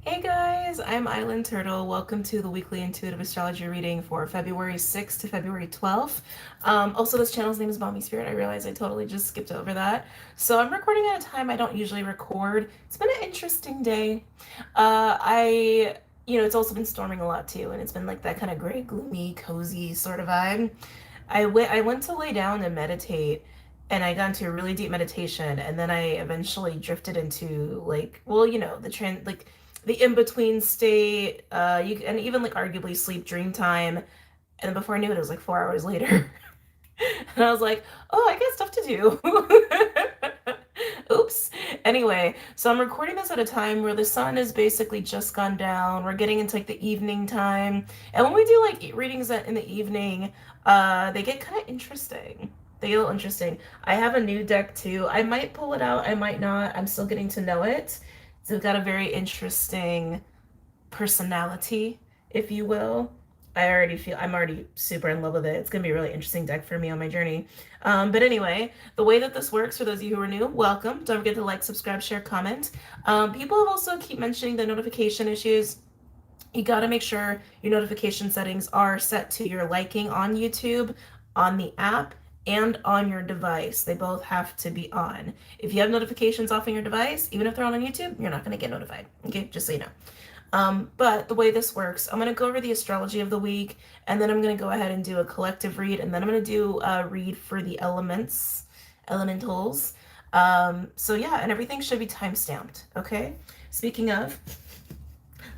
Hey guys, I'm Island Turtle. Welcome to the weekly intuitive astrology reading for February 6th to February 12th. Also, this channel's name is BOMISpirit. I realize I totally just skipped over that. So I'm recording at a time I don't usually record. It's been an interesting day. It's also been storming a lot too, and it's been like that kind of gray, gloomy, cozy sort of vibe. I went to lay down and meditate, and I got into a really deep meditation, and then I eventually drifted into the in-between state, and even like arguably sleep dream time. And before I knew it was like 4 hours later. And I was like, oh, I got stuff to do. Oops. Anyway, so I'm recording this at a time where the sun is basically just gone down. We're getting into like the evening time. And when we do like readings in the evening, they get kind of interesting. They get a little interesting. I have a new deck too. I might pull it out, I might not. I'm still getting to know it. So it's got a very interesting personality, if you will. I'm already super in love with it. It's gonna be a really interesting deck for me on my journey. But anyway, the way that this works, for those of you who are new, welcome. Don't forget to like, subscribe, share, comment. People have also keep mentioning the notification issues. You gotta make sure your notification settings are set to your liking on YouTube, on the app, and on your device. They both have to be on. If you have notifications off on your device, even if they're on YouTube, you're not gonna get notified. Okay, just so you know. But the way this works, I'm going to go over the astrology of the week, and then I'm going to go ahead and do a collective read, and then I'm going to do a read for the elementals. So yeah, and everything should be time stamped. Okay. Speaking of,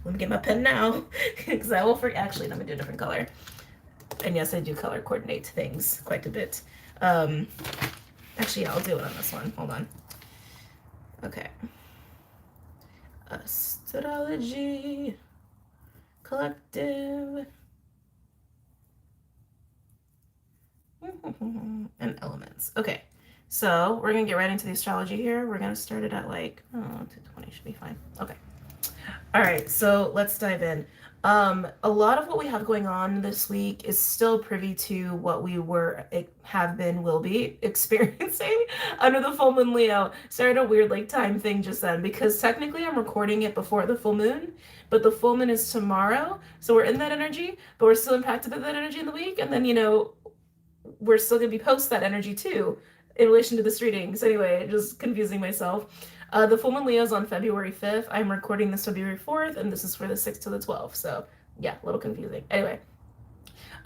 let me get my pen now, because I will forget. Actually, let me do a different color. And yes, I do color coordinate things quite a bit. Actually, yeah, I'll do it on this one. Hold on. Okay. Astrology collective and elements. Okay, so we're gonna get right into the astrology here. We're gonna start it at like 2:20 should be fine. Okay. All right, so let's dive in. A lot of what we have going on this week is still privy to what we will be experiencing under the full moon Leo. Started a weird like time thing just then, because technically I'm recording it before the full moon, but the full moon is tomorrow, so we're in that energy, but we're still impacted by that energy in the week, and then we're still gonna be post that energy too in relation to this reading. So anyway, just confusing myself. The full moon Leo is on February 5th. I'm recording this February 4th, and this is for the 6th to the 12th. So yeah, a little confusing. Anyway,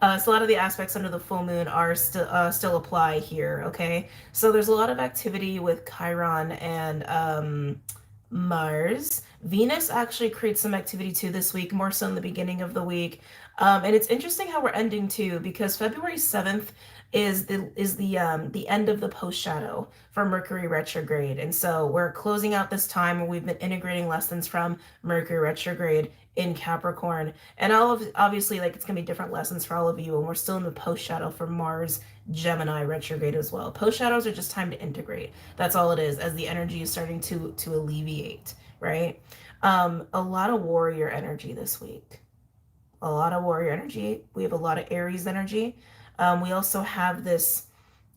so a lot of the aspects under the full moon are still apply here. Okay, so there's a lot of activity with Chiron and Mars. Venus actually creates some activity too this week, more so in the beginning of the week. And it's interesting how we're ending too, because February 7th is the end of the post shadow for Mercury retrograde. And so we're closing out this time where we've been integrating lessons from Mercury retrograde in Capricorn. And obviously, like, it's gonna be different lessons for all of you, and we're still in the post shadow for Mars Gemini retrograde as well. Post shadows are just time to integrate. That's all it is, as the energy is starting to alleviate, right? A lot of warrior energy this week. A lot of warrior energy. We have a lot of Aries energy. We also have this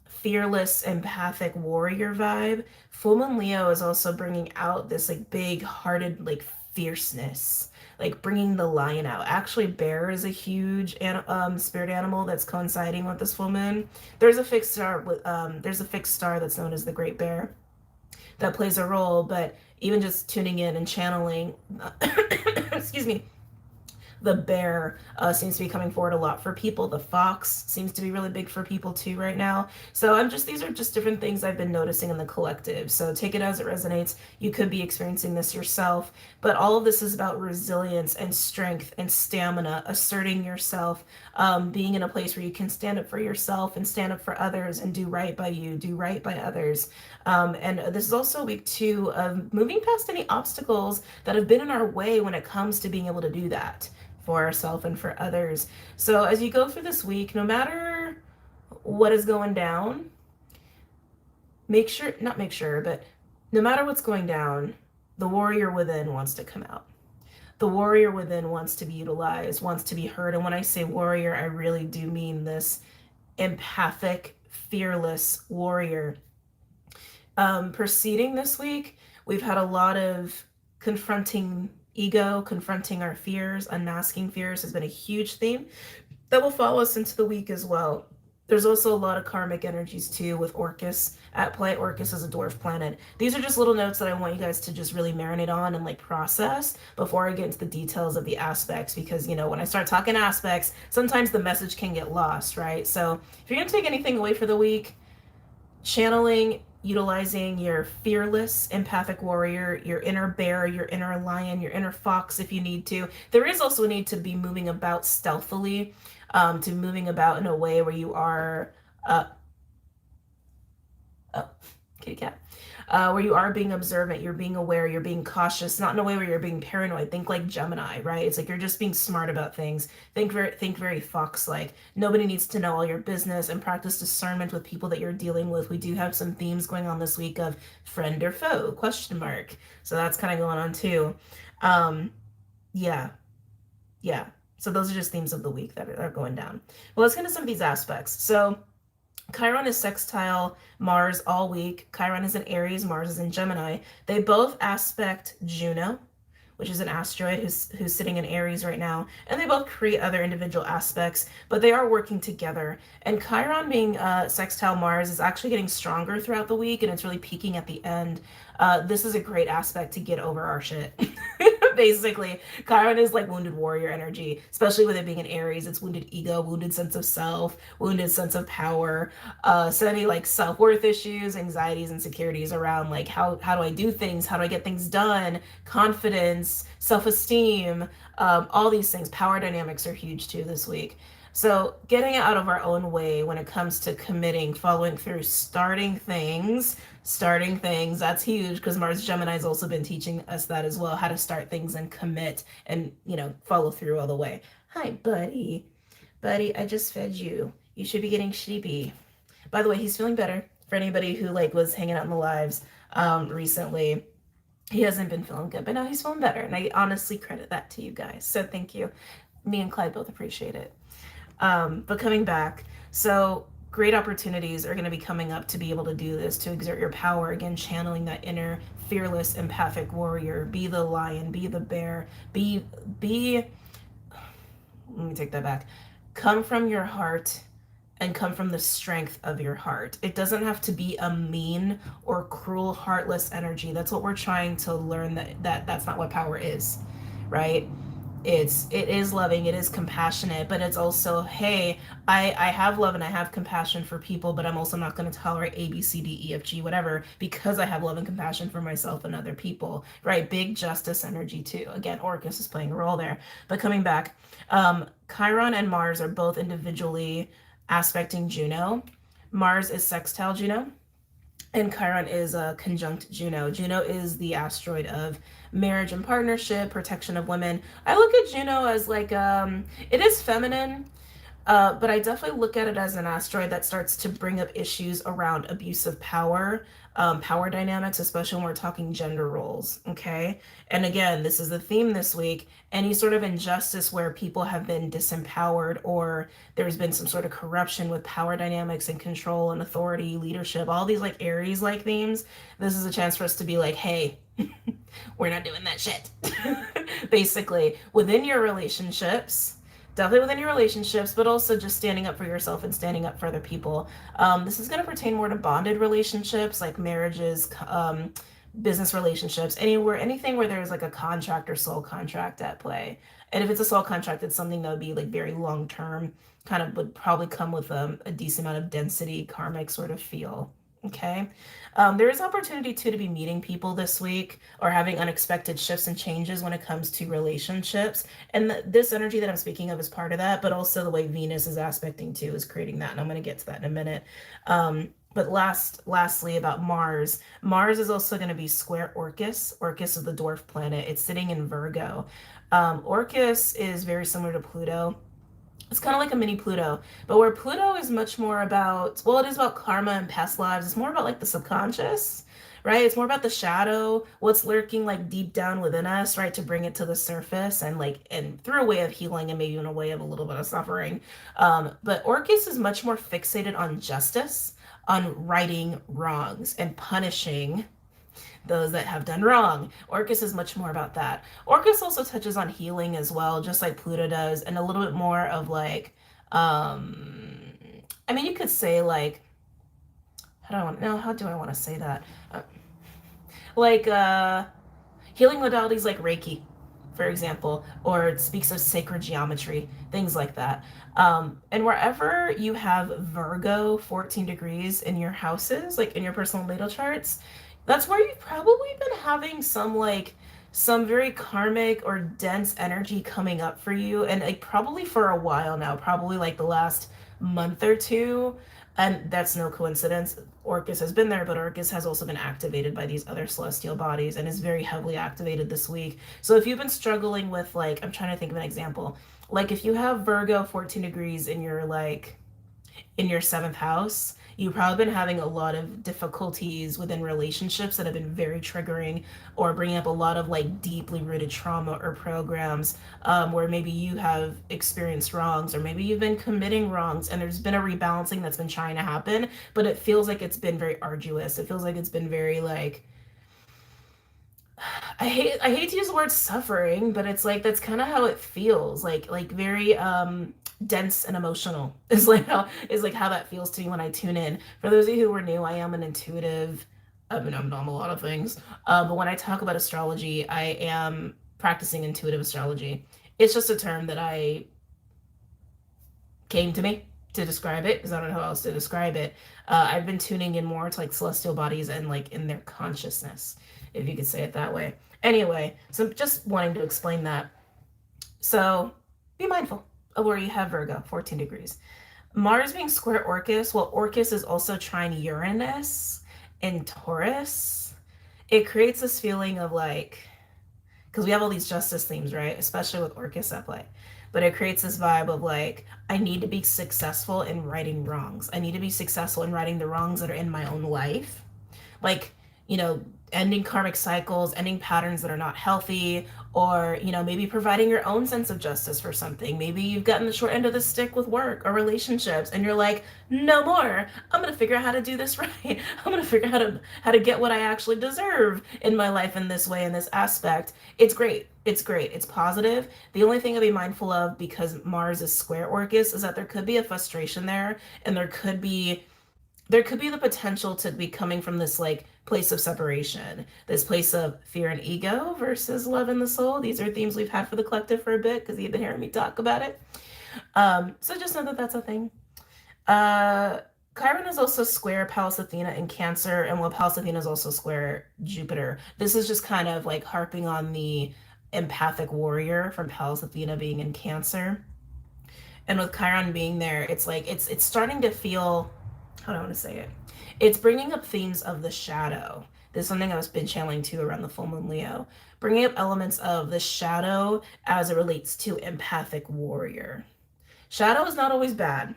fearless, empathic warrior vibe. Full moon Leo is also bringing out this like big-hearted like fierceness, like bringing the lion out. Actually, bear is a huge spirit animal that's coinciding with this full moon. There's a fixed star that's known as the Great Bear that plays a role, but even just tuning in and channeling, excuse me, the bear seems to be coming forward a lot for people. The fox seems to be really big for people too right now. So these are just different things I've been noticing in the collective. So take it as it resonates. You could be experiencing this yourself, but all of this is about resilience and strength and stamina, asserting yourself, being in a place where you can stand up for yourself and stand up for others and do right by you, do right by others. And this is also a week too of moving past any obstacles that have been in our way when it comes to being able to do that for ourselves and for others. So as you go through this week, no matter what is going down, but no matter what's going down, the warrior within wants to come out. The warrior within wants to be utilized, wants to be heard. And when I say warrior, I really do mean this empathic, fearless warrior. Preceding this week, we've had a lot of confronting ego, confronting our fears, unmasking fears has been a huge theme that will follow us into the week as well. There's also a lot of karmic energies too with Orcus at play. Orcus is a dwarf planet. These are just little notes that I want you guys to just really marinate on and like process before I get into the details of the aspects, because you know when I start talking aspects, sometimes the message can get lost, right? So if you're gonna take anything away for the week, channeling, utilizing your fearless empathic warrior, your inner bear, your inner lion, your inner fox if you need to. There is also a need to be moving about stealthily, to moving about in a way where you are, oh, kitty cat. Where you are being observant, you're being aware, you're being cautious, not in a way where you're being paranoid. Think like Gemini, right? It's like you're just being smart about things. Think very fox-like. Nobody needs to know all your business, and practice discernment with people that you're dealing with. We do have some themes going on this week of friend or foe, question mark. So that's kind of going on too. Um, yeah, yeah. So those are just themes of the week that are going down. Well, let's get into some of these aspects. So Chiron is sextile Mars all week. Chiron is in Aries, Mars is in Gemini. They both aspect Juno, which is an asteroid who's sitting in Aries right now, and they both create other individual aspects, but they are working together. And Chiron being sextile Mars is actually getting stronger throughout the week, and it's really peaking at the end. This is a great aspect to get over our shit. Basically, Chiron is like wounded warrior energy, especially with it being an Aries. It's wounded ego, wounded sense of self, wounded sense of power, so any like self-worth issues, anxieties, insecurities around like how do I do things, how do I get things done, confidence, self-esteem, all these things. Power dynamics are huge too this week. So getting out of our own way when it comes to committing, following through, starting things, that's huge, because Mars Gemini has also been teaching us that as well, how to start things and commit and, you know, follow through all the way. Hi, buddy. Buddy, I just fed you. You should be getting sleepy. By the way, he's feeling better. For anybody who like was hanging out in the lives recently, he hasn't been feeling good, but now he's feeling better. And I honestly credit that to you guys. So thank you. Me and Clyde both appreciate it. But coming back, so great opportunities are going to be coming up to be able to do this, to exert your power. Again, channeling that inner fearless empathic warrior. Be the lion, be the bear, be let me take that back. Come from your heart and come from the strength of your heart. It doesn't have to be a mean or cruel, heartless energy. That's what we're trying to learn, that's not what power is, right? It is loving, it is compassionate, but it's also, hey, I have love and I have compassion for people, but I'm also not going to tolerate A, B, C, D, E, F, G, whatever, because I have love and compassion for myself and other people, right? Big justice energy too. Again, Orcus is playing a role there. But coming back, Chiron and Mars are both individually aspecting Juno. Mars is sextile Juno, and Chiron is conjunct Juno. Juno is the asteroid of marriage and partnership, protection of women. I look at Juno as like, it is feminine, but I definitely look at it as an asteroid that starts to bring up issues around abuse of power, power dynamics, especially when we're talking gender roles, okay? And again, this is the theme this week. Any sort of injustice where people have been disempowered, or there's been some sort of corruption with power dynamics and control and authority, leadership, all these like Aries-like themes, this is a chance for us to be like, hey, we're not doing that shit. Basically, within your relationships, definitely within your relationships, but also just standing up for yourself and standing up for other people. This is going to pertain more to bonded relationships, like marriages, business relationships, anything where there's like a contract or soul contract at play. And if it's a soul contract, it's something that would be like very long term, kind of would probably come with a decent amount of density, karmic sort of feel. Okay. There is opportunity too to be meeting people this week, or having unexpected shifts and changes when it comes to relationships. And this energy that I'm speaking of is part of that, but also the way Venus is aspecting too is creating that. And I'm going to get to that in a minute. But lastly about Mars, Mars is also going to be square Orcus. Orcus is the dwarf planet. It's sitting in Virgo. Orcus is very similar to Pluto. It's kind of like a mini Pluto, but where Pluto is much more about, well, it is about karma and past lives. It's more about like the subconscious, right? It's more about the shadow, what's lurking like deep down within us, right? To bring it to the surface and through a way of healing and maybe in a way of a little bit of suffering. But Orcus is much more fixated on justice, on righting wrongs and punishing those that have done wrong. Orcus is much more about that. Orcus also touches on healing as well, just like Pluto does, and a little bit more of like, I mean, you could say like, how do I want to say that? Uh, like, healing modalities like Reiki, for example, or it speaks of sacred geometry, things like that. And wherever you have Virgo 14 degrees in your houses, like in your personal natal charts, that's where you've probably been having some very karmic or dense energy coming up for you, and like probably for a while now, probably like the last month or two. And that's no coincidence. Orcus has been there, but Orcus has also been activated by these other celestial bodies and is very heavily activated this week. So if you've been struggling with like, I'm trying to think of an example. Like if you have Virgo 14 degrees in your seventh house, you've probably been having a lot of difficulties within relationships that have been very triggering, or bringing up a lot of like deeply rooted trauma or programs, where maybe you have experienced wrongs, or maybe you've been committing wrongs and there's been a rebalancing that's been trying to happen, but it feels like it's been very arduous. It feels like it's been very like, I hate to use the word suffering, but it's like that's kind of how it feels. Like very dense and emotional is like how that feels to me when I tune in. For those of you who are new, I am an intuitive. I mean, I'm a lot of things, but when I talk about astrology, I am practicing intuitive astrology. It's just a term that I came to me to describe it because I don't know how else to describe it. I've been tuning in more to like celestial bodies and like in their consciousness, if you could say it that way. Anyway, so just wanting to explain that. So be mindful of where you have Virgo, 14 degrees. Mars being square Orcus, well, Orcus is also trine Uranus in Taurus. It creates this feeling of like, because we have all these justice themes, right? Especially with Orcus at play. But it creates this vibe of like, I need to be successful in righting wrongs. I need to be successful in righting the wrongs that are in my own life. Like, you know, ending karmic cycles, ending patterns that are not healthy, or, you know, maybe providing your own sense of justice for something. Maybe you've gotten the short end of the stick with work or relationships and you're like, no more. I'm going to figure out how to do this right. I'm going to figure out how to get what I actually deserve in my life in this way, in this aspect. It's great. It's great. It's positive. The only thing to be mindful of, because Mars is square Orcus, is that there could be a frustration there, and there could be the potential to be coming from this like place of separation, this place of fear and ego versus love and the soul. These are themes we've had for the collective for a bit because you've been hearing me talk about it. So just know that that's a thing. Chiron is also square Pallas Athena in Cancer, and while Pallas Athena is also square Jupiter, this is just kind of like harping on the empathic warrior from Pallas Athena being in Cancer. And with Chiron being there, it's like it's starting to feel, how do I want to say it? It's bringing up themes of the shadow. This is something I've been channeling too around the full moon Leo. Bringing up elements of the shadow as it relates to empathic warrior. Shadow is not always bad.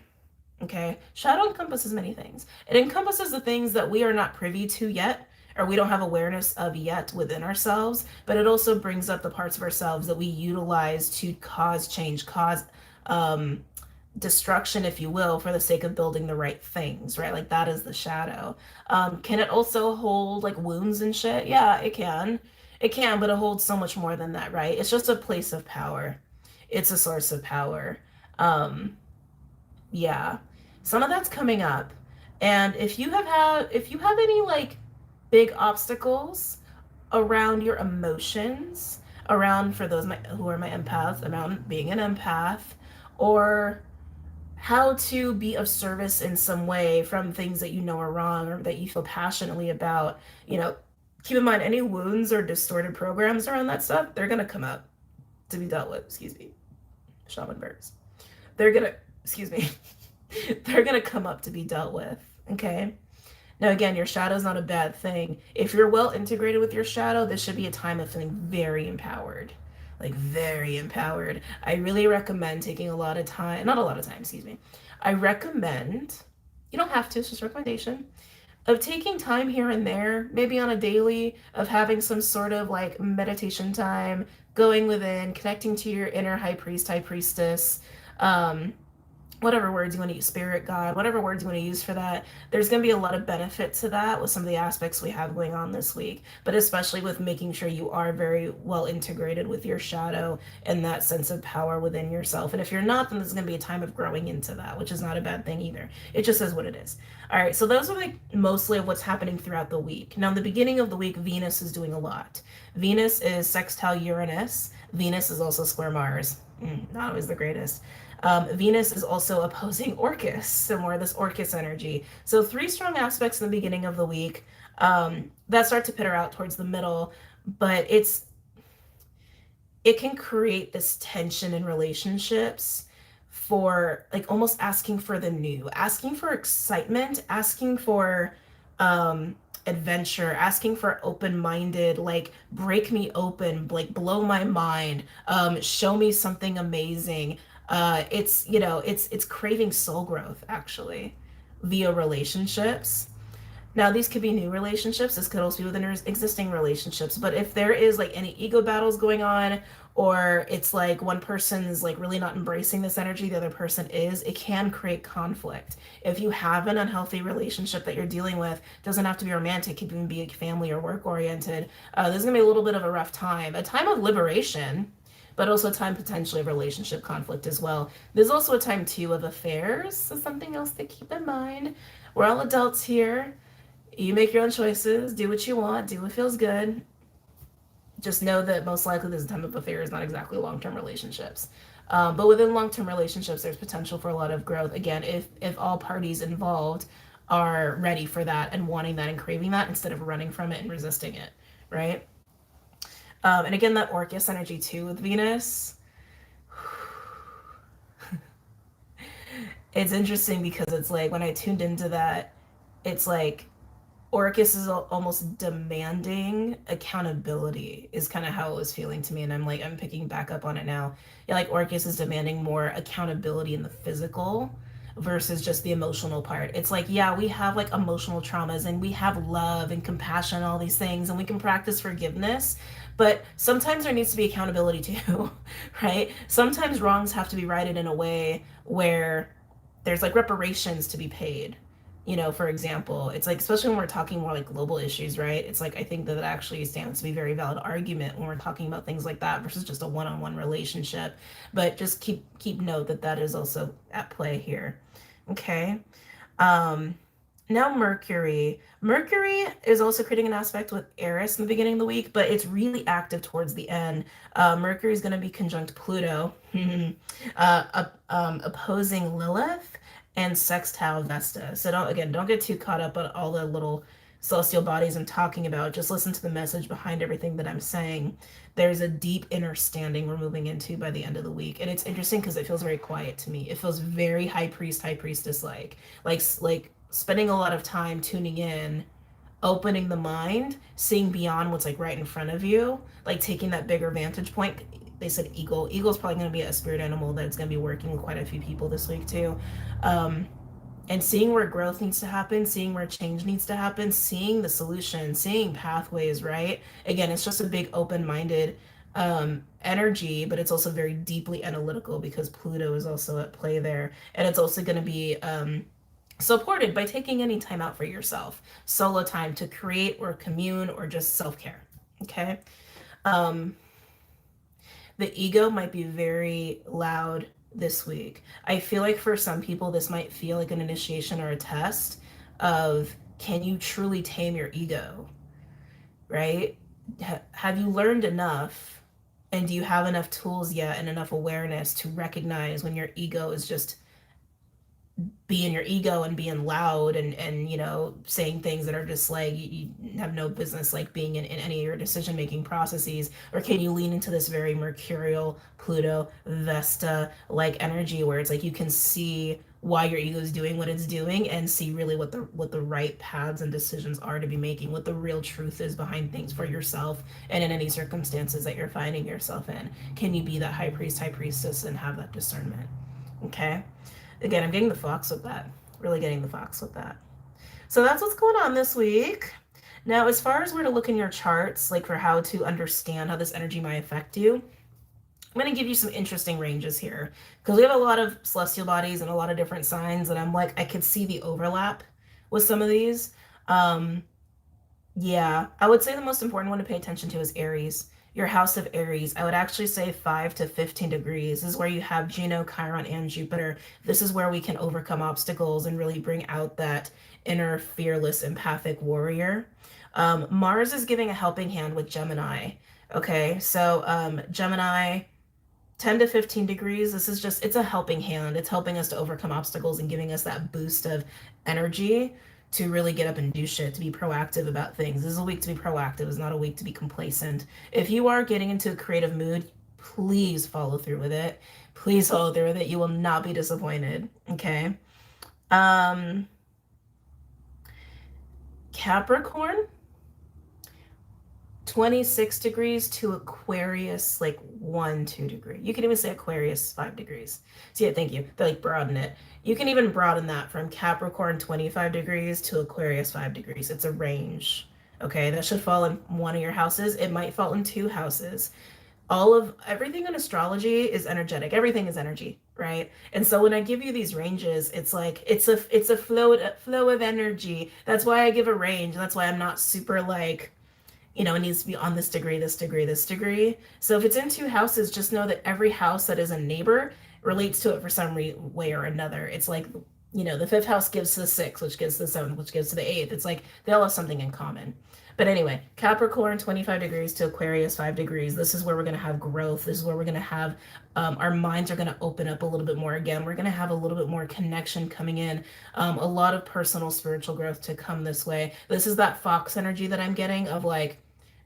Okay? Shadow encompasses many things. It encompasses the things that we are not privy to yet, or we don't have awareness of yet within ourselves, but it also brings up the parts of ourselves that we utilize to cause change, cause destruction, if you will, for the sake of building the right things, right? Like that is the shadow. Can it also hold like wounds and shit? Yeah, it can. It can, but it holds so much more than that, right? It's just a place of power. It's a source of power. Um, yeah. Some of that's coming up. And if you have any like big obstacles around your emotions, around, for those who are my empaths, around being an empath, or how to be of service in some way from things that you know are wrong or that you feel passionately about, you know, keep in mind any wounds or distorted programs around that stuff, they're going to come up to be dealt with. Excuse me. Shaman birds. They're going to, excuse me, they're going to come up to be dealt with. Okay. Now, again, your shadow is not a bad thing. If you're well integrated with your shadow, this should be a time of feeling very empowered. Like very empowered. I really recommend taking a lot of time, not a lot of time, excuse me. I recommend, you don't have to, it's just a recommendation, of taking time here and there, maybe on a daily, of having some sort of like meditation time, going within, connecting to your inner high priest, high priestess, whatever words you want to use, spirit, God, whatever words you want to use for that, there's going to be a lot of benefit to that with some of the aspects we have going on this week, but especially with making sure you are very well integrated with your shadow and that sense of power within yourself. And if you're not, then there's going to be a time of growing into that, which is not a bad thing either. It just is what it is. All right, so those are like mostly of what's happening throughout the week. Now, in the beginning of the week, Venus is doing a lot. Venus is sextile Uranus. Venus is also square Mars. Not always the greatest. Venus is also opposing Orcus, so more of this Orcus energy. So 3 strong aspects in the beginning of the week that start to pitter out towards the middle, but it can create this tension in relationships for like almost asking for the new, asking for excitement, asking for adventure, asking for open-minded, like break me open, like blow my mind, show me something amazing. It's it's craving soul growth actually via relationships. Now, these could be new relationships. This could also be within existing relationships. But if there is like any ego battles going on, or it's like one person is like really not embracing this energy, the other person is, it can create conflict. If you have an unhealthy relationship that you're dealing with, it doesn't have to be romantic, it can even be family or work oriented. There's gonna be a little bit of a rough time, a time of liberation, but also a time potentially of relationship conflict as well. There's also a time too of affairs, so something else to keep in mind. We're all adults here. You make your own choices, do what you want, do what feels good. Just know that most likely this time of affair is not exactly long-term relationships. But within long-term relationships, there's potential for a lot of growth. Again, if all parties involved are ready for that and wanting that and craving that instead of running from it and resisting it, right? And again, that Orcus energy too with Venus. It's interesting because it's like when I tuned into that, it's like Orcus is almost demanding accountability is kind of how it was feeling to me, and I'm picking back up on it now. Yeah, like Orcus is demanding more accountability in the physical versus just the emotional part. It's like, yeah, we have like emotional traumas and we have love and compassion and all these things and we can practice forgiveness, but sometimes there needs to be accountability too, right? Sometimes wrongs have to be righted in a way where there's like reparations to be paid. For example, it's like, especially when we're talking more like global issues, right? It's like, I think that it actually stands to be a very valid argument when we're talking about things like that versus just a one-on-one relationship. But just keep note that that is also at play here. Okay. Um, Now Mercury. Mercury is also creating an aspect with Eris in the beginning of the week, but it's really active towards the end. Mercury is going to be conjunct Pluto, opposing Lilith and sextile Vesta. So don't get too caught up on all the little celestial bodies I'm talking about. Just listen to the message behind everything that I'm saying. There's a deep inner standing we're moving into by the end of the week, and it's interesting because it feels very quiet to me. It feels very high priest, high priestess like spending a lot of time tuning in, opening the mind, seeing beyond what's like right in front of you, like taking that bigger vantage point. They said eagle. Eagle's probably going to be a spirit animal that's going to be working with quite a few people this week too. And seeing where growth needs to happen, seeing where change needs to happen, seeing the solution, seeing pathways, right? Again, it's just a big open-minded energy, but it's also very deeply analytical because Pluto is also at play there. And it's also going to be supported by taking any time out for yourself, solo time to create or commune or just self-care. Okay. Um, the ego might be very loud this week. I feel like for some people, this might feel like an initiation or a test of, can you truly tame your ego? Right? Have you learned enough? And do you have enough tools yet and enough awareness to recognize when your ego is just being your ego and being loud and saying things that are just like you have no business like being in any of your decision making processes? Or can you lean into this very mercurial Pluto Vesta like energy where it's like you can see why your ego is doing what it's doing and see really what the right paths and decisions are to be making, what the real truth is behind things for yourself and in any circumstances that you're finding yourself in? Can you be that high priest, high priestess and have that discernment? Okay. Again, I'm getting the fox with that. Really getting the fox with that. So that's what's going on this week. Now, as far as where to look in your charts, like for how to understand how this energy might affect you, I'm going to give you some interesting ranges here because we have a lot of celestial bodies and a lot of different signs, and I'm like, I could see the overlap with some of these. Um, yeah, I would say the most important one to pay attention to is Aries. Your house of Aries. I would actually say 5 to 15 degrees this is where you have Juno, Chiron, and Jupiter. This is where we can overcome obstacles and really bring out that inner fearless empathic warrior. Mars is giving a helping hand with Gemini. Okay, so Gemini, 10 to 15 degrees, this is just, it's a helping hand. It's helping us to overcome obstacles and giving us that boost of energy to really get up and do shit, to be proactive about things. This is a week to be proactive. It's not a week to be complacent. If you are getting into a creative mood, please follow through with it. Please follow through with it. You will not be disappointed. Okay. Capricorn, 26 degrees to Aquarius, like 1, 2 degree. You can even say Aquarius 5 degrees. So yeah, thank you. They like broaden it. You can even broaden that from Capricorn 25 degrees to Aquarius 5 degrees. It's a range. Okay, that should fall in one of your houses. It might fall in 2 houses. Everything in astrology is energetic. Everything is energy, right? And so when I give you these ranges, it's like it's a flow of energy. That's why I give a range. That's why I'm not super like, it needs to be on this degree, this degree, this degree. So if it's in 2 houses, just know that every house that is a neighbor relates to it for some way or another. It's like, the 5th house gives to the 6th, which gives to the 7th, which gives to the 8th. It's like they all have something in common. But anyway, Capricorn 25 degrees to Aquarius 5 degrees. This is where we're going to have growth. This is where we're going to have, our minds are going to open up a little bit more again. We're going to have a little bit more connection coming in, a lot of personal spiritual growth to come this way. This is that fox energy that I'm getting of like,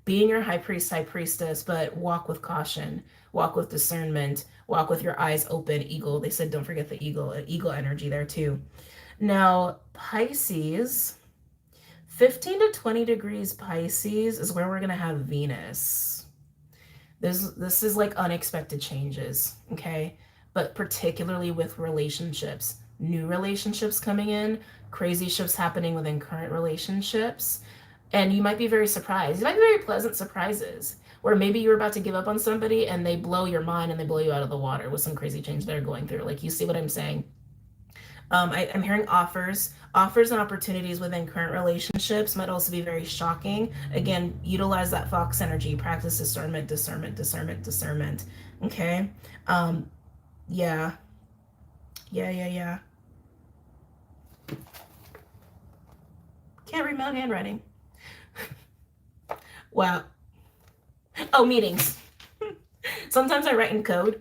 be in your high priest, high priestess, but walk with caution, walk with discernment, walk with your eyes open. Eagle, they said don't forget the eagle energy there too. Now, Pisces, 15 to 20 degrees Pisces is where we're going to have Venus. This is like unexpected changes, okay? But particularly with relationships, new relationships coming in, crazy shifts happening within current relationships. And you might be very surprised. You might be very pleasant surprises where maybe you're about to give up on somebody and they blow your mind and they blow you out of the water with some crazy change they're going through. Like, you see what I'm saying? I'm hearing offers and opportunities within current relationships might also be very shocking. Again, utilize that fox energy, practice discernment. Okay. Yeah. Can't read my own handwriting. Wow. Oh, meetings. Sometimes I write in code.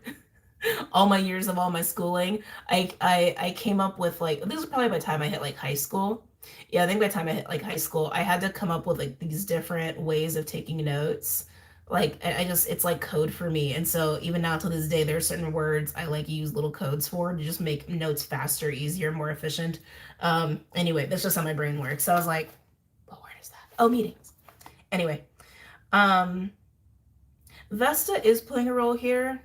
All my years of all my schooling, I came up with like, this was probably by the time I hit like high school. Yeah, I think by the time I hit like high school, I had to come up with like these different ways of taking notes. Like I just, it's like code for me. And so even now to this day, there are certain words I like use little codes for to just make notes faster, easier, more efficient. Anyway, that's just how my brain works. So I was like, what word is that? Oh, meetings. Anyway, Vesta is playing a role here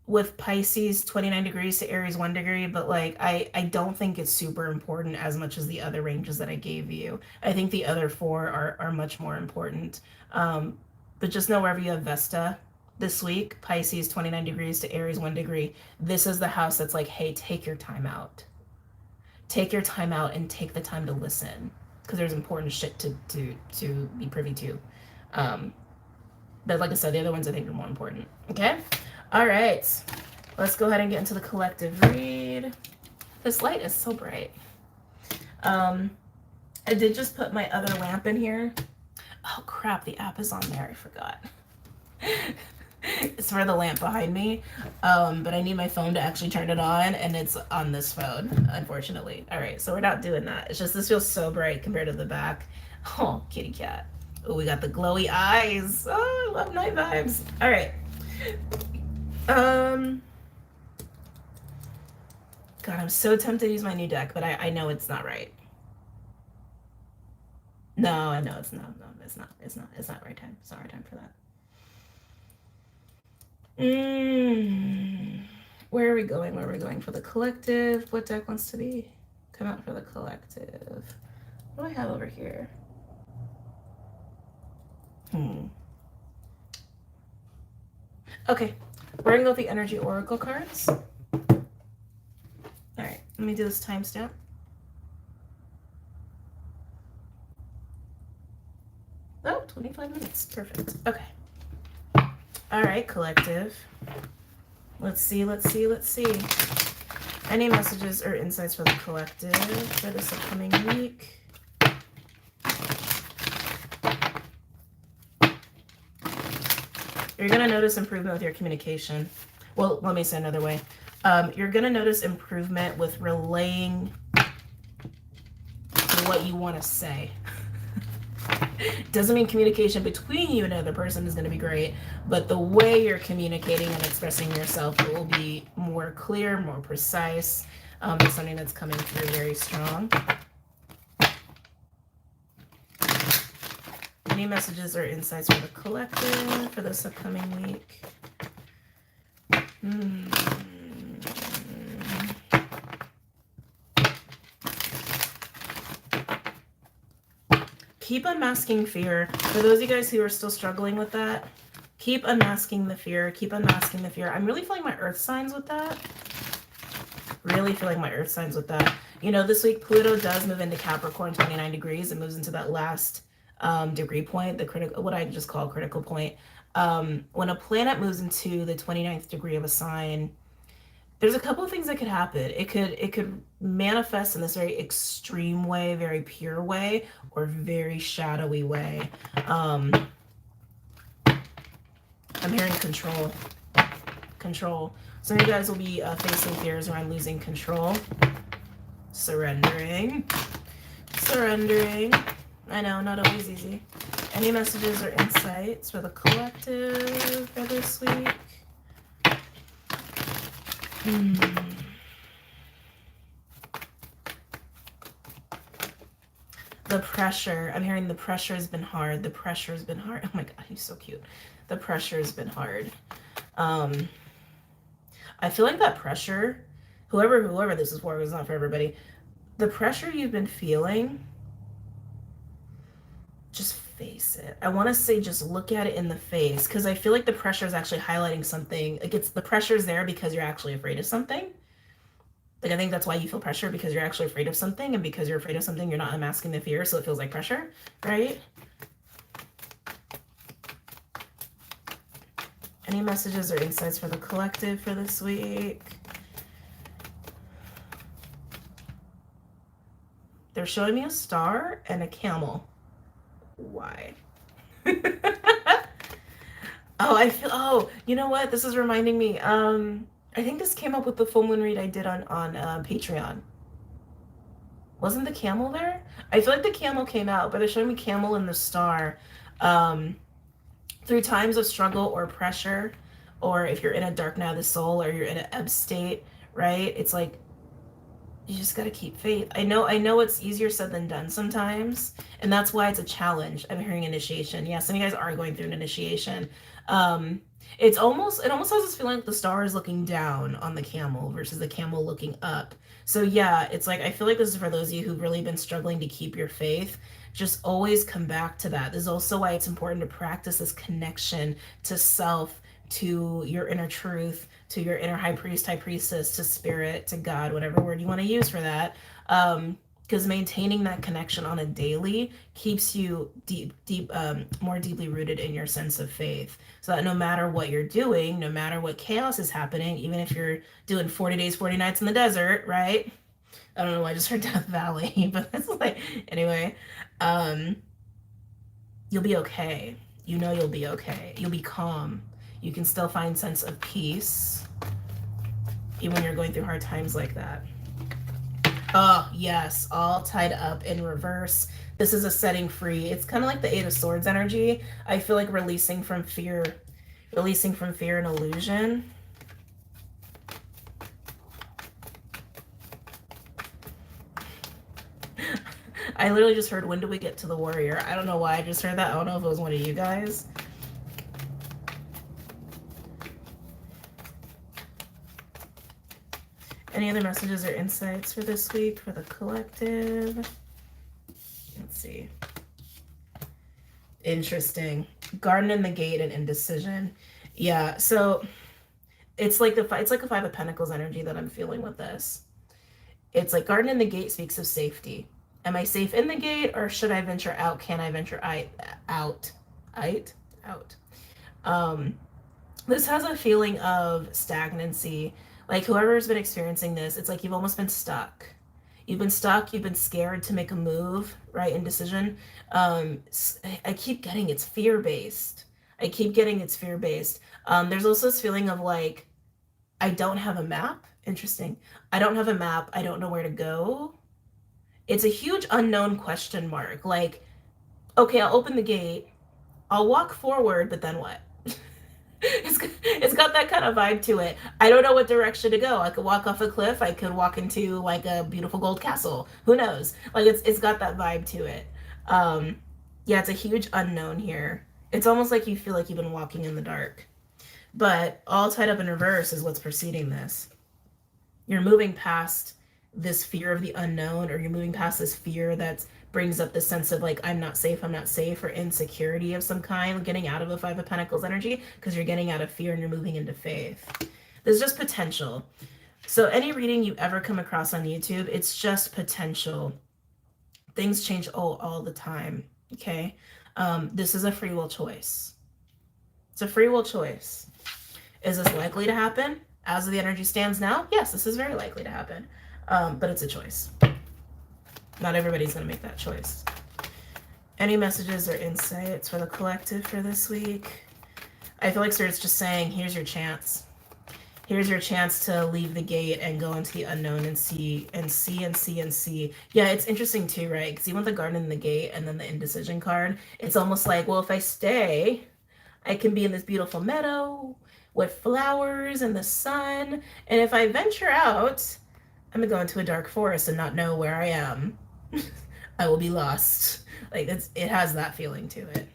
with Pisces 29 degrees to Aries 1 degree, but like I don't think it's super important as much as the other ranges that I gave you. I think the other 4 are much more important. But just know wherever you have Vesta this week, Pisces 29 degrees to Aries 1 degree, this is the house that's like, hey, take your time out. Take your time out and take the time to listen, because there's important shit to be privy to. But like I said, the other ones I think are more important. Okay? All right. Let's go ahead and get into the collective read. This light is so bright. I did just put my other lamp in here. Oh crap, the app is on there. I forgot. It's for the lamp behind me. But I need my phone to actually turn it on, and it's on this phone, unfortunately. All right, so we're not doing that. It's just this feels so bright compared to the back. Oh, kitty cat. Oh, we got the glowy eyes. Oh, I love night vibes. All right. God, I'm so tempted to use my new deck, but I know it's not right. No, I know it's not. No, it's not. It's not right time. It's not right time for that. Where are we going? Where are we going for the collective? What deck wants to be come out for the collective? What do I have over here? Okay, we're gonna go with the energy oracle cards. All right, let me do this timestamp. Oh, 25 minutes. Perfect. Okay. All right, collective. Let's see. Any messages or insights for the collective for this upcoming week? You're going to notice improvement with your communication. Well, let me say another way. You're going to notice improvement with relaying what you want to say. Doesn't mean communication between you and another person is going to be great, but the way you're communicating and expressing yourself will be more clear, more precise. It's something that's coming through very strong. Any messages or insights for the collective for this upcoming week? Keep unmasking fear. For those of you guys who are still struggling with that, keep unmasking the fear. Keep unmasking the fear. I'm really feeling my earth signs with that. Really feeling my earth signs with that. You know, this week Pluto does move into Capricorn 29 degrees. It moves into that last degree point, the critical, what I just call critical point. When a planet moves into the 29th degree of a sign, there's a couple of things that could happen. It could manifest in this very extreme way, very pure way, or very shadowy way. I'm hearing control. Control. Some of you guys will be facing fears around losing control. Surrendering. Surrendering. I know, not always easy. Any messages or insights for the collective for this week? The pressure. I'm hearing the pressure has been hard. The pressure has been hard. Oh my God, he's so cute. The pressure has been hard. I feel like that pressure, whoever this is for, it's not for everybody. The pressure you've been feeling, just face it. I want to say just look at it in the face, because I feel like the pressure is actually highlighting something. Like the pressure is there because you're actually afraid of something. Like, I think that's why you feel pressure, because you're actually afraid of something, and because you're afraid of something, you're not unmasking the fear, so it feels like pressure, right? Any messages or insights for the collective for this week? They're showing me a star and a camel. Why? Oh, you know what? This is reminding me. I think this came up with the full moon read I did on Patreon. Wasn't the camel there? I feel like the camel came out, but they're showing me camel and the star. Through times of struggle or pressure, or if you're in a dark night of the soul, or you're in an ebb state, right? It's like, you just got to keep faith. I know it's easier said than done sometimes, and that's why it's a challenge. I'm hearing initiation. Yeah, some of you guys are going through an initiation. It almost has this feeling like the star is looking down on the camel versus the camel looking up. So yeah, it's like, I feel like this is for those of you who've really been struggling to keep your faith. Just always come back to that. This is also why it's important to practice this connection to self, to your inner truth, to your inner high priest, high priestess, to spirit, to God, whatever word you want to use for that. Because maintaining that connection on a daily keeps you more deeply rooted in your sense of faith. So that no matter what you're doing, no matter what chaos is happening, even if you're doing 40 days, 40 nights in the desert, right? I don't know why I just heard Death Valley, but that's like, anyway, you'll be okay. You know you'll be okay. You'll be calm. You can still find sense of peace even when you're going through hard times like that. Oh, yes, all tied up in reverse. This is a setting free. It's kind of like the Eight of Swords energy. I feel like releasing from fear and illusion. I literally just heard, when do we get to the warrior? I don't know why I just heard that. I don't know if it was one of you guys. Any other messages or insights for this week for the collective? Let's see. Interesting. Garden in the gate and indecision. Yeah, so it's like it's like a Five of Pentacles energy that I'm feeling with this. It's like Garden in the Gate speaks of safety. Am I safe in the gate, or should I venture out? Can I venture out? Out? Out. Um, this has a feeling of stagnancy. Like whoever's been experiencing this, it's like you've almost been stuck. You've been stuck, you've been scared to make a move, right? Indecision. I keep getting it's fear based. I keep getting it's fear based. There's also this feeling of like, I don't have a map. Interesting. I don't have a map. I don't know where to go. It's a huge unknown question mark. Like, okay, I'll open the gate. I'll walk forward, but then what? It's got that kind of vibe to it. I don't know what direction to go. I could walk off a cliff. I could walk into like a beautiful gold castle. Who knows? Like it's got that vibe to it. Um, yeah, it's a huge unknown here. It's almost like you feel like you've been walking in the dark. But all tied up in reverse is what's preceding this. You're moving past this fear of the unknown, or you're moving past this fear that brings up this sense of like, I'm not safe, or insecurity of some kind, getting out of the Five of Pentacles energy, because you're getting out of fear and you're moving into faith. There's just potential. So any reading you ever come across on YouTube, it's just potential. Things change all the time. Okay. This is a free will choice. It's a free will choice. Is this likely to happen? As the energy stands now, yes, this is very likely to happen. But it's a choice. Not everybody's going to make that choice. Any messages or insights for the collective for this week? I feel like Spirit's just saying, here's your chance. Here's your chance to leave the gate and go into the unknown and see. Yeah, it's interesting too, right? Because you want the Garden in the Gate and then the indecision card. It's almost like, well, if I stay, I can be in this beautiful meadow with flowers and the sun. And if I venture out, I'm gonna go into a dark forest and not know where I am. I will be lost. Like it has that feeling to it.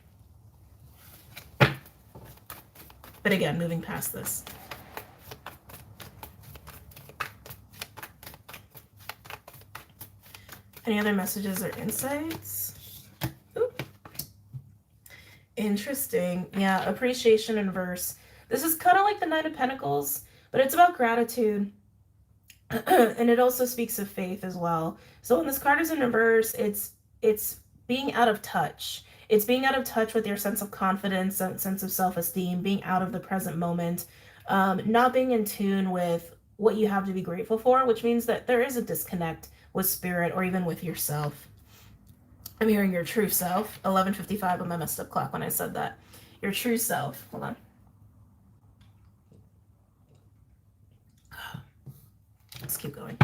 But again, moving past this. Any other messages or insights? Ooh. Interesting. Yeah, appreciation in verse. This is kind of like the Nine of Pentacles, but it's about gratitude. And it also speaks of faith as well. So when this card is in reverse, it's being out of touch. It's being out of touch with your sense of confidence, sense of self-esteem, being out of the present moment, not being in tune with what you have to be grateful for, which means that there is a disconnect with spirit or even with yourself. I'm hearing your true self. 11:55 on my messed up clock when I said that. Your true self. Hold on. Let's keep going.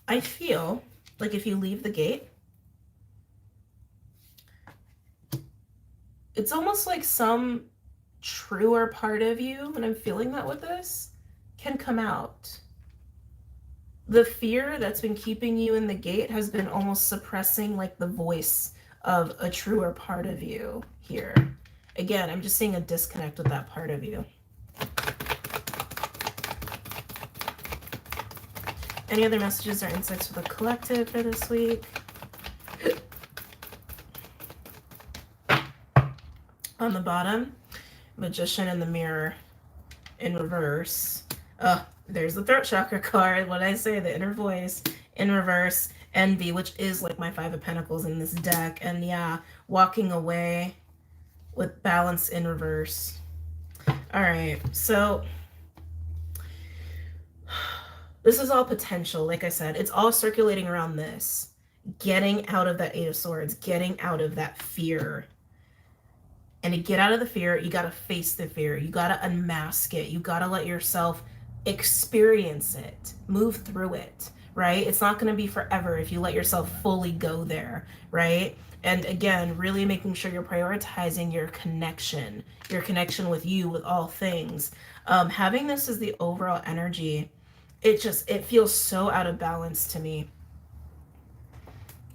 I feel like if you leave the gate, it's almost like some truer part of you, and I'm feeling that with this, can come out. The fear that's been keeping you in the gate has been almost suppressing like the voice of a truer part of you here. Again, I'm just seeing a disconnect with that part of you. Any other messages or insights for the collective for this week? On the bottom, Magician in the Mirror in reverse. Oh, there's the throat chakra card. What did I say? The inner voice in reverse. Envy, which is like my Five of Pentacles in this deck. And yeah, walking away with balance in reverse. All right, so this is all potential. Like I said, it's all circulating around this. Getting out of that Eight of Swords, getting out of that fear. And to get out of the fear, you got to face the fear. You got to unmask it. You got to let yourself experience it, move through it, right? It's not going to be forever if you let yourself fully go there, right? And again, really making sure you're prioritizing your connection with you, with all things. Having this as the overall energy, it feels so out of balance to me.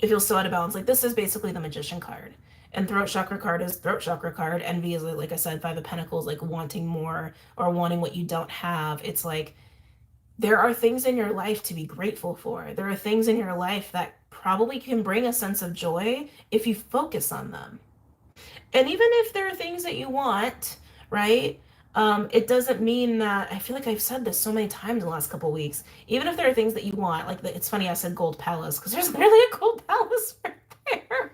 It feels so out of balance. Like this is basically the Magician card. And throat chakra card is throat chakra card. Envy is, like I said, Five of Pentacles, like wanting more or wanting what you don't have. It's like there are things in your life to be grateful for. There are things in your life that probably can bring a sense of joy if you focus on them. And even if there are things that you want, right? It doesn't mean that, I feel like I've said this so many times in the last couple of weeks. Even if there are things that you want, like it's funny I said gold palace because there's literally a gold palace right there.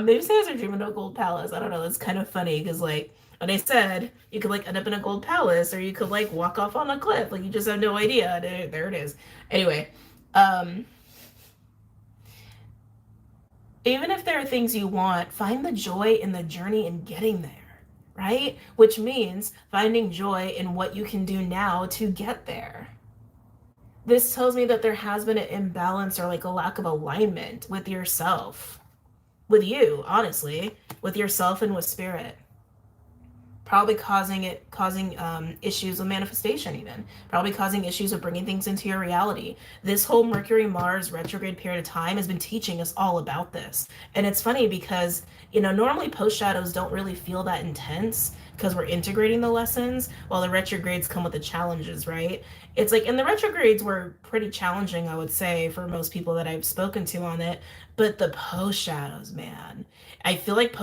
Maybe say as are dreaming of a gold palace. I don't know. That's kind of funny because like when I said you could like end up in a gold palace or you could like walk off on a cliff, like you just have no idea. There it is. Anyway, um, even if there are things you want, find the joy in the journey in getting there, right? Which means finding joy in what you can do now to get there. This tells me that there has been an imbalance or like a lack of alignment with yourself, with you, honestly, with yourself and with spirit. Probably causing issues of manifestation, even probably causing issues of bringing things into your reality. This whole Mercury Mars retrograde period of time has been teaching us all about this. And it's funny because normally post shadows don't really feel that intense because we're integrating the lessons, while the retrogrades come with the challenges, right? It's like, and the retrogrades were pretty challenging, I would say, for most people that I've spoken to on it. But the post shadows, man, I feel like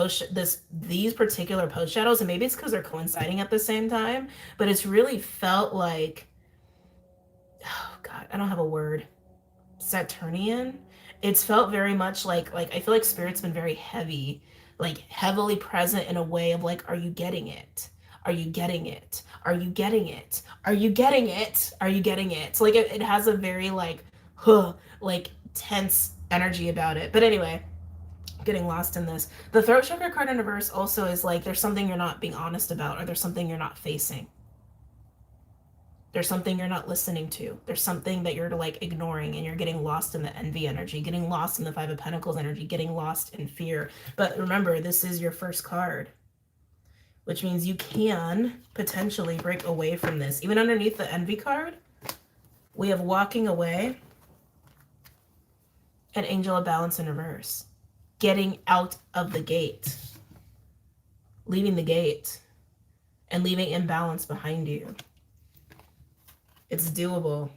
these particular post shadows, and maybe it's because they're coinciding at the same time, but it's really felt like, oh God, I don't have a word. Saturnian. It's felt very much like I feel like spirit's been very heavy, like heavily present in a way of like, are you getting it? Are you getting it? Are you getting it? Are you getting it? Are you getting it? So like it has a very like, huh, like tense energy about it. But anyway, getting lost in this. The throat chakra card in reverse also is like there's something you're not being honest about, or there's something you're not facing. There's something you're not listening to. There's something that you're like ignoring, and you're getting lost in the envy energy, getting lost in the Five of Pentacles energy, getting lost in fear. But remember, this is your first card, which means you can potentially break away from this. Even underneath the envy card, we have walking away and angel of balance in reverse. Getting out of the gate, leaving the gate, and leaving imbalance behind you. It's doable.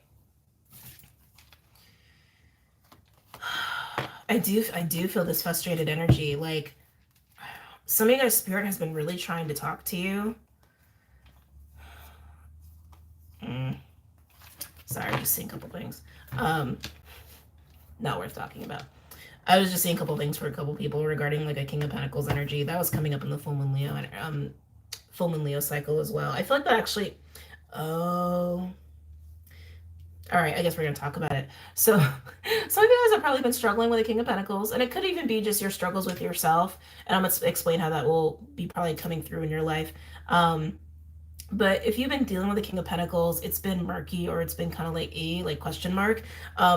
I do feel this frustrated energy. Like some of your spirit has been really trying to talk to you. Sorry, just seeing a couple things. Not worth talking about. I was just seeing a couple things for a couple people regarding like a King of Pentacles energy that was coming up in the full moon Leo cycle as well. I feel like that actually. Oh. All right, I guess we're going to talk about it. So some of you guys have probably been struggling with the King of Pentacles, and it could even be just your struggles with yourself. And I'm going to explain how that will be probably coming through in your life. But if you've been dealing with the King of Pentacles, it's been murky, or it's been kind of like question mark.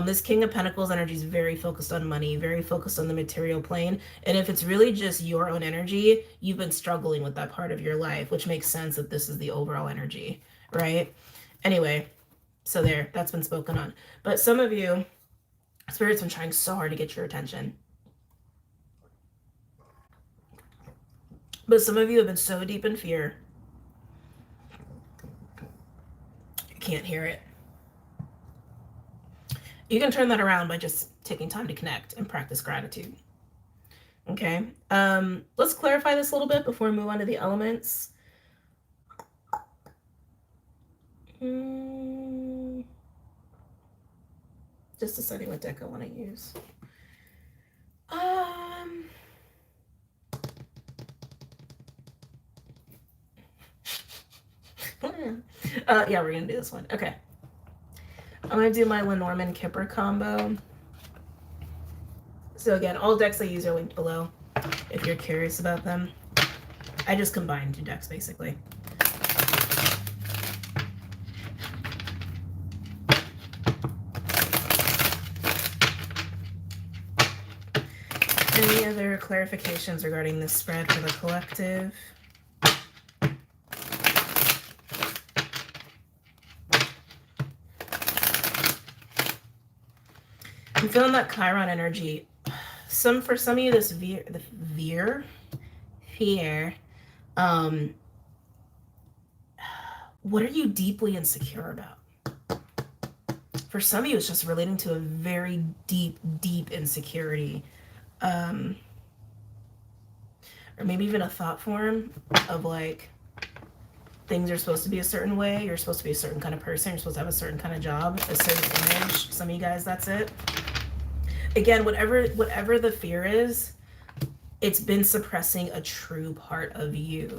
This King of Pentacles energy is very focused on money, very focused on the material plane. And if it's really just your own energy, you've been struggling with that part of your life, which makes sense that this is the overall energy, right? Anyway. So there, that's been spoken on. But some of you, Spirit's been trying so hard to get your attention. But some of you have been so deep in fear, you can't hear it. You can turn that around by just taking time to connect and practice gratitude. Okay, let's clarify this a little bit before we move on to the elements. Just deciding what deck I want to use. Yeah, we're gonna do this one. Okay. I'm gonna do my Lenormand Kipper combo. So again, all decks I use are linked below if you're curious about them. I just combined two decks basically. Any other clarifications regarding this spread for the collective? I'm feeling that Chiron energy. For some of you, this fear. What are you deeply insecure about? For some of you, it's just relating to a very deep, deep insecurity. Or maybe even a thought form of like, things are supposed to be a certain way. You're supposed to be a certain kind of person. You're supposed to have a certain kind of job, a certain image. Some of you guys, that's it. Again, whatever the fear is, it's been suppressing a true part of you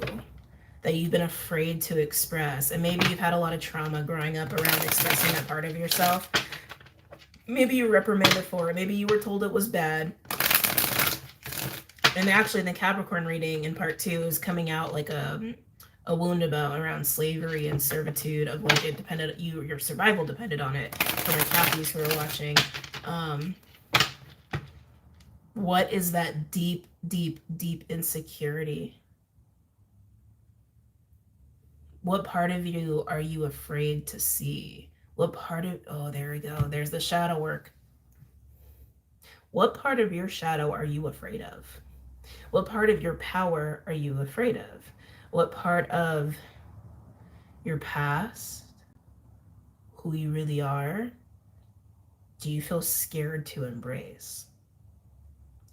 that you've been afraid to express. And maybe you've had a lot of trauma growing up around expressing that part of yourself. Maybe you were reprimanded for it. Maybe you were told it was bad. And actually, the Capricorn reading in part 2 is coming out like a wound around slavery and servitude, of like it depended, your survival depended on it. For my Cappies who are watching, what is that deep, deep, deep insecurity? What part of you are you afraid to see? What part of, oh, there we go. There's the shadow work. What part of your shadow are you afraid of? What part of your power are you afraid of? What part of your past, who you really are, do you feel scared to embrace?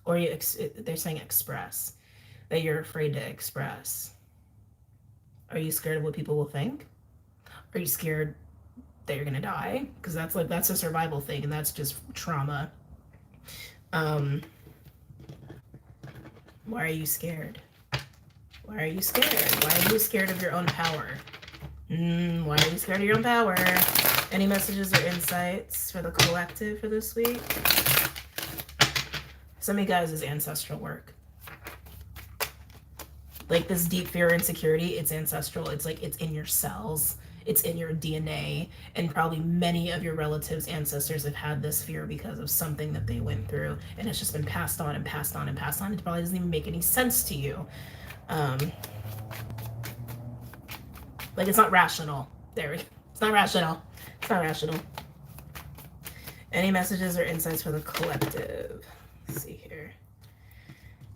Or they're saying express, that you're afraid to express. Are you scared of what people will think? Are you scared that you're gonna die? Because that's a survival thing, and that's just trauma. Why are you scared? Why are you scared? Why are you scared of your own power? Why are you scared of your own power? Any messages or insights for the collective for this week? Some of you guys is ancestral work. Like this deep fear, insecurity, it's ancestral. It's like it's in your cells. It's in your DNA. And probably many of your relatives, ancestors have had this fear because of something that they went through. And it's just been passed on and passed on and passed on. It probably doesn't even make any sense to you. Like it's not rational. There we go. It's not rational. It's not rational. Any messages or insights for the collective? Let's see here.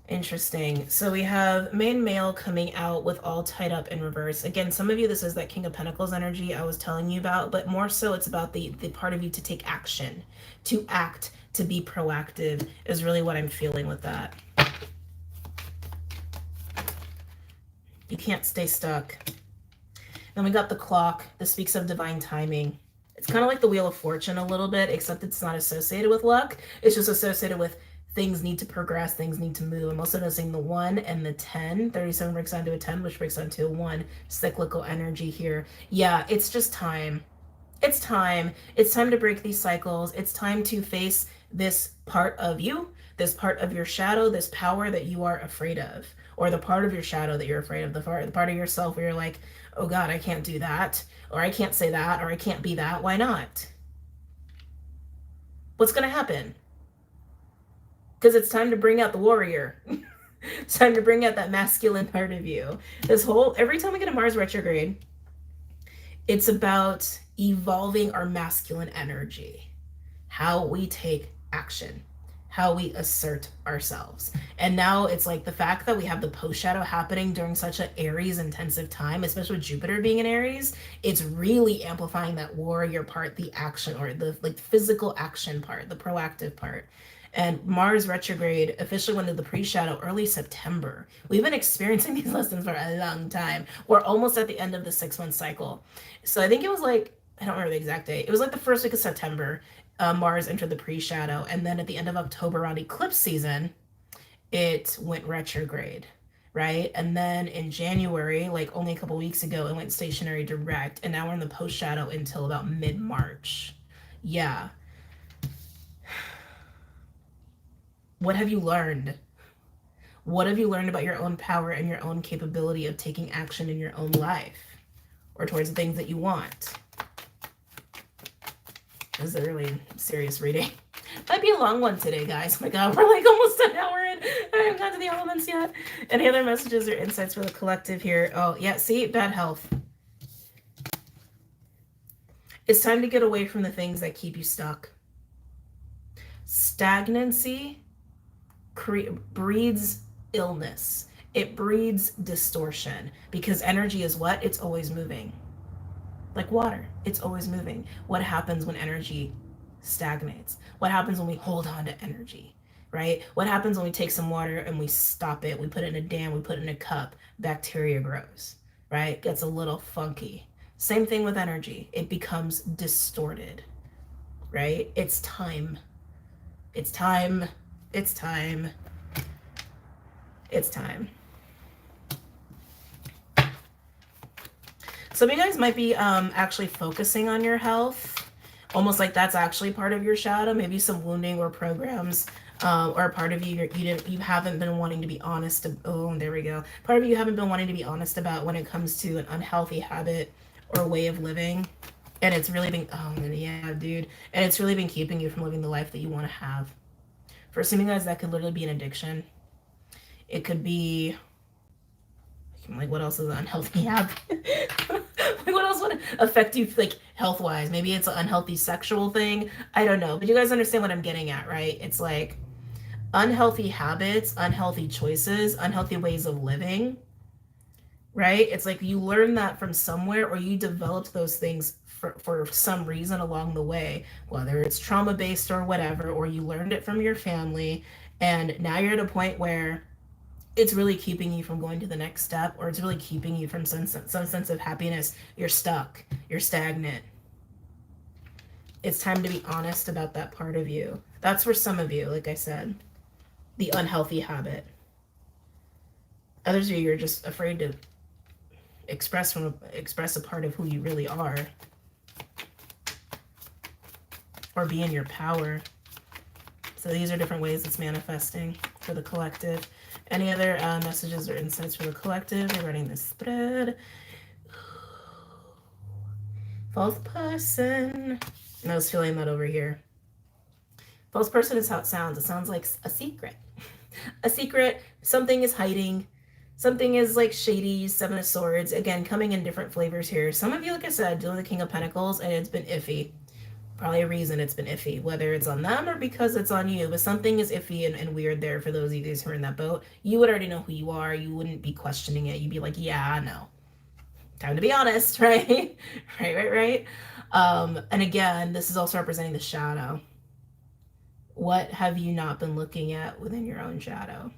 Interesting. So we have main male coming out with all tied up in reverse. Again, some of you, this is that King of Pentacles energy I was telling you about, but more so it's about the part of you to take action, to act, to be proactive is really what I'm feeling with that. You can't stay stuck. Then we got the clock. This speaks of divine timing. It's kind of like the Wheel of Fortune a little bit, except it's not associated with luck. It's just associated with things need to progress, things need to move. I'm also noticing the 1 and the 10. 37 breaks down to a 10, which breaks down to a 1. Cyclical energy here. Yeah, it's just time. It's time. It's time to break these cycles. It's time to face this part of you, this part of your shadow, this power that you are afraid of, or the part of your shadow that you're afraid of, the part of yourself where you're like, oh God, I can't do that, or I can't say that, or I can't be that. Why not? What's going to happen? Because it's time to bring out the warrior. It's time to bring out that masculine part of you. Every time we get a Mars retrograde, it's about evolving our masculine energy, how we take action, how we assert ourselves. And now it's like the fact that we have the post shadow happening during such an Aries intensive time, especially with Jupiter being in Aries, it's really amplifying that warrior part, the action, or the like physical action part, the proactive part. And Mars retrograde officially went into the pre-shadow early September. We've been experiencing these lessons for a long time. We're almost at the end of the 6-month cycle. So I think it was like, I don't remember the exact date. It was like the first week of September, Mars entered the pre-shadow. And then at the end of October, around eclipse season, it went retrograde, right? And then in January, like only a couple weeks ago, it went stationary direct. And now we're in the post-shadow until about mid-March. Yeah. What have you learned? What have you learned about your own power and your own capability of taking action in your own life or towards the things that you want? This is a really serious reading. Might be a long one today, guys. Oh my God, we're like almost an hour in. I haven't got to the elements yet. Any other messages or insights for the collective here? Oh, yeah, see, bad health. It's time to get away from the things that keep you stuck. Stagnancy breeds illness. It breeds distortion because energy is what? It's always moving. Like water, it's always moving. What happens when energy stagnates? What happens when we hold on to energy? Right? What happens when we take some water and we stop it? We put it in a dam, we put it in a cup, bacteria grows, right? Gets a little funky. Same thing with energy. It becomes distorted, right? It's time. It's time. It's time. It's time. Some of you guys might be actually focusing on your health, almost like that's actually part of your shadow. Maybe some wounding or programs, or part of you haven't been wanting to be honest. Oh, there we go. Part of you haven't been wanting to be honest about when it comes to an unhealthy habit or way of living, and it's really been yeah, dude, and it's really been keeping you from living the life that you want to have. For some of you guys, that could literally be an addiction. It could be like, what else is an unhealthy habit? Like, what else would affect you, like, health wise? Maybe it's an unhealthy sexual thing. I don't know, but you guys understand what I'm getting at, right? It's like unhealthy habits, unhealthy choices, unhealthy ways of living, right? It's like you learn that from somewhere, or you developed those things for some reason along the way, whether it's trauma based or whatever, or you learned it from your family, and now you're at a point where it's really keeping you from going to the next step, or it's really keeping you from some sense of happiness. You're stuck. You're stagnant. It's time to be honest about that part of you. That's for some of you, like I said, the unhealthy habit. Others of you, you're just afraid to express a part of who you really are, or be in your power. So these are different ways it's manifesting for the collective. Any other messages or insights for the collective regarding this spread? False person. I was feeling that over here. False person is how it sounds. It sounds like a secret. A secret. Something is hiding. Something is like shady. Seven of Swords. Again, coming in different flavors here. Some of you, like I said, dealing with the King of Pentacles, and it's been iffy. Probably a reason it's been iffy, whether it's on them or because it's on you, but something is iffy and weird there for those of you guys who are in that boat. You would already know who you are. You wouldn't be questioning it. You'd be like, yeah, I know. Time to be honest, right? Right. And again, this is also representing the shadow. What have you not been looking at within your own shadow?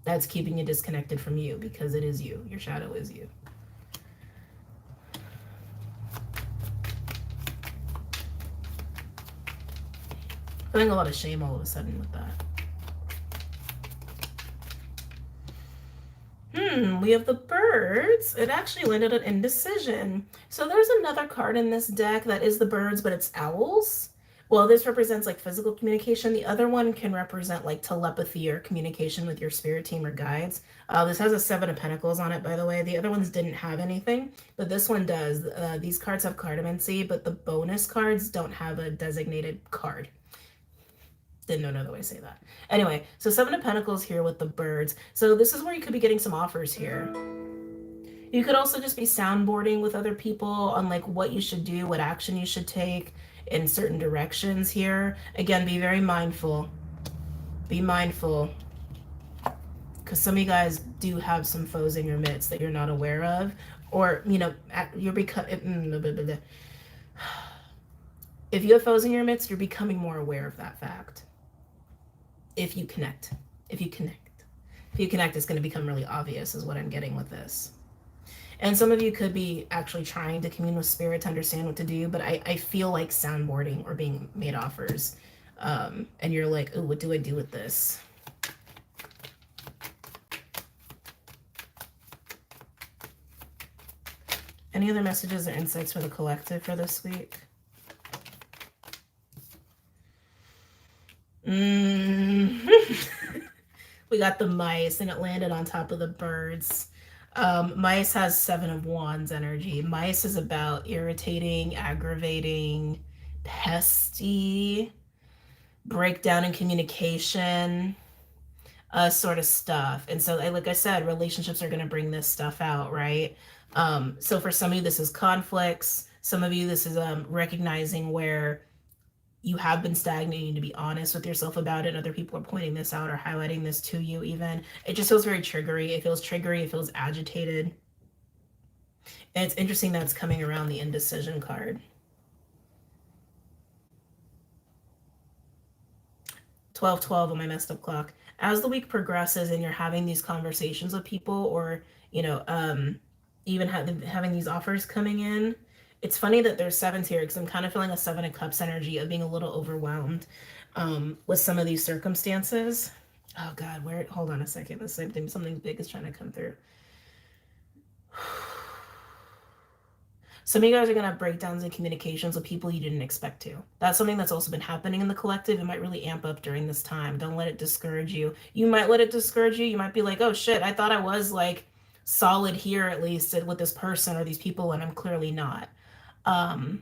That's keeping you disconnected from you, because it is you. Your shadow is you. Feeling a lot of shame all of a sudden with that. We have the birds. It actually landed an indecision. So there's another card in this deck that is the birds, but it's owls. Well, this represents like physical communication. The other one can represent like telepathy or communication with your spirit team or guides. This has a 7 of Pentacles on it, by the way. The other ones didn't have anything, but this one does. These cards have cardamancy, but the bonus cards don't have a designated card. Didn't know another way to say that. Anyway, so 7 of Pentacles here with the birds. So this is where you could be getting some offers here. You could also just be soundboarding with other people on like what you should do, what action you should take in certain directions here. Again, be very mindful. Be mindful. Because some of you guys do have some foes in your midst that you're not aware of. Or, you know, you're becoming... If you have foes in your midst, you're becoming more aware of that fact. If you connect, it's going to become really obvious is what I'm getting with this. And some of you could be actually trying to commune with spirit to understand what to do, but I feel like soundboarding or being made offers. And you're like, oh, what do I do with this? Any other messages or insights for the collective for this week? We got the mice, and it landed on top of the birds. Mice has 7 of Wands energy. Mice is about irritating, aggravating, pesty, breakdown in communication, sort of stuff. And so, like I said, relationships are going to bring this stuff out, right? So for some of you, this is conflicts. Some of you, this is recognizing where you have been stagnating, to be honest with yourself about it. Other people are pointing this out or highlighting this to you even. It just feels very triggery. It feels triggery. It feels agitated. And it's interesting that it's coming around the indecision card. 12:12 on my messed up clock. As the week progresses and you're having these conversations with people, or even having these offers coming in, it's funny that there's sevens here, because I'm kind of feeling a Seven of Cups energy of being a little overwhelmed with some of these circumstances. Oh God, hold on a second. This same thing, something big is trying to come through. Some of you guys are going to have breakdowns in communications with people you didn't expect to. That's something that's also been happening in the collective. It might really amp up during this time. Don't let it discourage you. You might let it discourage you. You might be like, oh shit, I thought I was like solid here at least with this person or these people, and I'm clearly not. And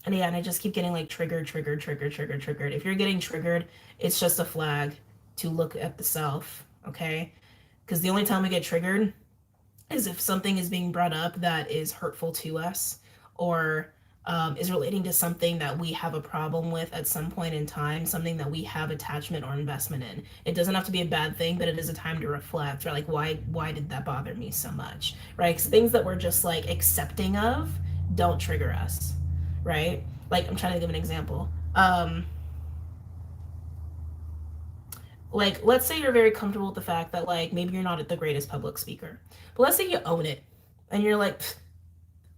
yeah, and I just keep getting like triggered. If you're getting triggered, it's just a flag to look at the self, okay? Because the only time we get triggered is if something is being brought up that is hurtful to us, or is relating to something that we have a problem with at some point in time, something that we have attachment or investment in. It doesn't have to be a bad thing, but it is a time to reflect, or like, why did that bother me so much, right? Because things that we're just like accepting of don't trigger us, right? Like, I'm trying to give an example. Like, let's say you're very comfortable with the fact that like maybe you're not the greatest public speaker, but let's say you own it and you're like,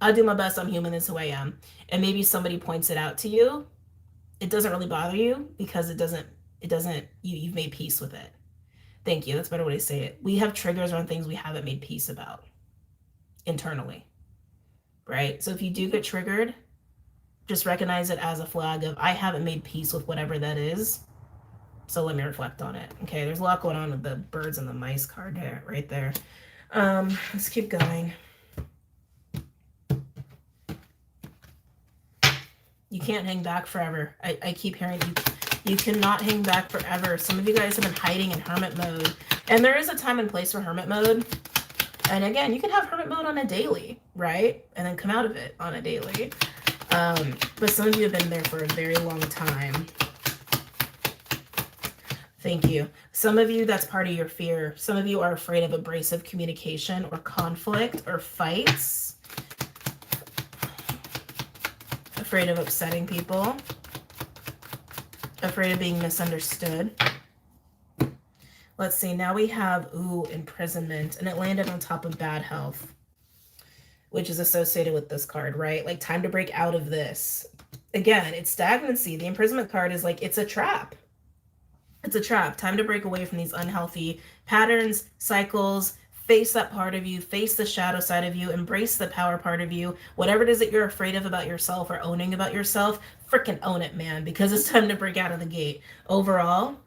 I do my best, I'm human, this is who I am, and maybe somebody points it out to you. It doesn't really bother you because you've made peace with it. Thank you, that's a better way to say it. We have triggers on things we haven't made peace about internally, right? So if you do get triggered, just recognize it as a flag of, I haven't made peace with whatever that is, so let me reflect on it. Okay, there's a lot going on with the birds and the mice card there, right there. Let's keep going. You can't hang back forever. I keep hearing you cannot hang back forever. Some of you guys have been hiding in hermit mode, and there is a time and place for hermit mode. And again, you can have hermit mode on a daily, right? And then come out of it on a daily. But some of you have been there for a very long time. Thank you. Some of you, that's part of your fear. Some of you are afraid of abrasive communication or conflict or fights. Afraid of upsetting people. Afraid of being misunderstood. Let's see, now we have, imprisonment, and it landed on top of bad health, which is associated with this card, right? Like, time to break out of this. Again, it's stagnancy. The imprisonment card is like, it's a trap. It's a trap. Time to break away from these unhealthy patterns, cycles, face that part of you, face the shadow side of you, embrace the power part of you. Whatever it is that you're afraid of about yourself or owning about yourself, freaking own it, man, because it's time to break out of the gate. Overall,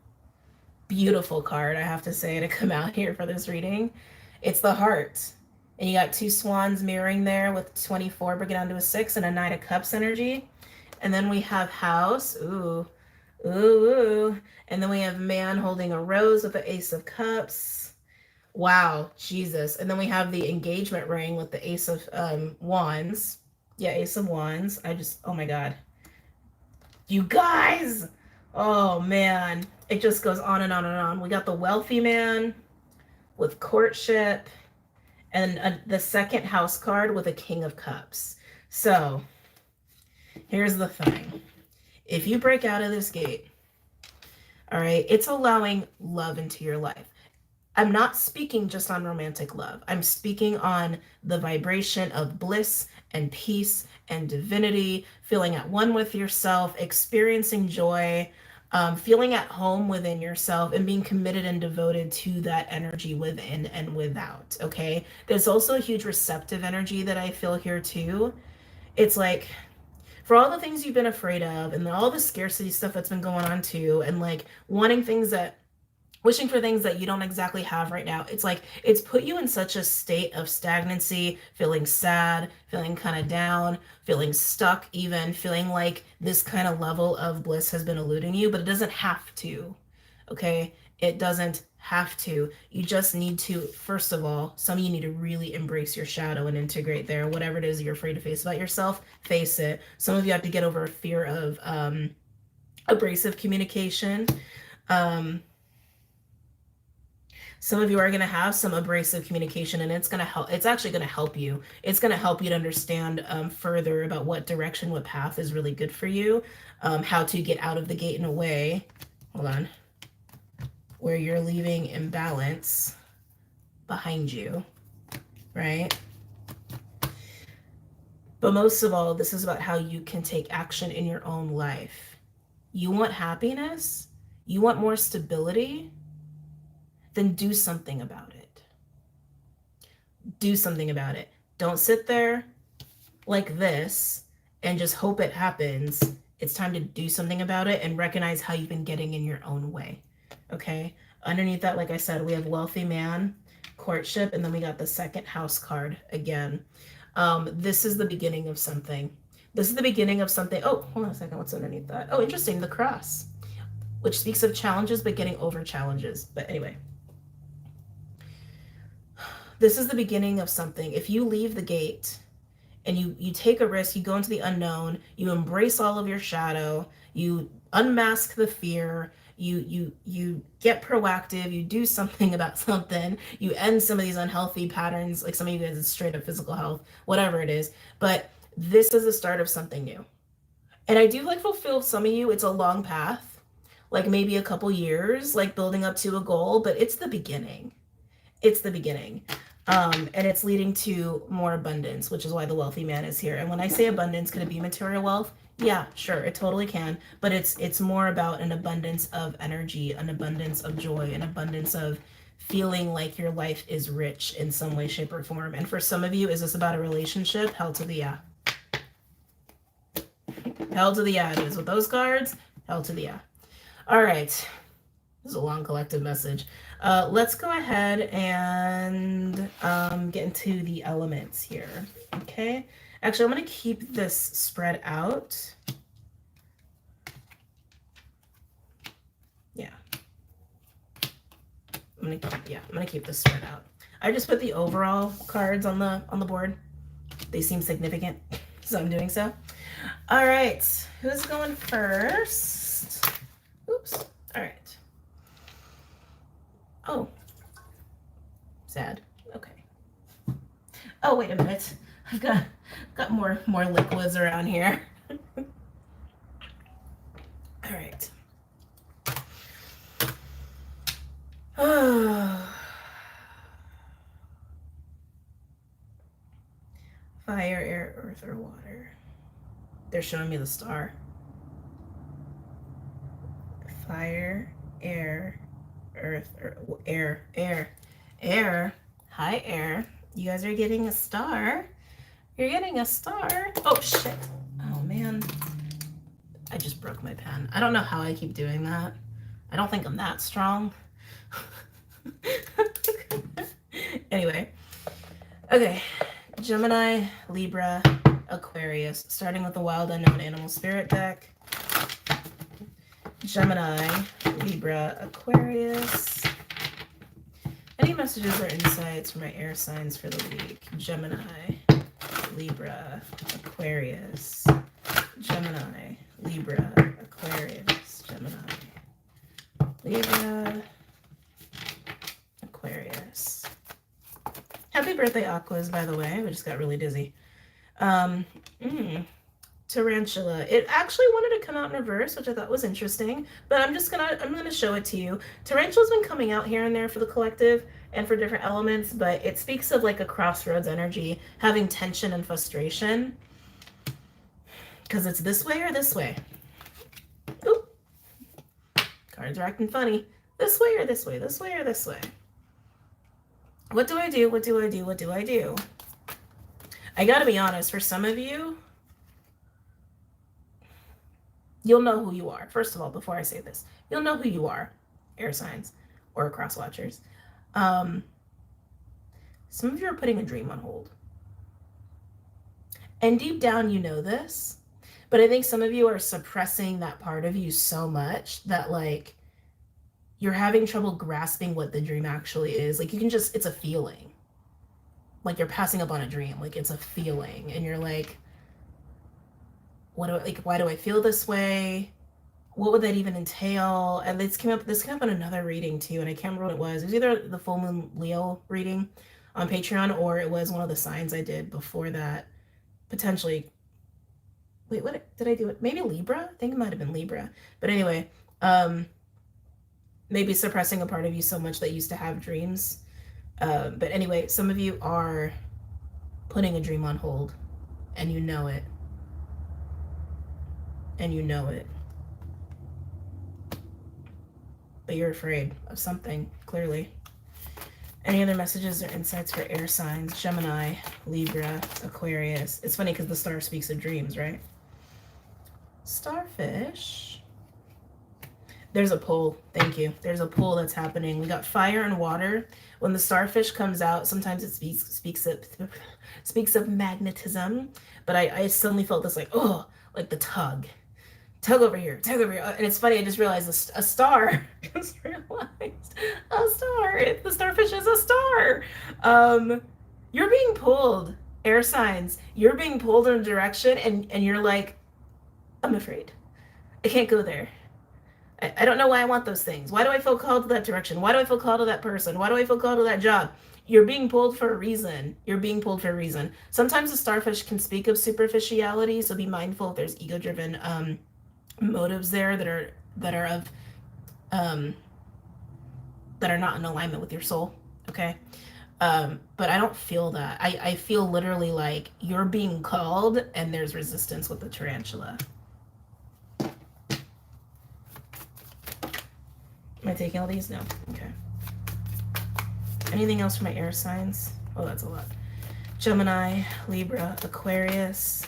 beautiful card, I have to say, to come out here for this reading. It's the heart. And you got two swans mirroring there with 24 breaking down to a 6 and a 9 of Cups energy. And then we have house. Ooh. And then we have man holding a rose with the Ace of Cups. Wow, Jesus. And then we have the engagement ring with the Ace of Wands. Yeah, Ace of Wands. Oh my God. You guys! Oh man. It just goes on and on and on. We got the wealthy man with courtship, and the second house card with a King of Cups. So here's the thing. If you break out of this gate, all right, it's allowing love into your life. I'm not speaking just on romantic love. I'm speaking on the vibration of bliss and peace and divinity, feeling at one with yourself, experiencing joy, feeling at home within yourself, and being committed and devoted to that energy within and without, okay? There's also a huge receptive energy that I feel here too. It's like, for all the things you've been afraid of and all the scarcity stuff that's been going on too, and like wishing for things that you don't exactly have right now, it's like it's put you in such a state of stagnancy, feeling sad, feeling kind of down, feeling stuck, even feeling like this kind of level of bliss has been eluding you, but it doesn't have to, okay? It doesn't have to. You just need to, first of all, some of you need to really embrace your shadow and integrate there. Whatever it is you're afraid to face about yourself, face it. Some of you have to get over a fear of abrasive communication. Some of you are going to have some abrasive communication, and it's going to help. It's actually going to help you. It's going to help you to understand further about what direction, what path is really good for you, how to get out of the gate in a way, hold on, where you're leaving imbalance behind you, right? But most of all, this is about how you can take action in your own life. You want happiness? You want more stability? Then do something about it. Do something about it. Don't sit there like this and just hope it happens. It's time to do something about it and recognize how you've been getting in your own way. Okay? Underneath that, like I said, we have wealthy man, courtship, and then we got the second house card again. This is the beginning of something. This is the beginning of something. Oh, hold on a second. What's underneath that? Oh, interesting. The cross, which speaks of challenges, but getting over challenges. But anyway, this is the beginning of something. If you leave the gate and you take a risk, you go into the unknown, you embrace all of your shadow, you unmask the fear, you get proactive, you do something about something, you end some of these unhealthy patterns, like some of you guys, it's straight up physical health, whatever it is. But this is the start of something new. And I do like fulfill some of you, it's a long path, like maybe a couple years, like building up to a goal, but it's the beginning. It's the beginning. And it's leading to more abundance, which is why the wealthy man is here. And when I say abundance, could it be material wealth? Yeah, sure, it totally can. But it's more about an abundance of energy, an abundance of joy, an abundance of feeling like your life is rich in some way, shape, or form. And for some of you, is this about a relationship? Hell to the yeah. Hell to the yeah, it is. With those cards, hell to the yeah. All right. This is a long collective message. Let's go ahead and get into the elements here. Okay. Actually, I'm going to keep this spread out. Yeah. I'm gonna keep this spread out. I just put the overall cards on the board. They seem significant, so I'm doing so. All right. Who's going first? Oops. All right. Oh, sad. Okay. Oh, wait a minute. I've got more liquids around here. All right. Fire, air, earth, or water. They're showing me the star. Fire, air, earth, or air. Hi, air. You guys are getting a star. You're getting a star. Oh, shit. Oh, man. I just broke my pen. I don't know how I keep doing that. I don't think I'm that strong. Anyway. Okay. Gemini, Libra, Aquarius. Starting with the Wild Unknown Animal Spirit deck. Gemini, Libra, Aquarius. Any messages or insights for my air signs for the week? Gemini, Libra, Aquarius. Gemini, Libra, Aquarius. Gemini, Libra, Aquarius. Happy birthday, Aquas, by the way. We just got really dizzy. Tarantula. It actually wanted to come out in reverse, which I thought was interesting, but I'm gonna show it to you. Tarantula's been coming out here and there for the collective and for different elements, but it speaks of like a crossroads energy, having tension and frustration. Because it's this way or this way. Oop. Cards are acting funny. This way or this way, this way or this way. What do I do? What do I do? What do I do? I gotta be honest, for some of you, you'll know who you are. First of all, before I say this, you'll know who you are, air signs or cross watchers. Some of you are putting a dream on hold. And deep down, you know this, but I think some of you are suppressing that part of you so much that like you're having trouble grasping what the dream actually is. Like it's a feeling. Like you're passing up on a dream. Like it's a feeling and you're like, why do I feel this way? what would that even entail? And this came up in another reading too, and I can't remember what it was. It was either the full moon Leo reading on Patreon, or it was one of the signs I did before that. Potentially, wait, what did I do? It maybe Libra? I think it might have been Libra. But anyway, um, maybe suppressing a part of you so much that you used to have dreams. But anyway, some of you are putting a dream on hold, and you know it. And you know it. But you're afraid of something, clearly. Any other messages or insights for air signs? Gemini, Libra, Aquarius. It's funny because the star speaks of dreams, right? Starfish. There's a pull. Thank you. There's a pull that's happening. We got fire and water. When the starfish comes out, sometimes it speaks of magnetism. But I suddenly felt this like, oh, like the tug over here, tug over here. And it's funny, I just realized a star. Just realized a star. The starfish is a star. You're being pulled, air signs. You're being pulled in a direction, and you're like, I'm afraid. I can't go there. I don't know why I want those things. Why do I feel called to that direction? Why do I feel called to that person? Why do I feel called to that job? You're being pulled for a reason. You're being pulled for a reason. Sometimes the starfish can speak of superficiality, so be mindful if there's ego-driven motives there that are of that are not in alignment with your soul. Okay. But I don't feel that. I feel literally like you're being called and there's resistance with the tarantula. Am I taking all these? No. Okay. Anything else for my air signs? Oh, that's a lot. Gemini, Libra, Aquarius.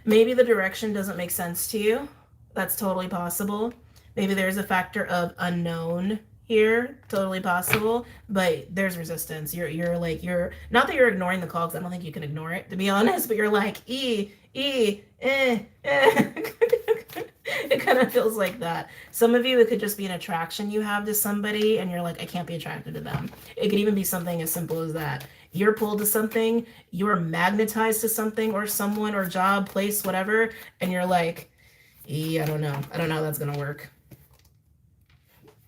Maybe the direction doesn't make sense to you. That's totally possible. Maybe there's a factor of unknown here. Totally possible. But there's resistance. You're not that you're ignoring the call, because I don't think you can ignore it, to be honest, but you're like, eh. It kind of feels like that. Some of you, it could just be an attraction you have to somebody, and you're like, I can't be attracted to them. It could even be something as simple as that. You're pulled to something, you're magnetized to something or someone or job, place, whatever, and you're like, I don't know how that's gonna work.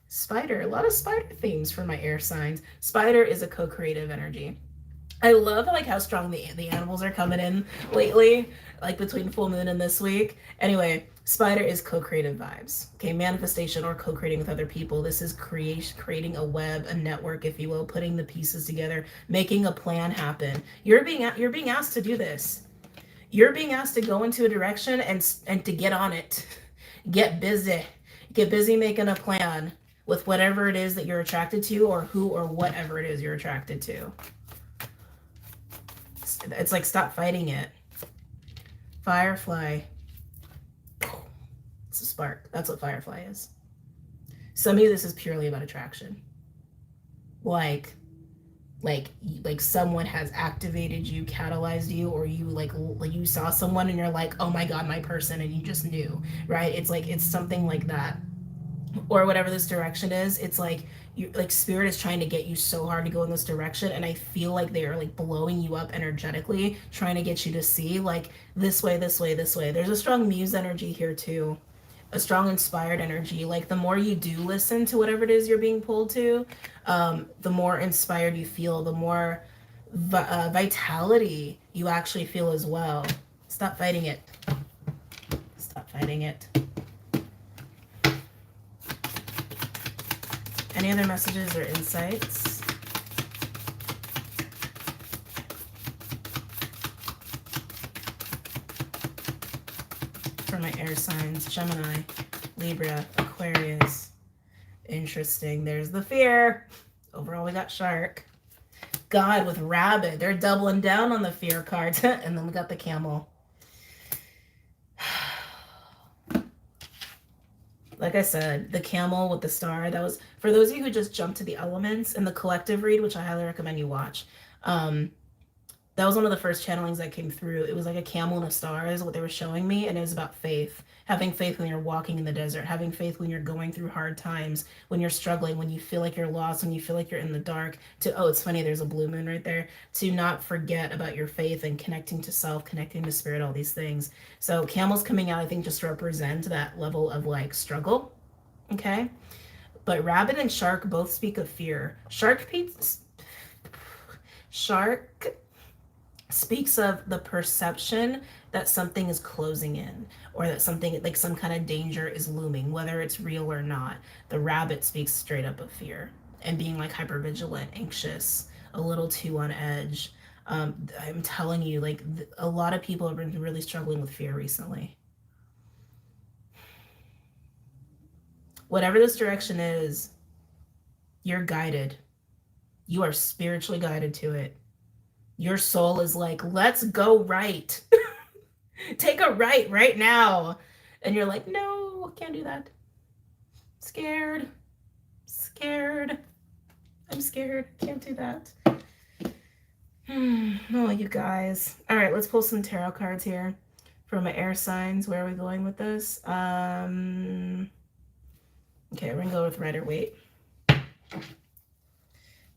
Spider, a lot of spider themes for my air signs. Spider is a co-creative energy. I love like how strong the animals are coming in lately, like between full moon and this week. Anyway, spider is co-creative vibes. Okay, manifestation or co-creating with other people. This is creating a web, a network, if you will, putting the pieces together, making a plan happen. You're being asked to do this. You're being asked to go into a direction and to get on it. Get busy making a plan with whatever it is that you're attracted to, or who or whatever it is you're attracted to. It's like, stop fighting it. Firefly. It's a spark. That's what firefly is. Some of you, this is purely about attraction. Like someone has activated you, catalyzed you, or you like you saw someone and you're like, oh my God, my person, and you just knew, right? It's something like that. Or whatever this direction is, it's like spirit is trying to get you so hard to go in this direction, and I feel like they are like blowing you up energetically, trying to get you to see like this way. There's a strong muse energy here too, a strong inspired energy. Like the more you do listen to whatever it is you're being pulled to, the more inspired you feel, the more vitality you actually feel as well. Stop fighting it. Any other messages or insights? For my air signs, Gemini, Libra, Aquarius. Interesting. There's the fear. Overall, we got shark. God with rabbit. They're doubling down on the fear card. And then we got the camel. Like I said, the camel with the star, that was, for those of you who just jumped to the elements in the collective read, which I highly recommend you watch. That was one of the first channelings that came through. It was like a camel and a star is what they were showing me, and it was about faith. Having faith when you're walking in the desert, having faith when you're going through hard times, when you're struggling, when you feel like you're lost, when you feel like you're in the dark. To, oh, it's funny, there's a blue moon right there. To not forget about your faith and connecting to self, connecting to spirit, all these things. So camels coming out, I think, just represent that level of like struggle. Okay. But rabbit and shark both speak of fear. Shark speaks of the perception that something is closing in, or that something like some kind of danger is looming, whether it's real or not. The rabbit speaks straight up of fear and being like hypervigilant, anxious, a little too on edge. I'm telling you, like a lot of people have been really struggling with fear recently. Whatever this direction is, you're guided. You are spiritually guided to it. Your soul is like, let's go right. Take a right now. And you're like, no, can't do that. Scared. I'm scared. Can't do that. Oh, you guys. All right, let's pull some tarot cards here for my air signs. Where are we going with this? Okay, we're gonna go with Rider Waite.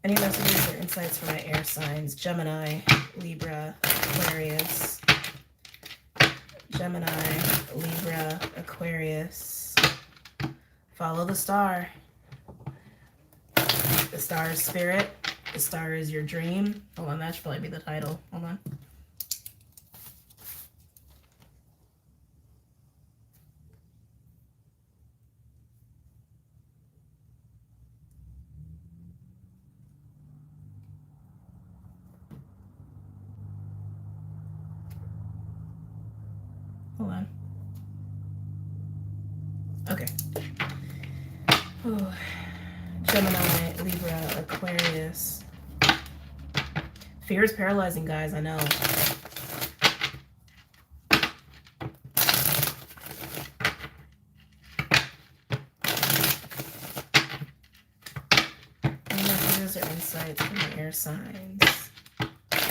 Any messages or insights for my air signs? Gemini, Libra, Aquarius. Gemini, Libra, Aquarius. Follow the star. The star is spirit. The star is your dream. Hold on, that should probably be the title. Hold on. Hold on. Okay. Oh. Gemini, Libra, Aquarius. Fear is paralyzing, guys. I know. Any messages or insights from the air signs?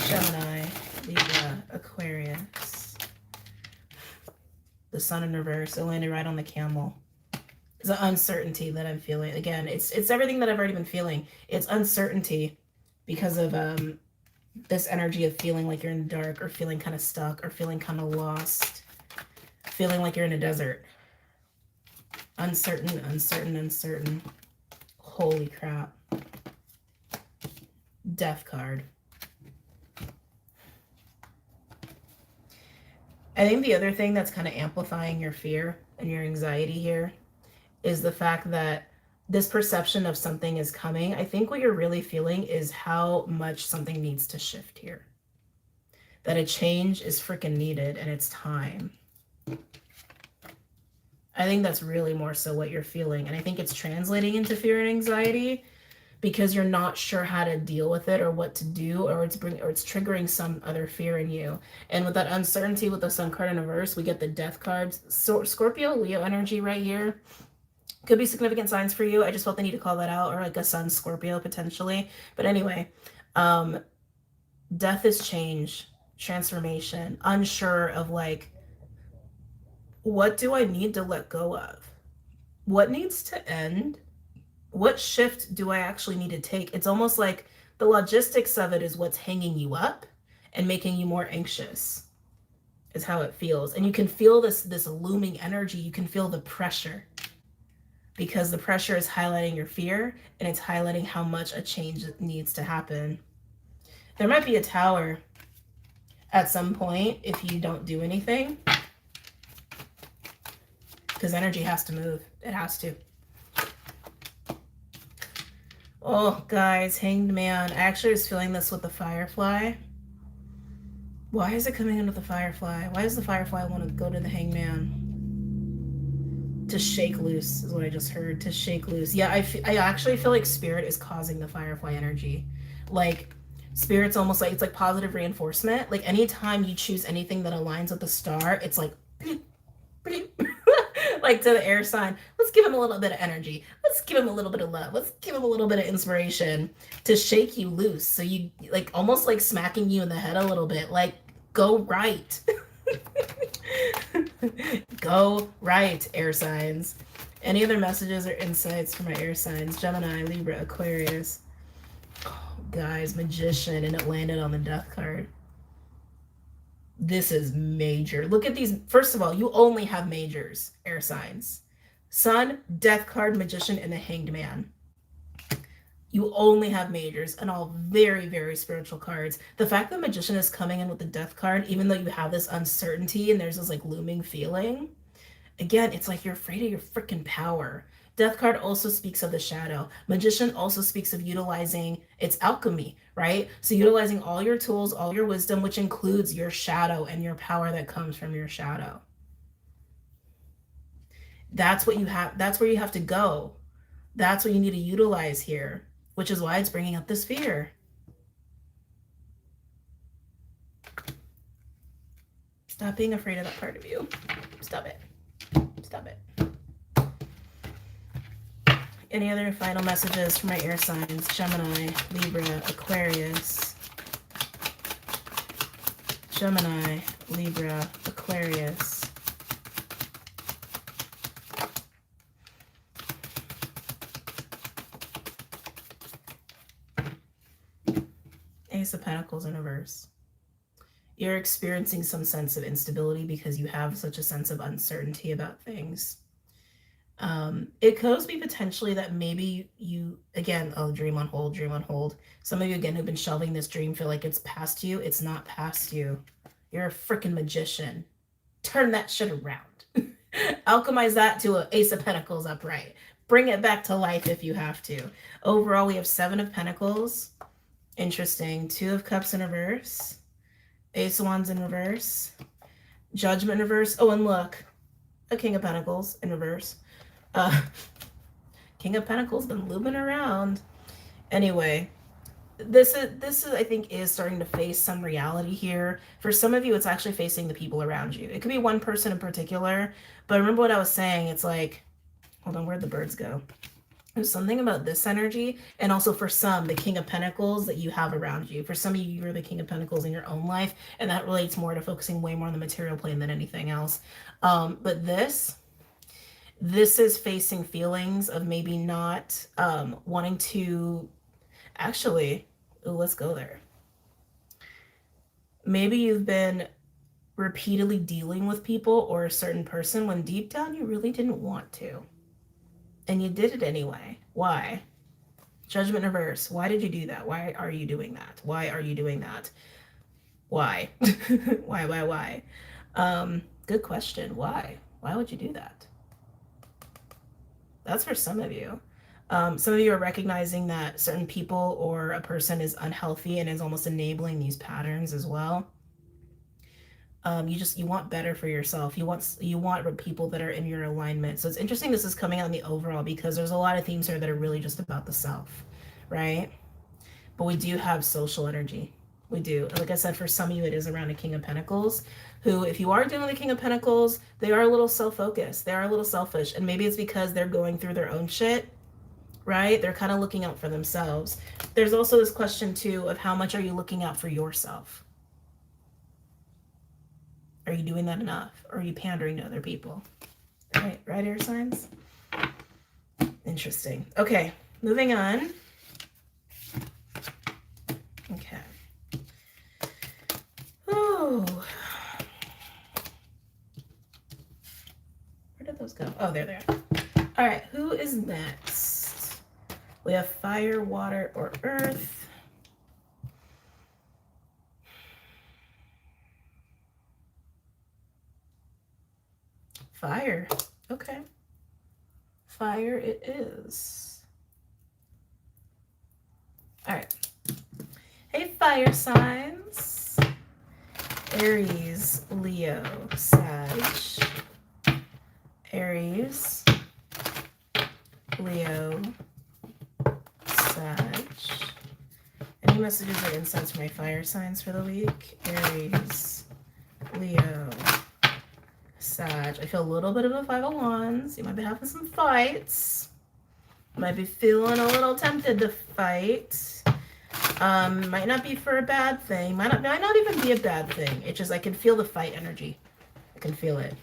Gemini, Libra, Aquarius. The sun in reverse. It landed right on the camel. It's an uncertainty that I'm feeling. Again, it's everything that I've already been feeling. It's uncertainty because of this energy of feeling like you're in the dark, or feeling kind of stuck, or feeling kind of lost, feeling like you're in a desert. Uncertain. Holy crap. Death card. I think the other thing that's kind of amplifying your fear and your anxiety here is the fact that this perception of something is coming. I think what you're really feeling is how much something needs to shift here. That a change is freaking needed and it's time. I think that's really more so what you're feeling. And I think it's translating into fear and anxiety because you're not sure how to deal with it or what to do, or it's triggering some other fear in you. And with that uncertainty with the Sun card in reverse, we get the Death cards. So Scorpio, Leo energy right here. Could be significant signs for you. I just felt the need to call that out, or like a Sun Scorpio potentially. But anyway, death is change, transformation, unsure of like, what do I need to let go of? What needs to end? What shift do I actually need to take? It's almost like the logistics of it is what's hanging you up and making you more anxious, is how it feels. And you can feel this looming energy. You can feel the pressure, because the pressure is highlighting your fear and it's highlighting how much a change needs to happen. There might be a tower at some point if you don't do anything, because energy has to move. It has to. Oh, guys, Hanged Man. I actually was feeling this with the Firefly. Why is it coming in with the Firefly? Why does the Firefly want to go to the Hanged Man? To shake loose is what I just heard. To shake loose. Yeah, I actually feel like Spirit is causing the Firefly energy. Like, Spirit's almost like, it's like positive reinforcement. Like, anytime you choose anything that aligns with the star, it's like, like Like to the air sign, let's give him a little bit of energy. Let's give him a little bit of love. Let's give him a little bit of inspiration to shake you loose. So you like almost like smacking you in the head a little bit. Like, go right. Go right, air signs. Any other messages or insights for my air signs? Gemini, Libra, Aquarius. Oh, guys, Magician, and it landed on the Death card. This is major. Look at these. First of all, you only have majors, air signs. Sun, Death card, Magician, and the Hanged Man. You only have majors, and all very, very spiritual cards. The fact that Magician is coming in with the Death card, even though you have this uncertainty and there's this like looming feeling, again, it's like you're afraid of your freaking power. Death card also speaks of the shadow. Magician also speaks of utilizing its alchemy, right? So utilizing all your tools, all your wisdom, which includes your shadow and your power that comes from your shadow. That's what you have. That's where you have to go. That's what you need to utilize here, which is why it's bringing up this fear. Stop being afraid of that part of you. Stop it. Stop it. Any other final messages for my air signs? Gemini, Libra, Aquarius. Gemini, Libra, Aquarius. Ace of Pentacles in reverse. You're experiencing some sense of instability because you have such a sense of uncertainty about things. It could be potentially that maybe you, again, oh, dream on hold, dream on hold. Some of you, again, who've been shelving this dream feel like it's past you. It's not past you. You're a freaking magician. Turn that shit around. Alchemize that to an Ace of Pentacles upright. Bring it back to life if you have to. Overall, we have 7 of Pentacles. Interesting. 2 of Cups in reverse. Ace of Wands in reverse. Judgment in reverse. Oh, and look. A King of Pentacles in reverse. King of Pentacles been looping around. Anyway, this is I think is starting to face some reality here. For some of you, it's actually facing the people around you. It could be one person in particular, but remember what I was saying. It's like, hold on, where'd the birds go? There's something about this energy, and also for some, the King of Pentacles that you have around you. For some of you, you're the King of Pentacles in your own life, and that relates more to focusing way more on the material plane than anything else. But this is facing feelings of maybe not wanting to actually, let's go there. Maybe you've been repeatedly dealing with people or a certain person when deep down you really didn't want to. And you did it anyway. Why? Judgment in reverse. Why did you do that? Why are you doing that? Why are you doing that? Why? Why? Good question. Why? Why would you do that? That's for some of you. Some of you are recognizing that certain people or a person is unhealthy and is almost enabling these patterns as well. You want better for yourself. You want people that are in your alignment. So it's interesting this is coming out in the overall because there's a lot of themes here that are really just about the self, right? But we do have social energy. We do. Like I said, for some of you, it is around a King of Pentacles, who, if you are dealing with the King of Pentacles, they are a little self-focused. They are a little selfish. And maybe it's because they're going through their own shit, right? They're kind of looking out for themselves. There's also this question, too, of how much are you looking out for yourself? Are you doing that enough? Or are you pandering to other people? Right, air signs? Interesting. Okay, moving on. Okay. Oh. Where did those go? Oh, there they are. All right, who is next? We have fire, water, or earth. Fire. Okay. Fire it is. All right. Hey, fire signs. Aries, Leo, Sag. Aries, Leo, Sag. Any messages or insights for my fire signs for the week? Aries, Leo, Sag. Sag. I feel a little bit of a 5 of Wands. You might be having some fights. Might be feeling a little tempted to fight. Might not be for a bad thing. Might not even be a bad thing. It's just I can feel the fight energy. I can feel it.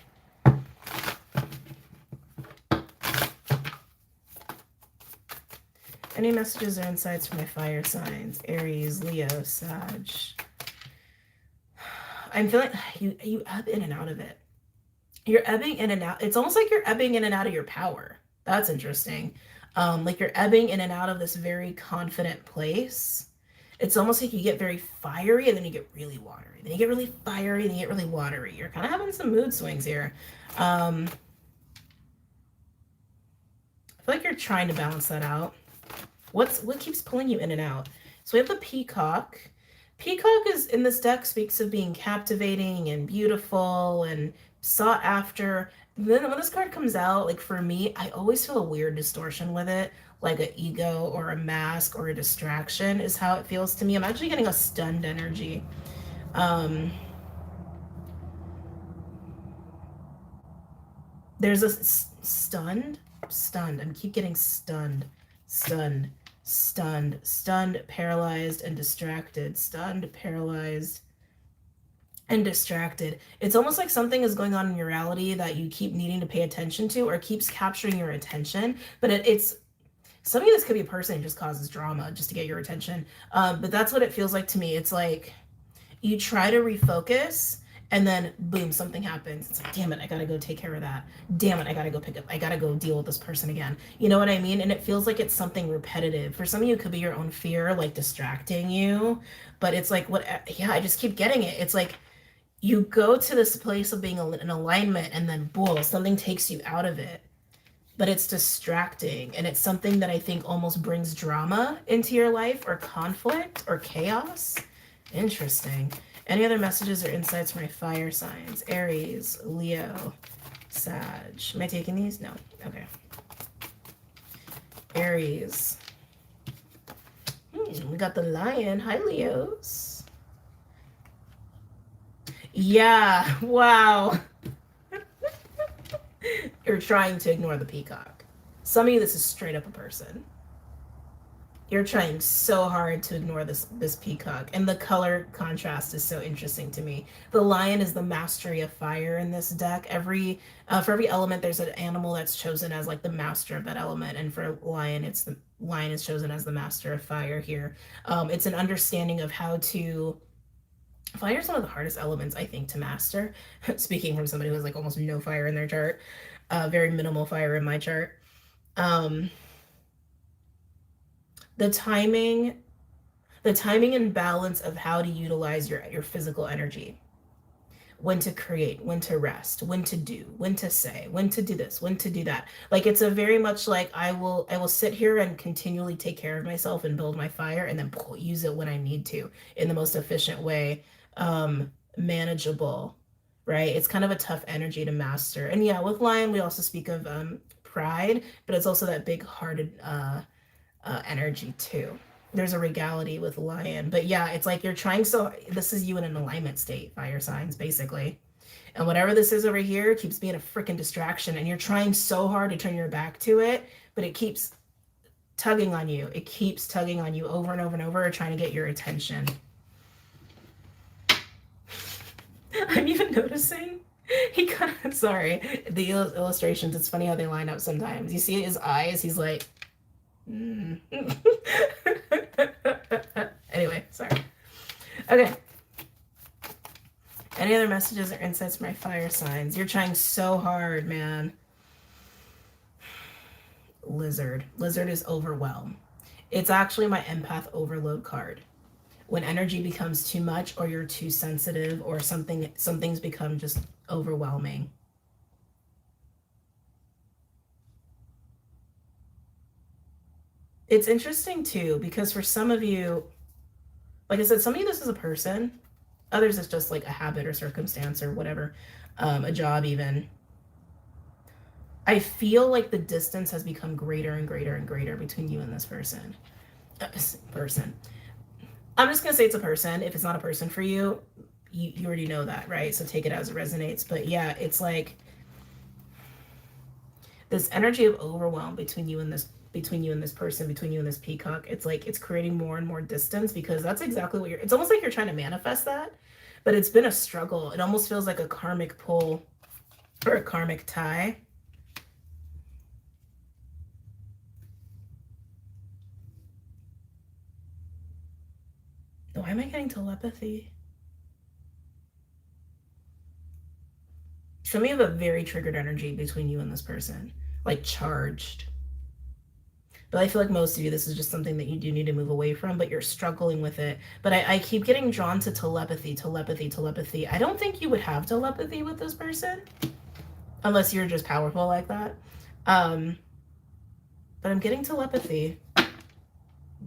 Any messages or insights for my fire signs? Aries, Leo, Sag. I'm feeling you ebb in and out of it. You're ebbing in and out. It's almost like you're ebbing in and out of your power. That's interesting. Like you're ebbing in and out of this very confident place. It's almost like you get very fiery and then you get really watery. Then you get really fiery and then you get really watery. You're kind of having some mood swings here. I feel like you're trying to balance that out. What keeps pulling you in and out? So we have the Peacock. Peacock is in this deck speaks of being captivating and beautiful and sought after. Then when this card comes out, like for me, I always feel a weird distortion with it, like an ego or a mask or a distraction is how it feels to me. I'm actually getting a stunned energy. There's a stunned. I keep getting stunned, paralyzed, and distracted. Stunned, paralyzed, and distracted. It's almost like something is going on in your reality that you keep needing to pay attention to or keeps capturing your attention. But it's something. This could be a person who just causes drama just to get your attention. But that's what it feels like to me. It's like you try to refocus and then boom, something happens. It's like, damn it, I gotta go take care of that. Damn it, I gotta go deal with this person again. You know what I mean? And it feels like it's something repetitive. For some of you, it could be your own fear, like distracting you. But it's like, I just keep getting it. It's like you go to this place of being in alignment and then boom, something takes you out of it. But it's distracting. And it's something that I think almost brings drama into your life or conflict or chaos. Interesting. Any other messages or insights for my fire signs? Aries, Leo, Sag. Am I taking these? No. Okay. Aries. We got the Lion. Hi, Leos. Yeah. Wow. You're trying to ignore the Peacock. Some of you, this is straight up a person. You're trying so hard to ignore this Peacock, and the color contrast is so interesting to me. The Lion is the mastery of fire in this deck. For every element, there's an animal that's chosen as like the master of that element, and for Lion, the Lion is chosen as the master of fire here. It's an understanding of how to. Fire is one of the hardest elements, I think, to master. Speaking from somebody who has like almost no fire in their chart, very minimal fire in my chart. The timing and balance of how to utilize your physical energy. When to create, when to rest, when to do, when to say, when to do this, when to do that. Like it's a very much like I will sit here and continually take care of myself and build my fire and then use it when I need to in the most efficient way, manageable, right? It's kind of a tough energy to master. And yeah, with Lion, we also speak of pride, but it's also that big-hearted energy too. There's a regality with Lion, but yeah, it's like you're trying this is you in an alignment state, fire signs, basically. And whatever this is over here keeps being a freaking distraction, and you're trying so hard to turn your back to it, but it keeps tugging on you. It keeps tugging on you over and over and over, trying to get your attention. I'm even noticing he kind of, sorry, the illustrations, it's funny how they line up sometimes. You see his eyes, he's like, Anyway, sorry. Okay. Any other messages or insights for my fire signs? You're trying so hard, man. Lizard. Lizard is overwhelmed. It's actually my empath overload card. When energy becomes too much or you're too sensitive or some things become just overwhelming. It's interesting too, because for some of you, like I said, some of you, this is a person. Others, it's just like a habit or circumstance or whatever, a job even. I feel like the distance has become greater and greater and greater between you and this person. I'm just going to say it's a person. If it's not a person for you, you already know that, right? So take it as it resonates. But yeah, it's like this energy of overwhelm between you and this person, between you and this peacock. It's like it's creating more and more distance, because that's exactly what it's almost like you're trying to manifest that, but it's been a struggle. It almost feels like a karmic pull or a karmic tie. Why am I getting telepathy? Some of you have a very triggered energy between you and this person, like charged. But I feel like most of you, this is just something that you do need to move away from, but you're struggling with it. But I keep getting drawn to telepathy, telepathy, telepathy. I don't think you would have telepathy with this person, unless you're just powerful like that. But I'm getting telepathy.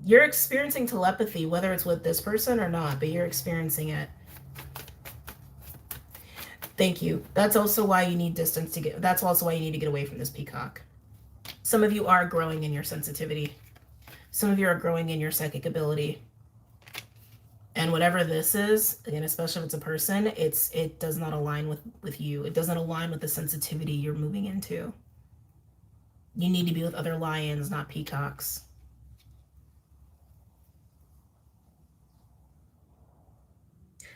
You're experiencing telepathy, whether it's with this person or not, but you're experiencing it. Thank you. That's also why you need distance to get, that's also why you need to get away from this peacock. Some of you are growing in your sensitivity. Some of you are growing in your psychic ability. And whatever this is, again, especially if it's a person, it does not align with you. It doesn't align with the sensitivity you're moving into. You need to be with other lions, not peacocks.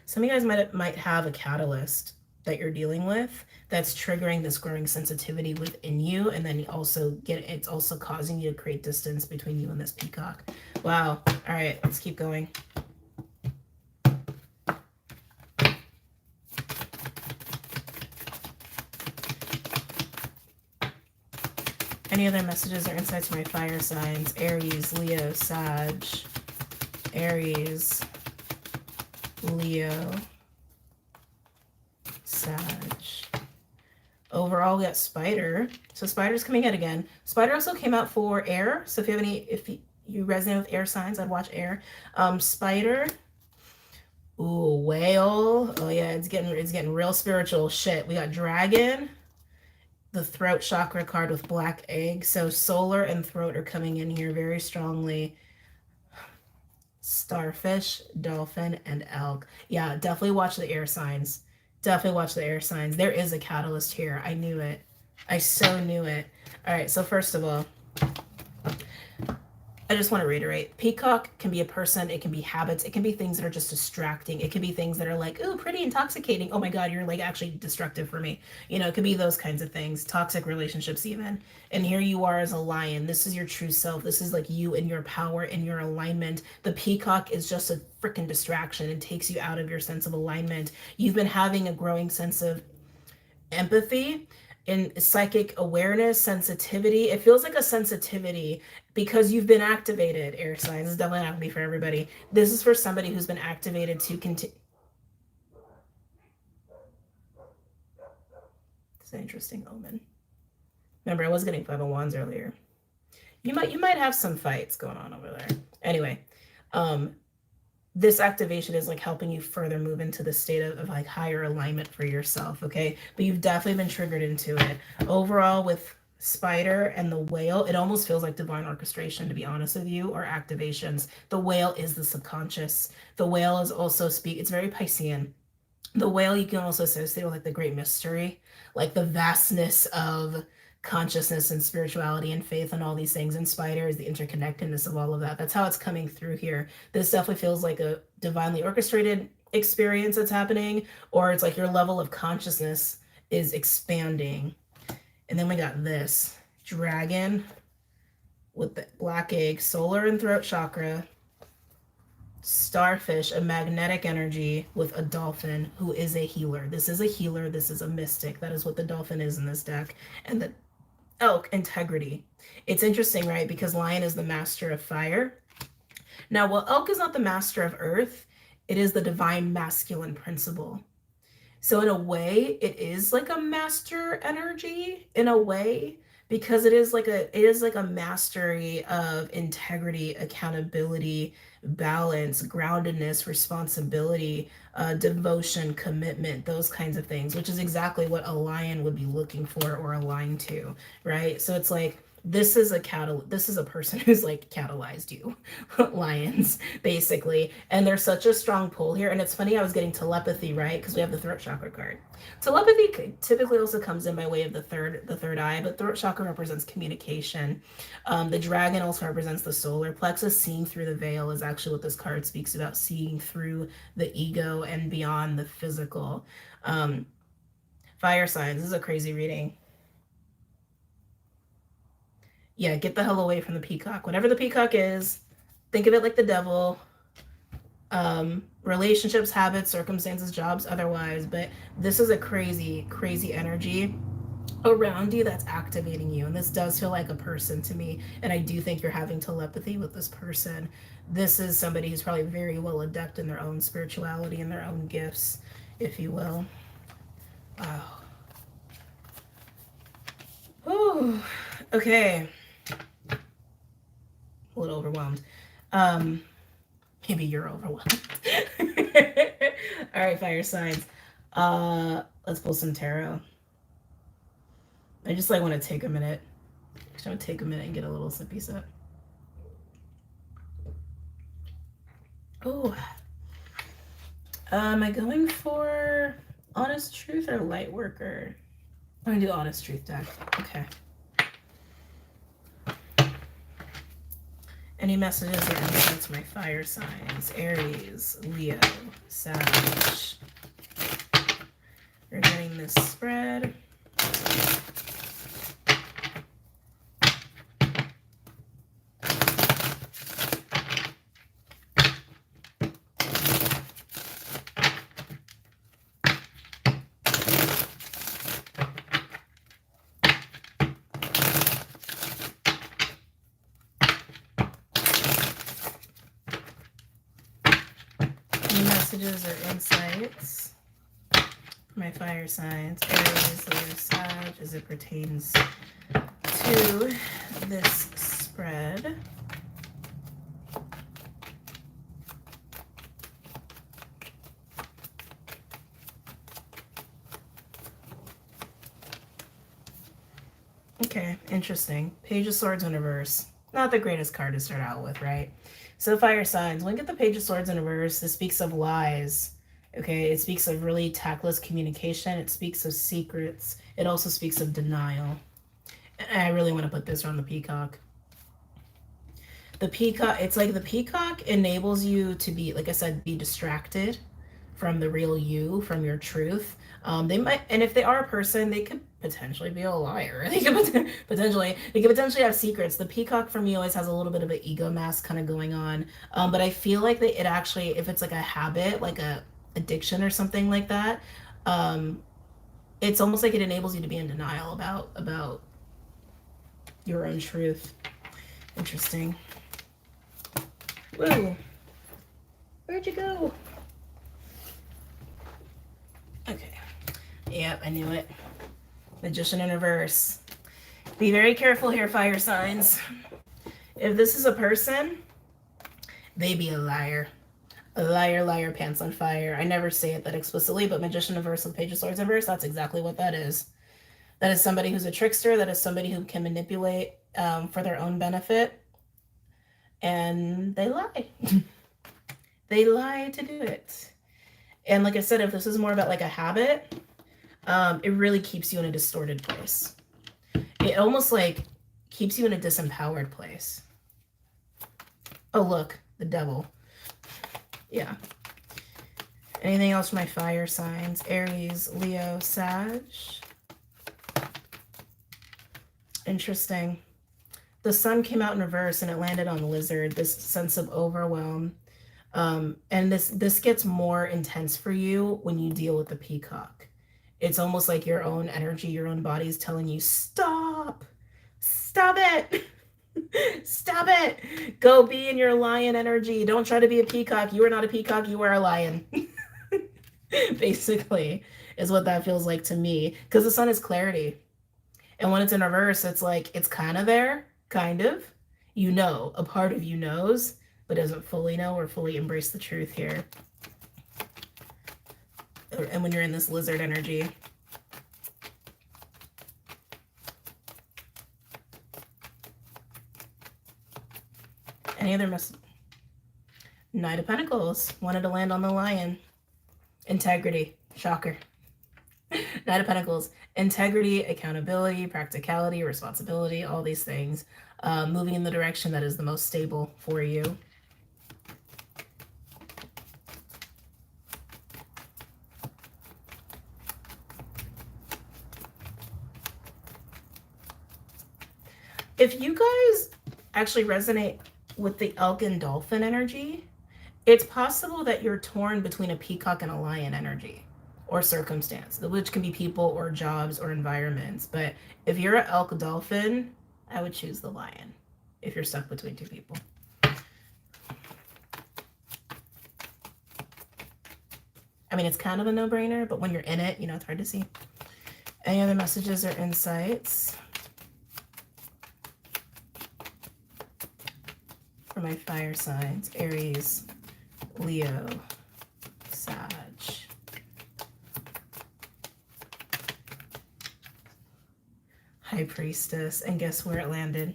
Some of you guys might have a catalyst that you're dealing with that's triggering this growing sensitivity within you, and then you also it's also causing you to create distance between you and this peacock. Wow. All right, let's keep going. Any other messages or insights for my fire signs? Aries, Leo, Sag. Aries, Leo, Sag. Overall, we got Spider. So Spider's coming out again. Spider also came out for air. So if you have any, if you resonate with air signs, I'd watch air. Spider. Ooh, whale. Oh yeah, it's getting real spiritual. Shit. We got dragon. The throat chakra card with black egg. So solar and throat are coming in here very strongly. Starfish, dolphin, and elk. Yeah, definitely watch the air signs. Definitely watch the air signs. There is a catalyst here. I knew it. I so knew it. All right, so first of all, I just want to reiterate, peacock can be a person, it can be habits, it can be things that are just distracting. It can be things that are like, ooh, pretty intoxicating. Oh my God, you're like actually destructive for me. You know, it could be those kinds of things, toxic relationships even. And here you are as a lion. This is your true self. This is like you and your power and your alignment. The peacock is just a freaking distraction. It takes you out of your sense of alignment. You've been having a growing sense of empathy, in psychic awareness, sensitivity. It feels like a sensitivity because you've been activated, air signs. It's definitely not going to be for everybody. This is for somebody who's been activated to continue. It's an interesting omen. Remember, I was getting 5 of Wands earlier. You might have some fights going on over there. Anyway, this activation is like helping you further move into the state of like higher alignment for yourself, okay? But you've definitely been triggered into it. Overall, with Spider and the whale, it almost feels like divine orchestration, to be honest with you, or activations. The whale is the subconscious. The whale is also it's very Piscean. The whale you can also associate with like the great mystery, like the vastness of consciousness and spirituality and faith and all these things. And Spider is the interconnectedness of all of that. That's how it's coming through here. This definitely feels like a divinely orchestrated experience that's happening, or it's like your level of consciousness is expanding. And then we got this dragon with the black egg, solar and throat chakra, starfish, a magnetic energy with a dolphin who is a healer. This is a healer. This is a mystic. That is what the dolphin is in this deck. And the elk, integrity. It's interesting, right? Because lion is the master of fire. Now, while elk is not the master of earth, it is the divine masculine principle. So in a way, it is like a master energy in a way, because it is like a mastery of integrity, accountability, balance, groundedness, responsibility, devotion, commitment, those kinds of things, which is exactly what a lion would be looking for or aligned to, right? So it's like this is a person who's like catalyzed you, lions, basically. And there's such a strong pull here. And it's funny, I was getting telepathy, right? Because we have the throat chakra card. Telepathy typically also comes in by way of the third eye, but throat chakra represents communication. The dragon also represents the solar plexus. Seeing through the veil is actually what this card speaks about, seeing through the ego and beyond the physical. Fire signs, this is a crazy reading. Yeah, get the hell away from the peacock. Whatever the peacock is, think of it like the devil. Relationships, habits, circumstances, jobs, otherwise. But this is a crazy, crazy energy around you that's activating you. And this does feel like a person to me. And I do think you're having telepathy with this person. This is somebody who's probably very well adept in their own spirituality and their own gifts, if you will. Wow. Whew. Okay. A little overwhelmed. Maybe you're overwhelmed. All right, fire signs. Let's pull some tarot. I just like want to take a minute. I'm gonna take a minute and get a little sippy sip. Oh. Am I going for honest truth or light worker? I'm gonna do honest truth deck. Okay. Any messages or insights for my fire signs? Aries, Leo, Sag. We're getting this spread. Messages or insights for my fire signs, Aries, Leo, Sag, as it pertains to this spread. Okay, interesting. Page of Swords in reverse. Not the greatest card to start out with, right? So fire signs, when you get the Page of Swords in reverse, this speaks of lies. Okay, it speaks of really tactless communication. It speaks of secrets. It also speaks of denial. And I really want to put this on the peacock. The peacock, it's like the peacock enables you to be, like I said, be distracted from the real you, from your truth. They might, and if they are a person, they could potentially be a liar. They could potentially have secrets. The peacock for me always has a little bit of an ego mask kind of going on. But I feel like it actually, if it's like a habit, like a addiction or something like that, it's almost like it enables you to be in denial about your own truth. Interesting. Whoa. Where'd you go? Okay. Yep, I knew it. Magician in reverse. Be very careful here, fire signs. If this is a person, they be a liar. A liar, liar, pants on fire. I never say it that explicitly, but Magician in reverse with Page of Swords in reverse, that's exactly what that is. That is somebody who's a trickster. That is somebody who can manipulate for their own benefit. And they lie. They lie to do it. And like I said, if this is more about like a habit, it really keeps you in a distorted place. It almost like keeps you in a disempowered place. Oh, look, the devil. Yeah. Anything else for my fire signs? Aries, Leo, Sag. Interesting. The sun came out in reverse and it landed on Lizard, this sense of overwhelm. And this gets more intense for you when you deal with the peacock. It's almost like your own energy, your own body is telling you, stop it. Stop it. Go be in your lion energy. Don't try to be a peacock. You are not a peacock. You are a lion. Basically is what that feels like to me, because the sun is clarity. And when it's in reverse, it's like, it's kind of there, kind of. You know, a part of you knows, but doesn't fully know or fully embrace the truth here. And when you're in this lizard energy. Any other message? Knight of Pentacles. Wanted to land on the lion. Integrity. Shocker. Knight of Pentacles. Integrity, accountability, practicality, responsibility, all these things. Moving in the direction that is the most stable for you. If you guys actually resonate with the elk and dolphin energy, it's possible that you're torn between a peacock and a lion energy or circumstance, which can be people or jobs or environments. But if you're an elk dolphin, I would choose the lion if you're stuck between two people. I mean, it's kind of a no-brainer, but when you're in it, you know, it's hard to see. Any other messages or insights for my fire signs? Aries, Leo, Sag. High Priestess. And guess where it landed?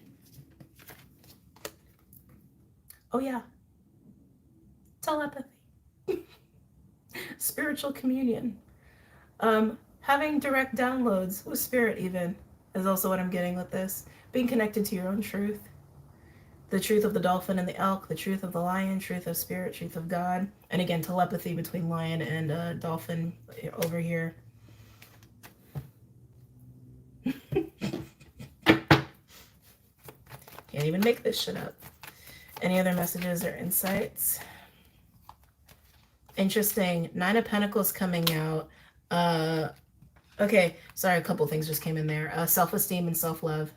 Oh yeah. Telepathy. Spiritual communion. Having direct downloads with spirit even is also what I'm getting with this. Being connected to your own truth. The truth of the dolphin and the elk, the truth of the lion, truth of spirit, truth of God. And again, telepathy between lion and dolphin over here. Can't even make this shit up. Any other messages or insights? Interesting. 9 of Pentacles coming out. Okay, sorry, a couple things just came in there. Self-esteem and self-love.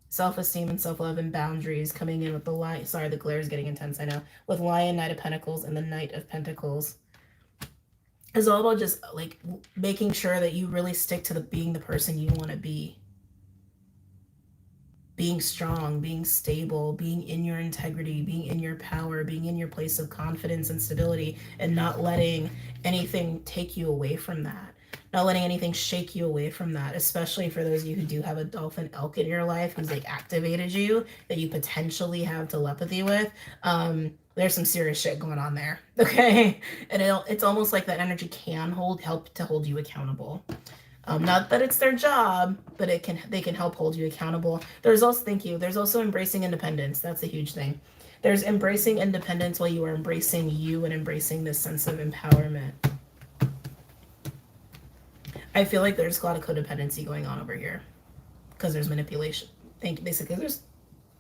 Self-esteem and self-love and boundaries coming in with the lion. Sorry, the glare is getting intense, I know. With Lion, Knight of Pentacles, and the Knight of Pentacles. It's all about just like making sure that you really stick to being the person you want to be. Being strong, being stable, being in your integrity, being in your power, being in your place of confidence and stability, and not letting anything take you away from that. Not letting anything shake you away from that, especially for those of you who do have a dolphin elk in your life who's like activated you, that you potentially have telepathy with. There's some serious shit going on there, okay? And it's almost like that energy can help to hold you accountable. Not that it's their job, but they can help hold you accountable. There's also, thank you, there's also embracing independence. That's a huge thing. There's embracing independence while you are embracing you and embracing this sense of empowerment. I feel like there's a lot of codependency going on over here because there's manipulation. Thank you. Basically, there's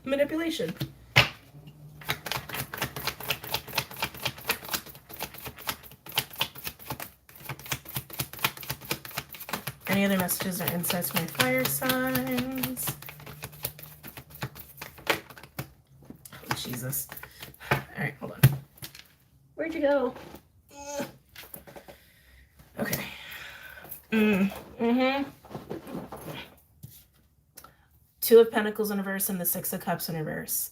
manipulation. Any other messages or insights from my fire signs? Oh, Jesus. All right, hold on. Where'd you go? Okay. Two of Pentacles in reverse and the Six of Cups in reverse.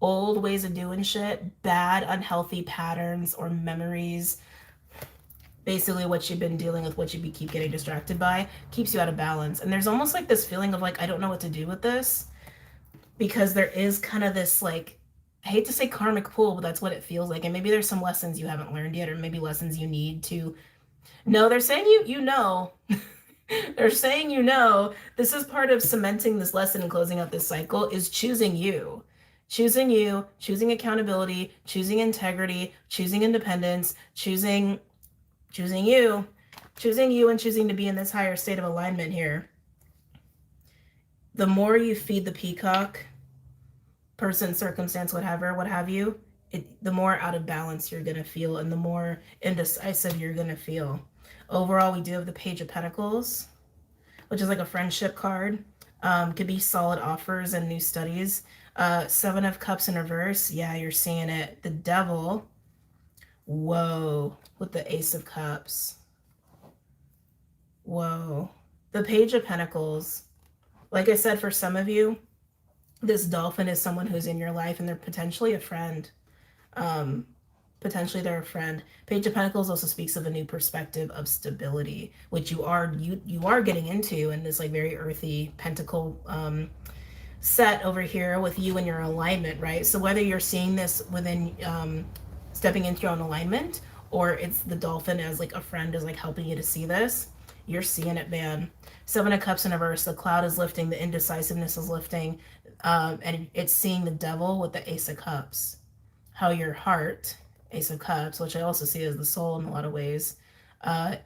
Old ways of doing shit, bad, unhealthy patterns or memories. Basically what you've been dealing with, what you keep getting distracted by, keeps you out of balance. And there's almost like this feeling of like, I don't know what to do with this. Because there is kind of this like, I hate to say karmic pull, but that's what it feels like. And maybe there's some lessons you haven't learned yet, or maybe lessons you need to. No, they're saying you know. They're saying you know. This is part of cementing this lesson and closing out this cycle is choosing you. Choosing you, choosing accountability, choosing integrity, choosing independence, choosing you and choosing to be in this higher state of alignment here. The more you feed the peacock, person, circumstance, what have you, the more out of balance you're going to feel and the more indecisive you're going to feel. Overall, we do have the Page of Pentacles, which is like a friendship card. Could be solid offers and new studies. Seven of Cups in reverse. Yeah, you're seeing it. The Devil. Whoa. With the Ace of Cups. Whoa. The Page of Pentacles. Like I said, for some of you, this dolphin is someone who's in your life and they're potentially a friend. Potentially they're a friend. Page of Pentacles also speaks of a new perspective of stability, which you are getting into in this like very earthy pentacle set over here with you and your alignment, right? So whether you're seeing this within stepping into your own alignment, or it's the dolphin as like a friend is like helping you to see this, you're seeing it, man. Seven of Cups in reverse. The cloud is lifting. The indecisiveness is lifting, and it's seeing the devil with the Ace of Cups. How your heart, Ace of Cups, which I also see as the soul in a lot of ways,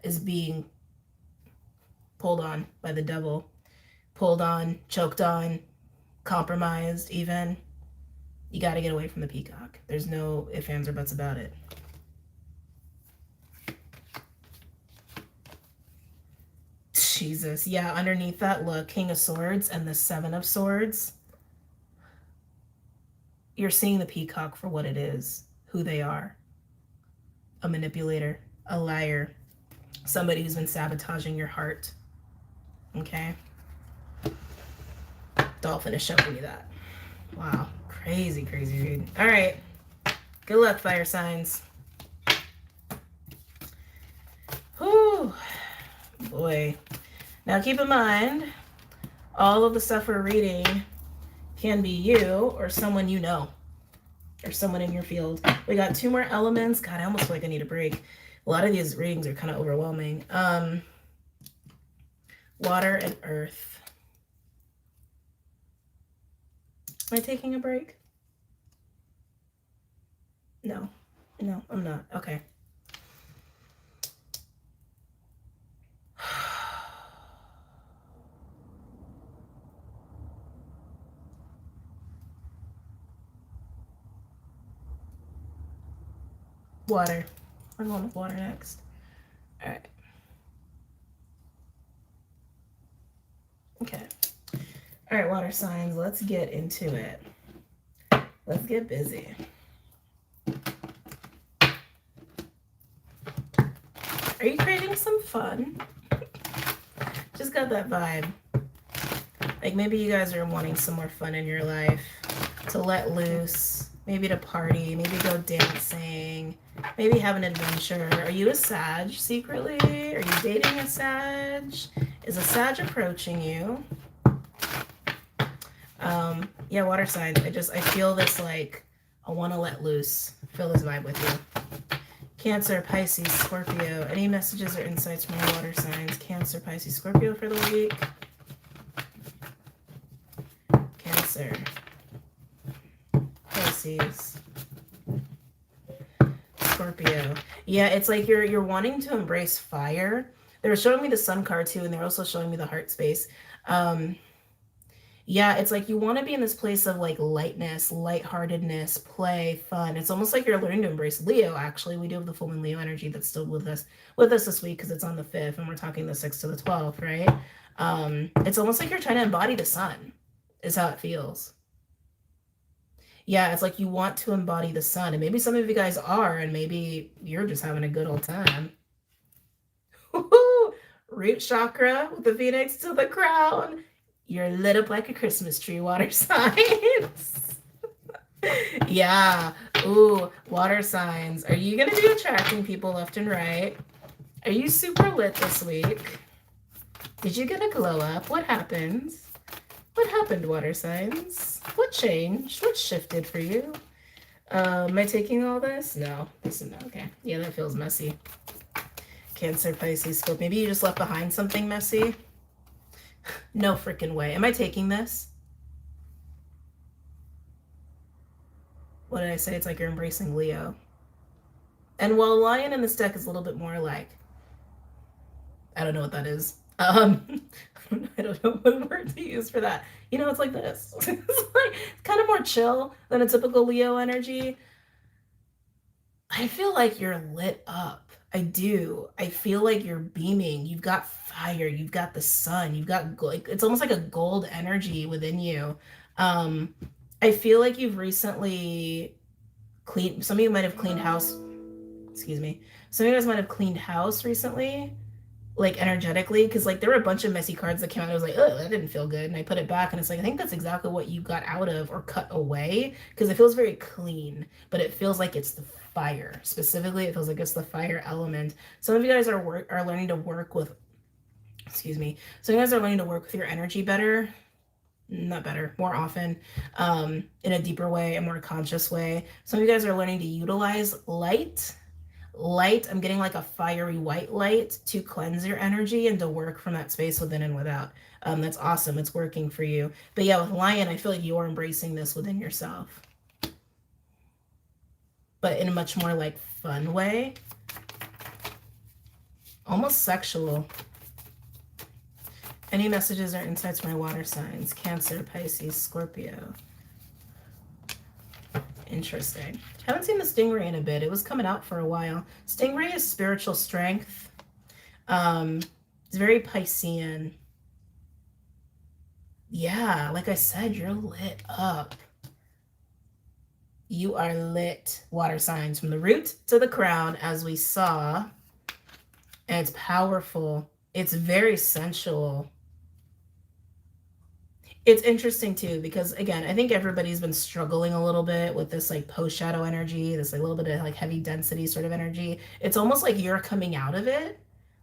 is being pulled on by the devil, pulled on, choked on, compromised even. You got to get away from the peacock. There's no ifs, ands, or buts about it. Jesus. Yeah, underneath that, look, King of Swords and the Seven of Swords. You're seeing the peacock for what it is, who they are. A manipulator, a liar, somebody who's been sabotaging your heart. Okay? Dolphin is showing me that. Wow. Crazy, crazy read. All right. Good luck, fire signs. Whew. Boy. Now keep in mind, all of the stuff we're reading can be you or someone you know, or someone in your field. We got 2 more elements. God, I almost feel like I need a break. A lot of these readings are kind of overwhelming. Water and earth. Am I taking a break? No, I'm not. Okay. Water. We're going with water next. All right. Okay. All right, water signs, let's get into it. Let's get busy. Are you craving some fun? Just got that vibe. Like maybe you guys are wanting some more fun in your life, to let loose, maybe to party, maybe go dancing, maybe have an adventure. Are you a Sag secretly? Are you dating a Sag? Is a Sag approaching you? Yeah, water signs. I feel this like, I want to let loose. Feel this vibe with you. Cancer, Pisces, Scorpio. Any messages or insights from your water signs? Cancer, Pisces, Scorpio for the week. Cancer, Pisces, Scorpio. Yeah, it's like you're wanting to embrace fire. They're showing me the sun card too, and they're also showing me the heart space. Yeah, it's like you want to be in this place of like lightness, lightheartedness, play, fun. It's almost like you're learning to embrace Leo, actually. We do have the full moon Leo energy that's still with us this week because it's on the 5th and we're talking the 6th to the 12th, right? It's almost like you're trying to embody the sun, is how it feels. Yeah, it's like you want to embody the sun, and maybe some of you guys are, and maybe you're just having a good old time. Root chakra with the phoenix to the crown. You're lit up like a Christmas tree, water signs. Yeah. Ooh, water signs. Are you going to be attracting people left and right? Are you super lit this week? Did you get a glow up? What happened? What happened, water signs? What changed? What shifted for you? Am I taking all this? No. This is no. Okay. Yeah, that feels messy. Cancer, Pisces, Scorpio. Maybe you just left behind something messy. No freaking way. Am I taking this? What did I say? It's like you're embracing Leo. And while Lion in this deck is a little bit more like, I don't know what that is. I don't know what word to use for that. You know, it's like this. It's like kind of more chill than a typical Leo energy. I feel like you're lit up. I do. I feel like you're beaming. You've got fire. You've got the sun. You've got like, it's almost like a gold energy within you. I feel like you've recently cleaned. Some of you might have cleaned house. Excuse me. Some of you guys might have cleaned house recently, like energetically, because like there were a bunch of messy cards that came out. I was like, oh, that didn't feel good, and I put it back, and it's like I think that's exactly what you got out of or cut away, because it feels very clean, but it feels like it's the fire. Specifically, it feels like it's the fire element. Some of you guys are learning to work with, excuse me. Some of you guys are learning to work with your energy better. not better, more often, in a deeper way, a more conscious way. Some of you guys are learning to utilize light. I'm getting like a fiery white light to cleanse your energy and to work from that space within and without. That's awesome. It's working for you. But yeah, with Lion, I feel like you're embracing this within yourself, but in a much more like fun way, almost sexual. Any messages or insights from my water signs? Cancer, Pisces, Scorpio. Interesting. Haven't seen the stingray in a bit. It was coming out for a while. Stingray is spiritual strength. It's very Piscean. Yeah, like I said, you're lit up. You are lit, water signs, from the root to the crown, as we saw. And it's powerful. It's very sensual. It's interesting too, because again, I think everybody's been struggling a little bit with this like post shadow energy, this like little bit of like heavy density sort of energy. It's almost like you're coming out of it,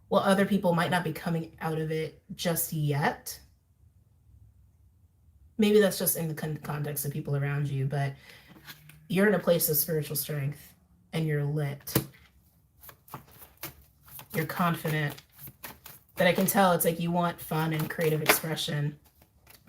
while other people might not be coming out of it just yet. Maybe that's just in the context of people around you, but you're in a place of spiritual strength and you're lit. You're confident. But I can tell it's like you want fun and creative expression.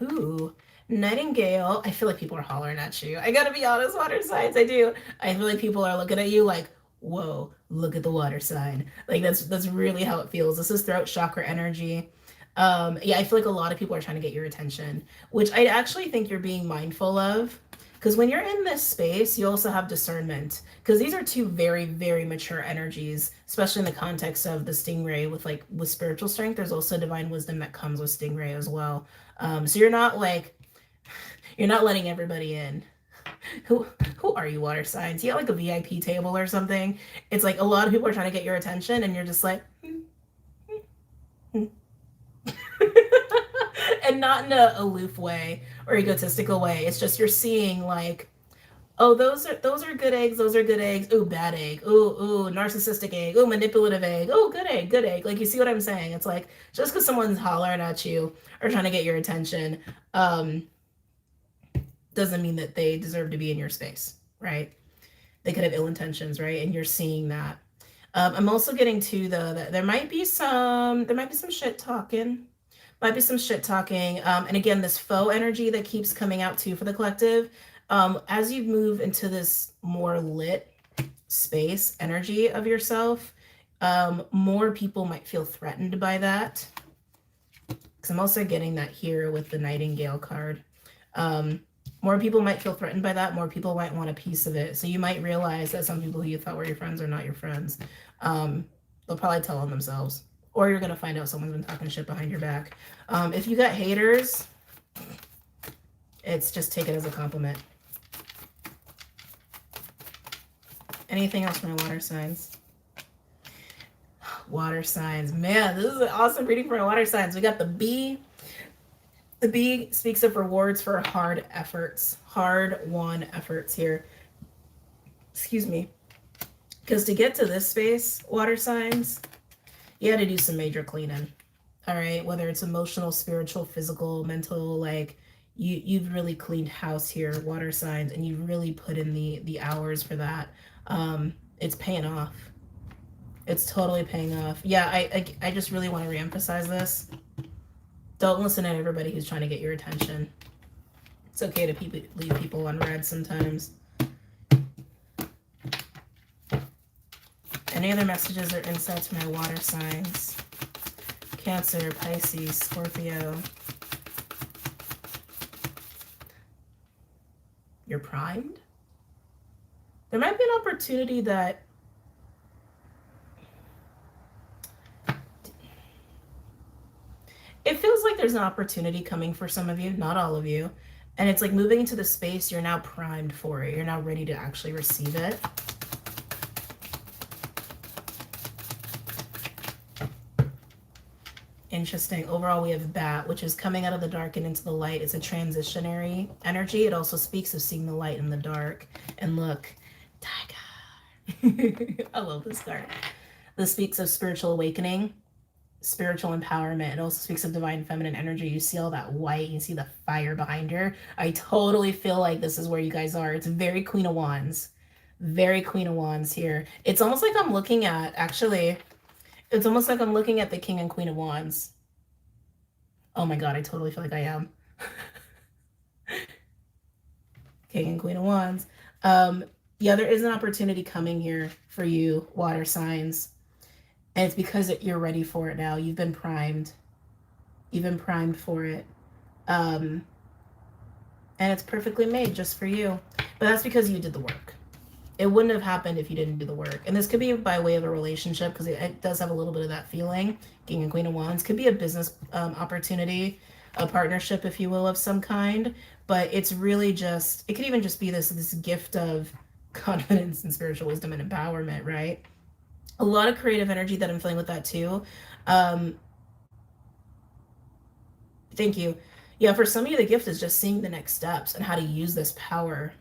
Ooh, Nightingale. I feel like people are hollering at you. I gotta be honest, water signs. I do. I feel like people are looking at you like, whoa, look at the water sign. Like that's really how it feels. This is throat chakra energy. Yeah, I feel like a lot of people are trying to get your attention, which I actually think you're being mindful of. Because when you're in this space, you also have discernment. Because these are two very, very mature energies, especially in the context of the stingray with spiritual strength. There's also divine wisdom that comes with stingray as well. So you're not letting everybody in. Who are you, water signs? You got like a VIP table or something. It's like a lot of people are trying to get your attention, and you're just like, and not in a aloof way or egotistical way. It's just you're seeing like, oh, those are good eggs. Those are good eggs. Ooh, bad egg. Ooh, narcissistic egg. Ooh, manipulative egg. Ooh, good egg, good egg. Like, you see what I'm saying? It's like, just because someone's hollering at you or trying to get your attention, doesn't mean that they deserve to be in your space, right? They could have ill intentions, right? And you're seeing that. I'm also getting to that there might be some shit talking. Might be some shit talking. And again, this faux energy that keeps coming out too for the collective. As you move into this more lit space energy of yourself, more people might feel threatened by that. Because I'm also getting that here with the Nightingale card. More people might feel threatened by that. More people might want a piece of it. So you might realize that some people who you thought were your friends are not your friends. They'll probably tell on themselves. Or you're going to find out someone's been talking shit behind your back. If you got haters, it's just take it as a compliment. Anything else from my water signs? Water signs. Man, this is an awesome reading for my water signs. We got the bee. The bee speaks of rewards for hard efforts. Hard-won efforts here. Excuse me. Because to get to this space, water signs, you had to do some major cleaning. All right? Whether it's emotional, spiritual, physical, mental, like you've really cleaned house here, water signs, and you've really put in the hours for that. It's paying off. It's totally paying off. Yeah, I just really want to reemphasize this. Don't listen to everybody who's trying to get your attention. It's okay to leave people on red sometimes. Any other messages or insights from my water signs? Cancer, Pisces, Scorpio. You're primed? There might be an opportunity that it feels like there's an opportunity coming for some of you, not all of you. And it's like moving into the space, you're now primed for it. You're now ready to actually receive it. Interesting. Overall, we have bat, which is coming out of the dark and into the light. It's a transitionary energy. It also speaks of seeing the light in the dark. And look, tiger. I love this card. This speaks of spiritual awakening. spiritual empowerment. It also speaks of divine feminine energy. You see all that white, you see the fire behind her. I totally feel like this is where you guys are. It's very Queen of Wands. Very Queen of Wands here. It's almost like I'm looking at, actually, it's almost like I'm looking at the King and Queen of Wands. Oh my God, I totally feel like I am. King and Queen of Wands. Yeah, there is an opportunity coming here for you, water signs. And it's because you're ready for it now. You've been primed. You've been primed for it. And it's perfectly made just for you. But that's because you did the work. It wouldn't have happened if you didn't do the work. And this could be by way of a relationship, because it does have a little bit of that feeling. King and Queen of Wands could be a business opportunity, a partnership, if you will, of some kind. But it's really just, it could even just be this gift of confidence and spiritual wisdom and empowerment, right? A lot of creative energy that I'm feeling with that too. Thank you. Yeah, for some of you, the gift is just seeing the next steps and how to use this power.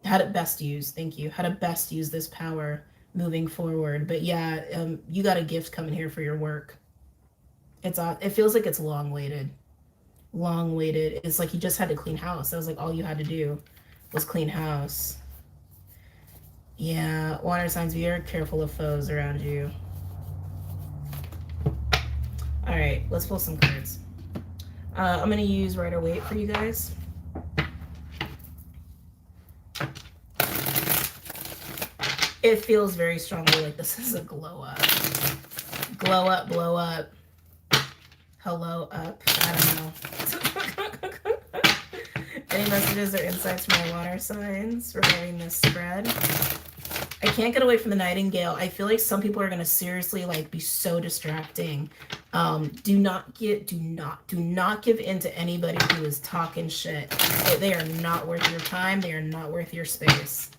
How to best use, thank you, how to best use this power moving forward. But yeah, you got a gift coming here for your work. It feels like it's long waited. It's like you just had to clean house. That was like all you had to do was clean house. Yeah, water signs, be very careful of foes around you. All right, let's pull some cards. I'm gonna use Rider-Waite for you guys. It feels very strongly like this is a glow up. Glow up, blow up. Hello up. I don't know. Any messages or insights from my water signs regarding this spread? I can't get away from the Nightingale. I feel like some people are going to seriously like be so distracting. Do not give in to anybody who is talking shit. They are not worth your time. They are not worth your space.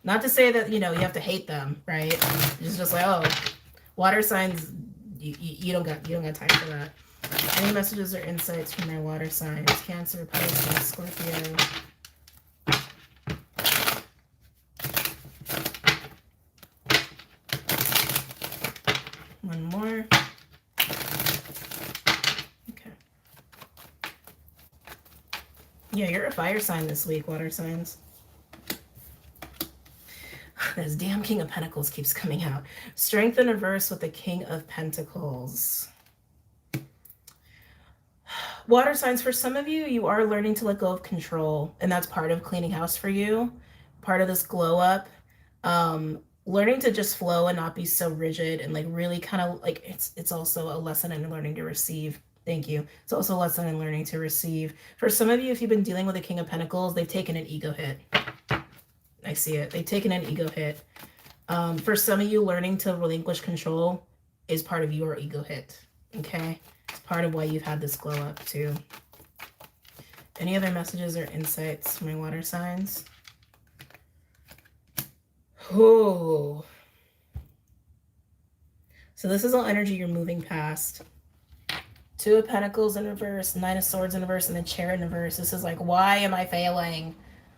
Not to say that, you know, you have to hate them, right? It's just like, oh, water signs, you don't got time for that. Any messages or insights from my water signs? Cancer, Pisces, Scorpio. One more. Okay. Yeah, you're a fire sign this week, water signs. This damn King of Pentacles keeps coming out. Strength in reverse with the King of Pentacles. Water signs, for some of you, you are learning to let go of control, and that's part of cleaning house for you. Part of this glow up. Learning to just flow and not be so rigid, and like really kind of like it's also a lesson in learning to receive. Thank you. It's also a lesson in learning to receive. For some of you, if you've been dealing with the King of Pentacles, they've taken an ego hit. I see it. They've taken an ego hit. For some of you, learning to relinquish control is part of your ego hit. Okay? It's part of why you've had this glow up too. Any other messages or insights from my water signs? Oh. So this is all energy you're moving past. Two of Pentacles in reverse, Nine of Swords in reverse, and the Chair in reverse. This is like, why am I failing?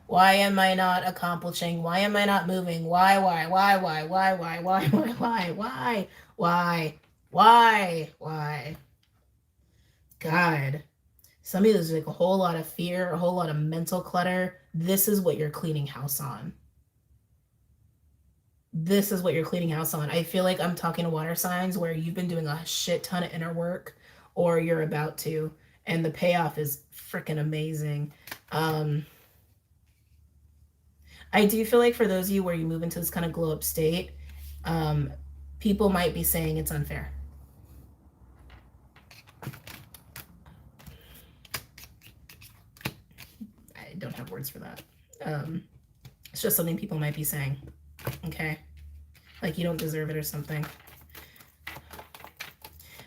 Why am I not accomplishing? Why am I not moving? Why? God. Some of you, there's like a whole lot of fear, a whole lot of mental clutter. This is what you're cleaning house on. This is what you're cleaning house on. I feel like I'm talking to water signs where you've been doing a shit ton of inner work, or you're about to, and the payoff is freaking amazing. I do feel like for those of you where you move into this kind of glow up state, people might be saying it's unfair. I don't have words for that. It's just something people might be saying. Okay? Like you don't deserve it or something.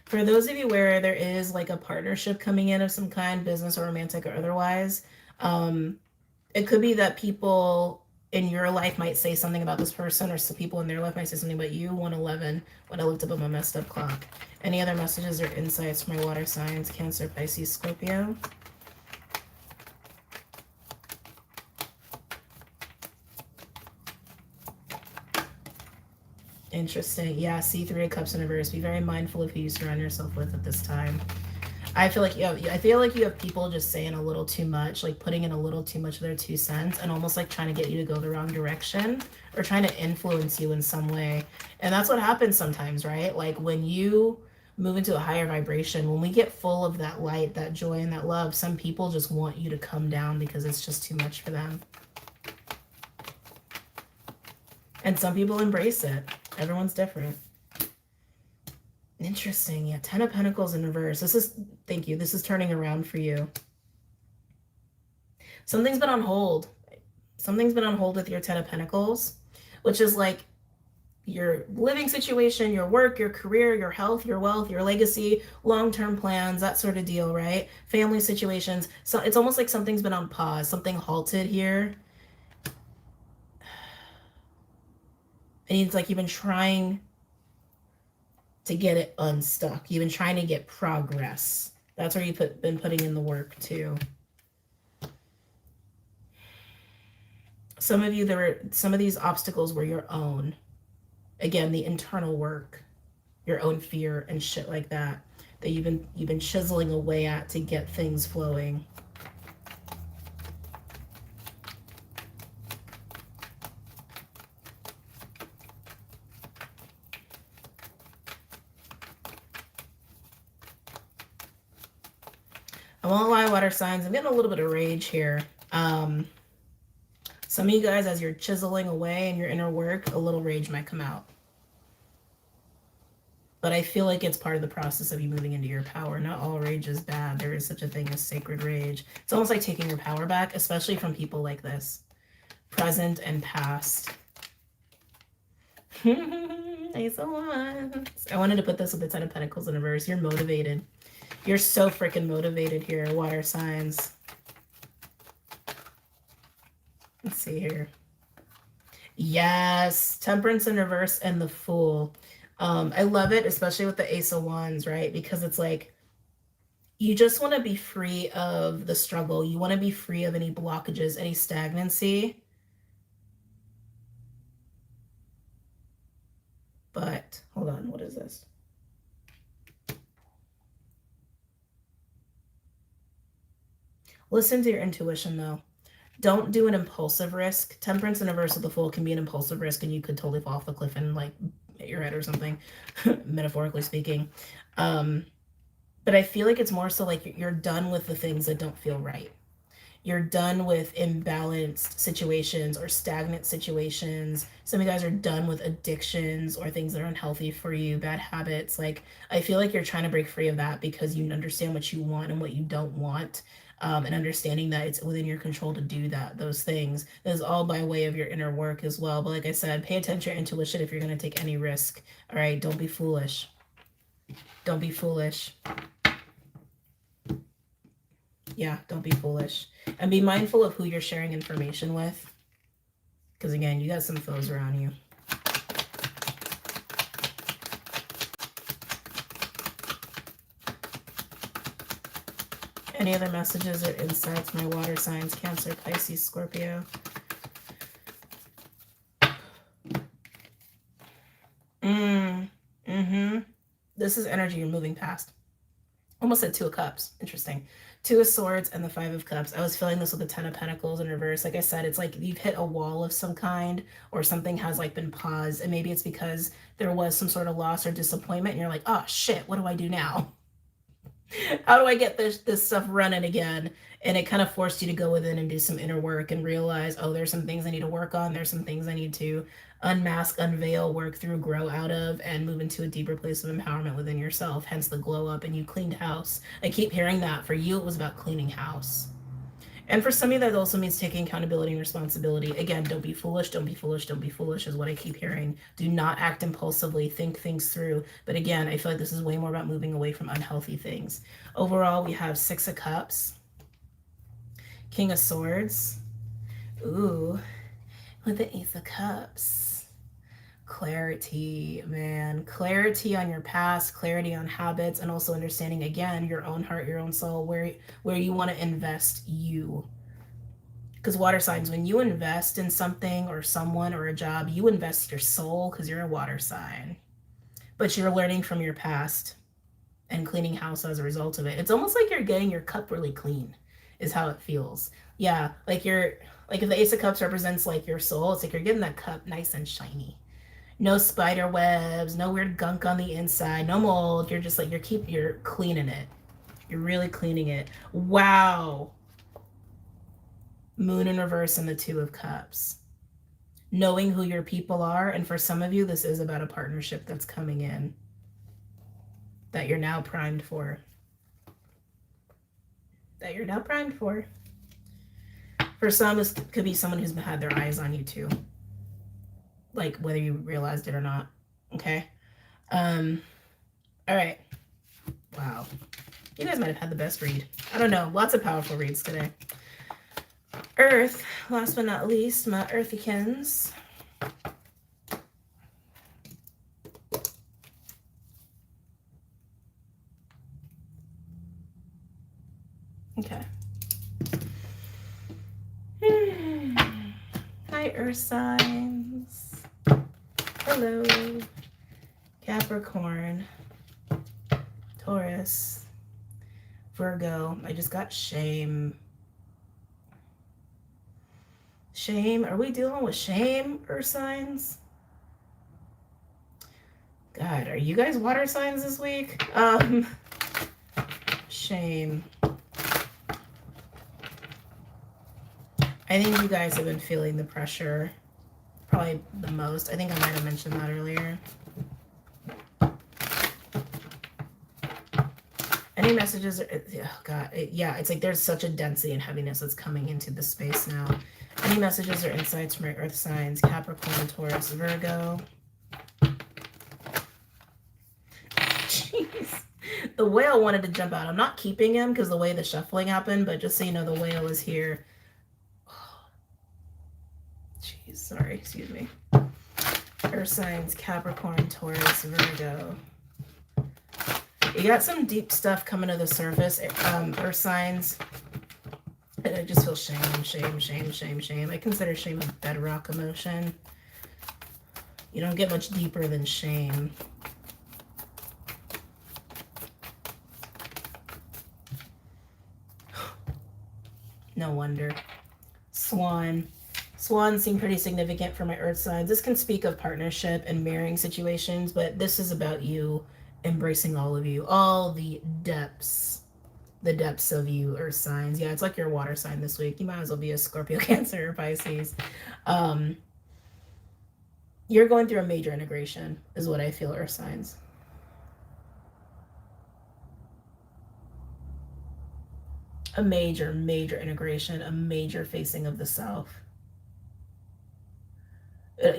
For those of you where there is like a partnership coming in of some kind, business or romantic or otherwise, it could be that people in your life might say something about this person, or some people in their life might say something about you. 111, when I looked up on my messed up clock. Any other messages or insights from my water signs? Cancer, Pisces, Scorpio. Interesting. Yeah, see Three of Cups in reverse. Be very mindful of who you surround yourself with at this time. I feel like you have people just saying a little too much, like putting in a little too much of their 2 cents and almost like trying to get you to go the wrong direction or trying to influence you in some way. And that's what happens sometimes, right? Like when you move into a higher vibration, when we get full of that light, that joy, and that love, some people just want you to come down because it's just too much for them. And some people embrace it. Everyone's different. Interesting. Yeah, Ten of Pentacles in reverse. Thank you. This is turning around for you. Something's been on hold. Something's been on hold with your Ten of Pentacles, which is like your living situation, your work, your career, your health, your wealth, your legacy, long-term plans, that sort of deal, right? Family situations. So it's almost like something's been on pause, something halted here. And it's like you've been trying to get it unstuck. You've been trying to get progress. That's where you've been putting in the work too. Some of you, some of these obstacles were your own. Again, the internal work, your own fear and shit like that you've been chiseling away at to get things flowing. I won't lie, water signs. I'm getting a little bit of rage here. Some of you guys, as you're chiseling away in your inner work, a little rage might come out. But I feel like it's part of the process of you moving into your power. Not all rage is bad. There is such a thing as sacred rage. It's almost like taking your power back, especially from people like this. Present and past. Ace of Wands. I wanted to put this with the Ten of Pentacles in reverse. You're motivated. You're so freaking motivated here, water signs. Let's see here. Yes, Temperance in reverse and the Fool. I love it, especially with the Ace of Wands, right? Because it's like, you just want to be free of the struggle. You want to be free of any blockages, any stagnancy. But, hold on, what is this? Listen to your intuition, though. Don't do an impulsive risk. Temperance in reverse of the Fool can be an impulsive risk, and you could totally fall off the cliff and, like, hit your head or something, metaphorically speaking. But I feel like it's more so like you're done with the things that don't feel right. You're done with imbalanced situations or stagnant situations. Some of you guys are done with addictions or things that are unhealthy for you, bad habits. Like, I feel like you're trying to break free of that because you understand what you want and what you don't want. And understanding that it's within your control to do those things. This is all by way of your inner work as well. But like I said, pay attention to your intuition if you're going to take any risk. All right, don't be foolish. Don't be foolish. Yeah, don't be foolish. And be mindful of who you're sharing information with. Because again, you got some foes around you. Any other messages or insights, my water signs, Cancer, Pisces, Scorpio? This is energy you're moving past. Almost said Two of Cups. Interesting. Two of Swords and the Five of Cups. I was feeling this with the Ten of Pentacles in reverse. Like I said, it's like you've hit a wall of some kind, or something has like been paused. And maybe it's because there was some sort of loss or disappointment. And you're like, oh shit, what do I do now? How do I get this stuff running again? And it kind of forced you to go within and do some inner work and realize, oh, there's some things I need to work on. There's some things I need to unmask, unveil, work through, grow out of, and move into a deeper place of empowerment within yourself. Hence the glow up, and you cleaned house. I keep hearing that. For you, it was about cleaning house. And for some of you, that also means taking accountability and responsibility. Again, don't be foolish, don't be foolish, don't be foolish is what I keep hearing. Do not act impulsively, think things through. But again, I feel like this is way more about moving away from unhealthy things. Overall, we have Six of Cups, King of Swords, ooh, with the Ace of Cups. Clarity, man. Clarity on your past, clarity on habits, and also understanding, again, your own heart, your own soul, where you want to invest you. Because water signs, when you invest in something or someone or a job, you invest your soul because you're a water sign. But you're learning from your past and cleaning house as a result of it. It's almost like you're getting your cup really clean, is how it feels. Yeah, like if the Ace of Cups represents like your soul, it's like you're getting that cup nice and shiny. No spider webs, no weird gunk on the inside, no mold. You're just like you're cleaning it. You're really cleaning it. Wow. Moon in reverse and the Two of Cups. Knowing who your people are, and for some of you, this is about a partnership that's coming in that you're now primed for. For some, this could be someone who's had their eyes on you too. Like whether you realized it or not. Okay. All right. Wow. You guys might have had the best read. I don't know. Lots of powerful reads today. Earth, last but not least, my Earthykins. Okay. Hi, Earth signs. Hello. Capricorn. Taurus. Virgo. I just got shame. Shame. Are we dealing with shame, Earth signs? God, are you guys water signs this week? Shame. I think you guys have been feeling the pressure probably the most. I think I might have mentioned that earlier. Any messages? Oh God, yeah, it's like there's such a density and heaviness that's coming into the space now. Any messages or insights from your Earth signs? Capricorn, Taurus, Virgo. Jeez. The whale wanted to jump out. I'm not keeping him because the way the shuffling happened, but just so you know, the whale is here. Jeez, sorry, excuse me. Earth signs, Capricorn, Taurus, Virgo. You got some deep stuff coming to the surface, Earth signs. And I just feel shame. I consider shame a bedrock emotion. You don't get much deeper than shame. No wonder. Swan. Swans seem pretty significant for my Earth signs. This can speak of partnership and marrying situations, but this is about you embracing all of you, all the depths of you, Earth signs. Yeah, it's like your water sign this week. You might as well be a Scorpio, Cancer, or Pisces. You're going through a major integration, is what I feel, Earth signs. A major integration, a major facing of the self.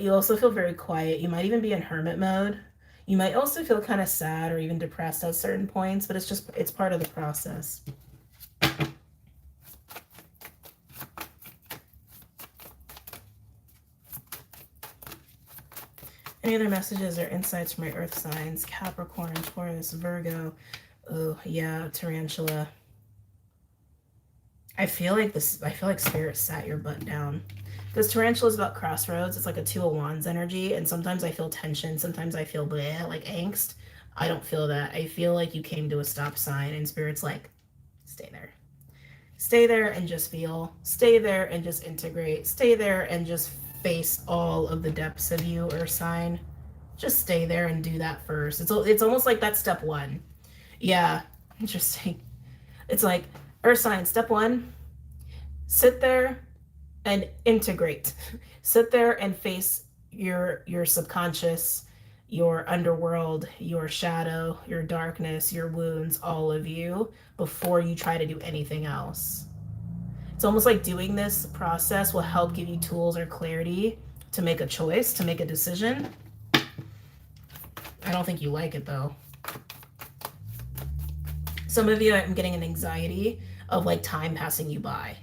You also feel very quiet. You might even be in hermit mode. You might also feel kind of sad or even depressed at certain points, but it's part of the process. Any other messages or insights from my Earth signs? Capricorn, Taurus, Virgo. Oh, yeah, Tarantula. I feel like Spirit sat your butt down. Because Tarantula is about crossroads. It's like a Two of Wands energy. And sometimes I feel tension. Sometimes I feel bleh, like angst. I don't feel that. I feel like you came to a stop sign and Spirit's like, stay there. Stay there and just feel. Stay there and just integrate. Stay there and just face all of the depths of you, Earth sign. Just stay there and do that first. It's almost like that's step one. Yeah, interesting. It's like, Earth sign, step one, sit there and integrate. Sit there and face your subconscious, your underworld, your shadow, your darkness, your wounds, all of you, before you try to do anything else. It's almost like doing this process will help give you tools or clarity to make a choice, to make a decision. I don't think you like it though. Some of you, I'm getting an anxiety of like time passing you by.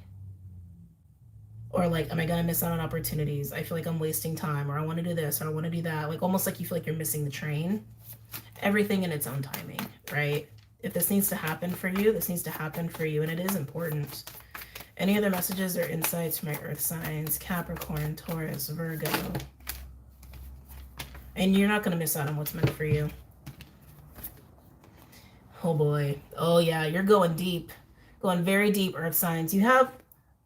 Or like, am I going to miss out on opportunities? I feel like I'm wasting time, or I want to do this, or I want to do that. Like almost like you feel like you're missing the train. Everything in its own timing, right? If this needs to happen for you, this needs to happen for you. And it is important. Any other messages or insights for my earth signs? Capricorn, Taurus, Virgo. And you're not going to miss out on what's meant for you. Oh boy. Oh yeah, you're going deep. Going very deep, earth signs. You have,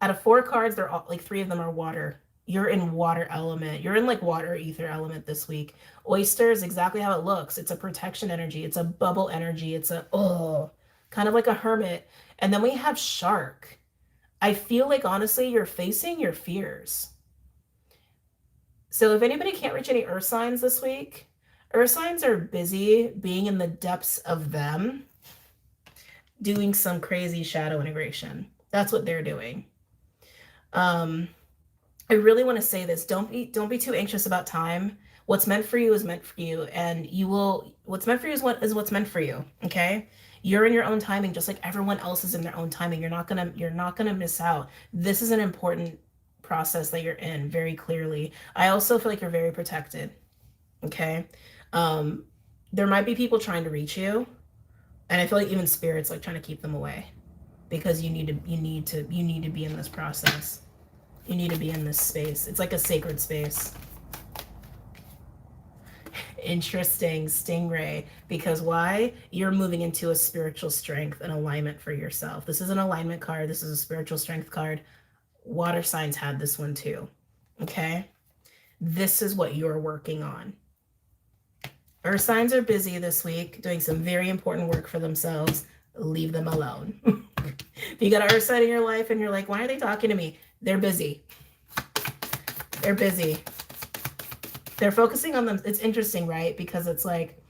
out of 4 cards, they're all, like 3 of them are water. You're in water element. You're in like water ether element this week. Oyster is exactly how it looks. It's a protection energy. It's a bubble energy. It's a, oh, kind of like a hermit. And then we have shark. I feel like, honestly, you're facing your fears. So if anybody can't reach any earth signs this week, earth signs are busy being in the depths of them, doing some crazy shadow integration. That's what they're doing. I really want to say this. Don't be too anxious about time. What's meant for you is meant for you, and what's meant for you is what's meant for you. Okay? You're in your own timing, just like everyone else is in their own timing. You're not gonna miss out. This is an important process that you're in, very clearly. I also feel like you're very protected. Okay? There might be people trying to reach you, and I feel like even spirits like trying to keep them away, because you need to be in this process. You need to be in this space. It's like a sacred space. Interesting, Stingray. Because why? You're moving into a spiritual strength and alignment for yourself. This is an alignment card. This is a spiritual strength card. Water signs had this one too. Okay? This is what you're working on. Earth signs are busy this week doing some very important work for themselves. Leave them alone. If you got an earth sign in your life and you're like, why are they talking to me? They're busy. They're busy. They're focusing on them. It's interesting, right? Because it's like,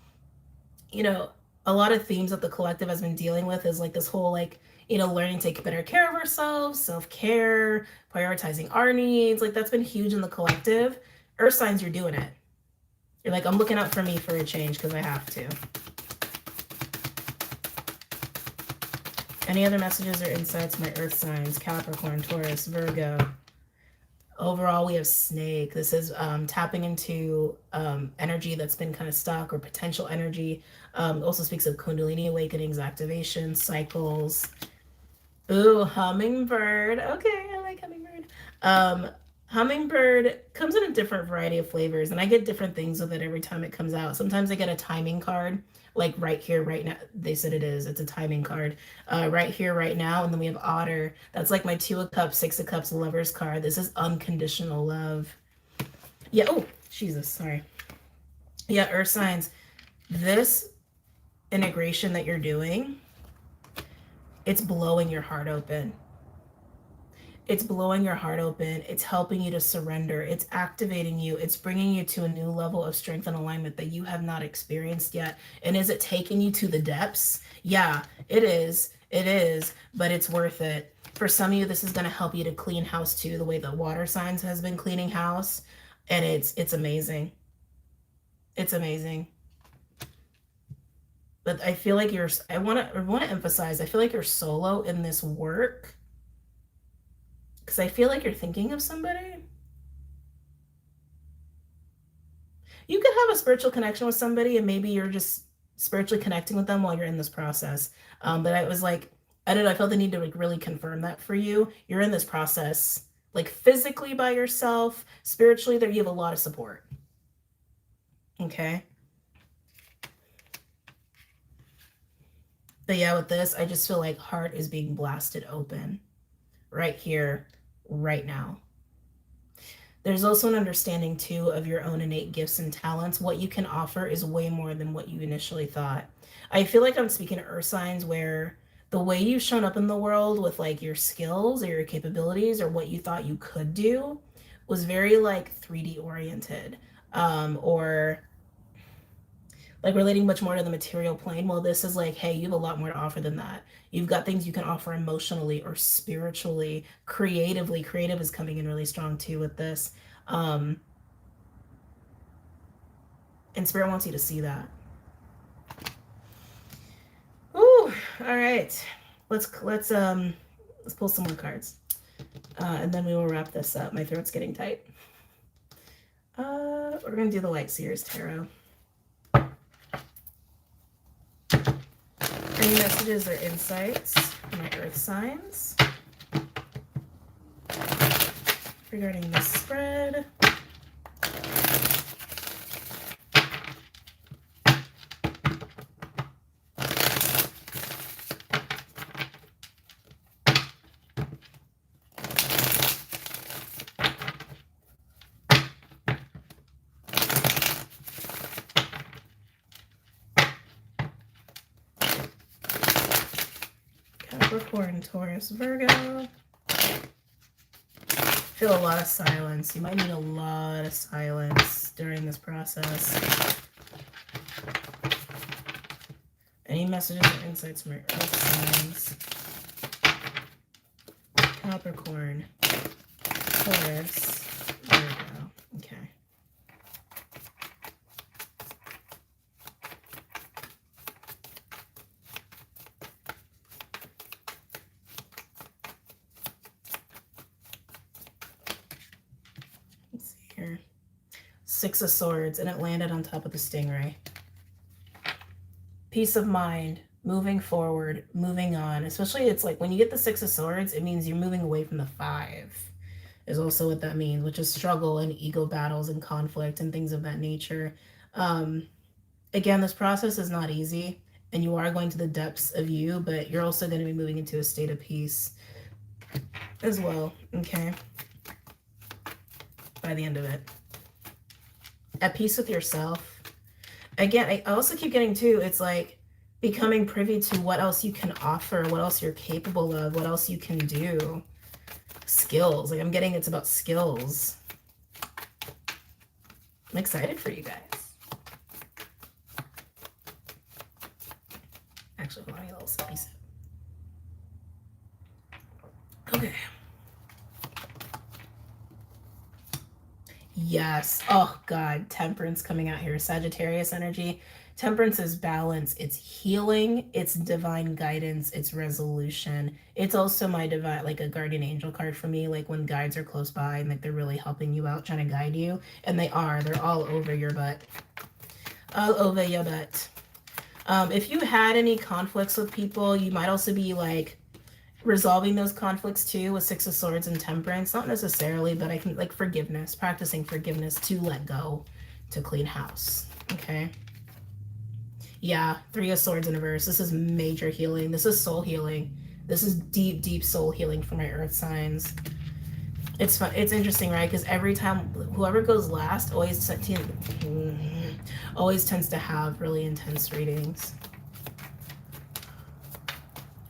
you know, a lot of themes that the collective has been dealing with is like this whole like, you know, learning to take better care of ourselves, self-care, prioritizing our needs. Like that's been huge in the collective. Earth signs, you're doing it. You're like, I'm looking out for me for a change because I have to. Any other messages or insights? My earth signs, Capricorn, Taurus, Virgo. Overall, we have snake. This is tapping into energy that's been kind of stuck or potential energy. Also speaks of Kundalini awakenings, activation, cycles. Ooh, hummingbird. Okay, I like hummingbird. Hummingbird comes in a different variety of flavors, and I get different things with it every time it comes out. Sometimes I get a timing card, like right here, right now. They said it is. It's a timing card. Right here, right now. And then we have Otter. That's like my 2 of Cups, 6 of Cups, Lovers card. This is unconditional love. Yeah. Oh, Jesus. Sorry. Yeah, Earth signs. This integration that you're doing, it's blowing your heart open. It's blowing your heart open. It's helping you to surrender. It's activating you. It's bringing you to a new level of strength and alignment that you have not experienced yet. And is it taking you to the depths? Yeah, it is. It is, but it's worth it. For some of you, this is going to help you to clean house too, the way the water signs has been cleaning house. And it's amazing. It's amazing. But I feel like I want to emphasize, I feel like you're solo in this work. Because I feel like you're thinking of somebody. You could have a spiritual connection with somebody and maybe you're just spiritually connecting with them while you're in this process. But I was like, I don't know, I felt the need to like really confirm that for you. You're in this process, like physically by yourself, spiritually there, you have a lot of support. Okay. But yeah, with this, I just feel like heart is being blasted open right here, right now. There's also an understanding too of your own innate gifts and talents. What you can offer is way more than what you initially thought. I feel like I'm speaking to earth signs where the way you've shown up in the world with like your skills or your capabilities or what you thought you could do was very like 3D oriented, or like relating much more to the material plane. Well, this is like, hey, you have a lot more to offer than that. You've got things you can offer emotionally or spiritually, creatively. Creative is coming in really strong too with this. And Spirit wants you to see that. Ooh, all right. Let's pull some more cards. And then we will wrap this up. My throat's getting tight. We're gonna do the Light Seers Tarot. Any messages or insights for my earth signs? regarding this spread. Capricorn, Taurus, Virgo. Feel a lot of silence. You might need a lot of silence during this process. Any messages or insights from your earth signs? Capricorn, Taurus, Virgo. Okay. Let's see here. Six of Swords, and it landed on top of the stingray. Peace of mind, moving forward, moving on. Especially it's like when you get the Six of Swords, it means you're moving away from the Five, is also what that means, which is struggle and ego battles and conflict and things of that nature. Again, this process is not easy, and you are going to the depths of you, but you're also going to be moving into a state of peace as well, okay? By the end of it. At peace with yourself. Again, I also keep getting too, it's like becoming privy to what else you can offer, what else you're capable of, what else you can do. Skills. Like I'm getting it's about skills. I'm excited for you guys. Actually, hold on, a little sippy sip. Okay. Yes. Oh God, Temperance coming out here. Sagittarius energy. Temperance is balance. It's healing. It's divine guidance. It's resolution. It's also my divine, like a guardian angel card for me. Like when guides are close by and like they're really helping you out, trying to guide you. And they are. They're all over your butt. All over your butt. If you had any conflicts with people, you might also be like resolving those conflicts too with Six of Swords and Temperance. Not necessarily, but I can like forgiveness, practicing forgiveness to let go, to clean house. Okay. Yeah, Three of Swords in reverse. This is major healing. This is soul healing. This is deep, deep soul healing for my earth signs. It's fun. It's interesting, right? Because every time whoever goes last always tends to have really intense readings.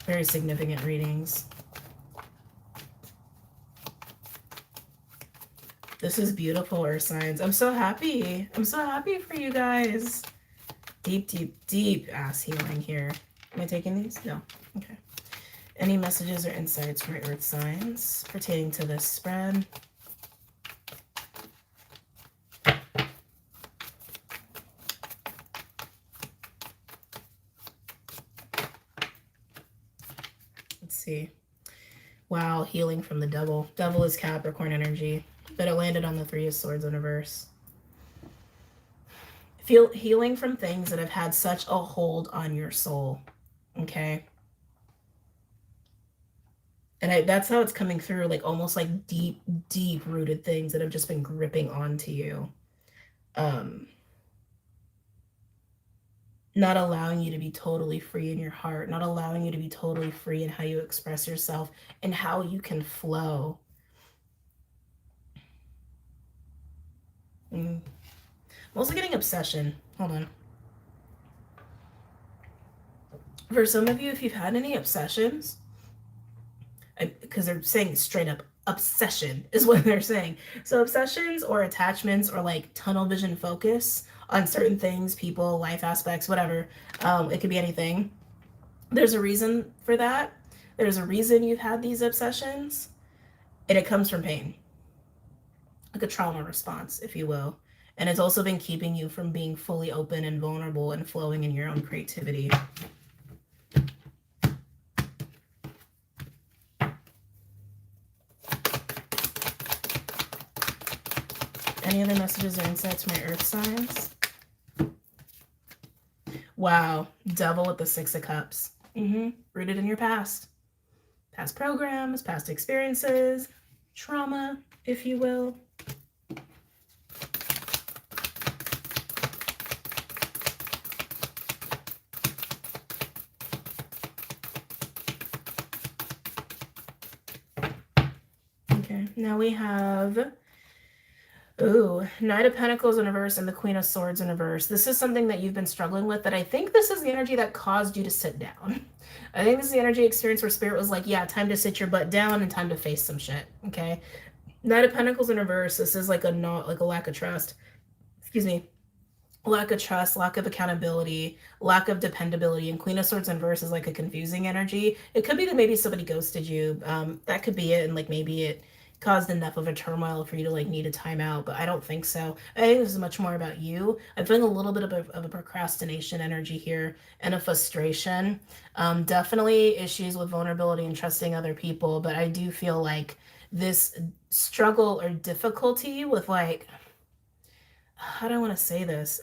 Very significant readings. This is beautiful, earth signs. I'm so happy. I'm so happy for you guys. Deep, deep, deep ass healing here. Am I taking these? No. Okay. Any messages or insights from my earth signs pertaining to this spread? Let's see. Wow, healing from the devil. Devil is Capricorn energy, but it landed on the Three of Swords in reverse. Feel healing from things that have had such a hold on your soul. Okay. And that's how it's coming through, like almost like deep, deep rooted things that have just been gripping onto you. Not allowing you to be totally free in your heart, not allowing you to be totally free in how you express yourself and how you can flow. I'm also getting obsession. Hold on. For some of you, if you've had any obsessions, because they're saying straight up obsession is what they're saying. So obsessions or attachments or like tunnel vision focus on certain things, people, life aspects, whatever. It could be anything. There's a reason for that. There's a reason you've had these obsessions, and it comes from pain. Like a trauma response, if you will. And it's also been keeping you from being fully open and vulnerable and flowing in your own creativity. Any other messages or insights from my earth signs? Wow, Devil with the Six of Cups. Rooted in your past. Past programs, past experiences, trauma, if you will. Okay, now we have, Knight of Pentacles in reverse and the Queen of Swords in reverse. This is something that you've been struggling with, that I think this is the energy that caused you to sit down. I think this is the energy experience where Spirit was like, yeah, time to sit your butt down and time to face some shit, okay? Knight of Pentacles in reverse, this is like a lack of trust. Excuse me. Lack of trust, lack of accountability, lack of dependability. And Queen of Swords in reverse is like a confusing energy. It could be that maybe somebody ghosted you. That could be it. And like maybe it caused enough of a turmoil for you to like need a timeout, but I don't think so. I think this is much more about you. I'm feeling a little bit of a procrastination energy here and a frustration. Definitely issues with vulnerability and trusting other people, but I do feel like this struggle or difficulty with like, how do I want to say this?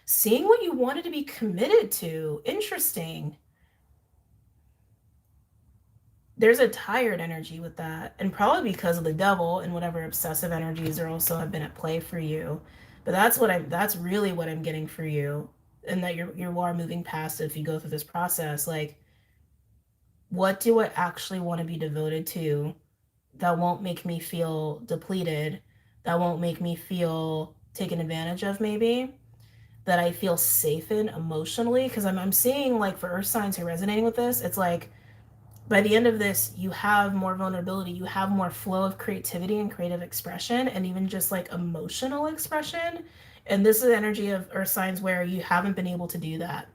Seeing what you wanted to be committed to. Interesting. There's a tired energy with that, and probably because of the devil and whatever obsessive energies are also have been at play for you. But that's really what I'm getting for you, and that you are moving past it if you go through this process. Like, what do I actually want to be devoted to that won't make me feel depleted, that won't make me feel taken advantage of, maybe, that I feel safe in emotionally? Because I'm seeing, like, for earth signs who are resonating with this, it's like by the end of this, you have more vulnerability, you have more flow of creativity and creative expression, and even just like emotional expression. And this is the energy of earth signs where you haven't been able to do that,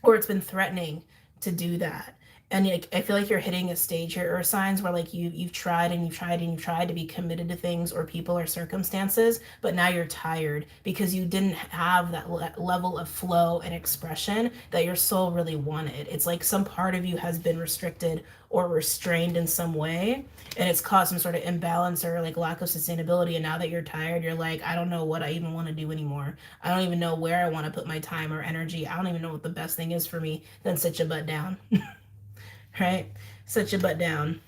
or it's been threatening to do that. And like, I feel like you're hitting a stage here, or signs where like you've tried and you've tried and you've tried to be committed to things or people or circumstances, but now you're tired because you didn't have that level of flow and expression that your soul really wanted. It's like some part of you has been restricted or restrained in some way, and it's caused some sort of imbalance or like lack of sustainability. And now that you're tired, you're like, I don't know what I even want to do anymore. I don't even know where I want to put my time or energy. I don't even know what the best thing is for me. Then sit your butt down. Right? Sit your butt down.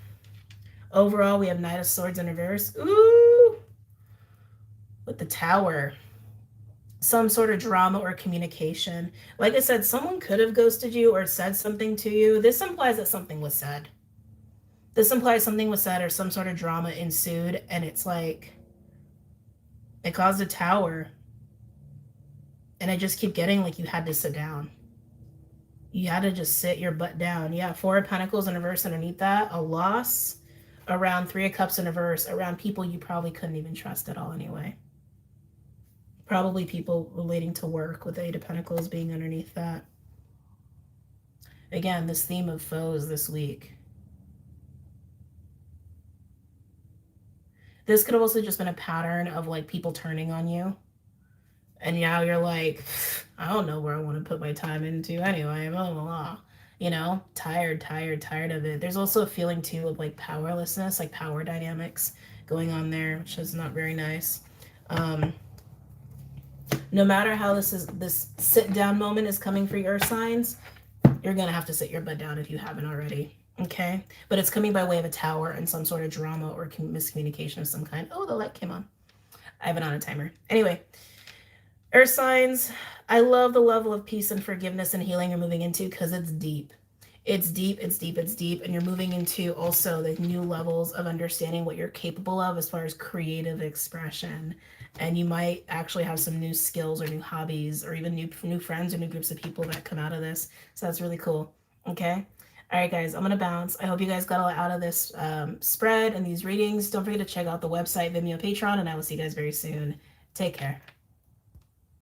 Overall, we have Knight of Swords in reverse. Ooh! With the Tower. Some sort of drama or communication. Like I said, someone could have ghosted you or said something to you. This implies that something was said. This implies something was said or some sort of drama ensued, and it's like it caused a tower. And I just keep getting like you had to sit down. You had to just sit your butt down. Yeah, Four of Pentacles in reverse underneath that. A loss around Three of Cups in reverse, around people you probably couldn't even trust at all anyway. Probably people relating to work, with the Eight of Pentacles being underneath that. Again, this theme of foes this week. This could have also just been a pattern of like people turning on you. And now you're like, I don't know where I want to put my time into anyway, blah, blah, blah. You know, tired of it. There's also a feeling too of like powerlessness, like power dynamics going on there, which is not very nice. No matter how this sit down moment is coming for your signs, you're going to have to sit your butt down if you haven't already. Okay? But it's coming by way of a tower and some sort of drama or miscommunication of some kind. Oh, the light came on. I have it on a timer. Anyway, earth signs, I love the level of peace and forgiveness and healing you're moving into because it's deep. It's deep, and you're moving into also the new levels of understanding what you're capable of as far as creative expression. And you might actually have some new skills or new hobbies or even new friends or new groups of people that come out of this. So that's really cool. Okay? All right, guys, I'm going to bounce. I hope you guys got a lot out of this spread and these readings. Don't forget to check out the website, Venmo, Patreon, and I will see you guys very soon. Take care.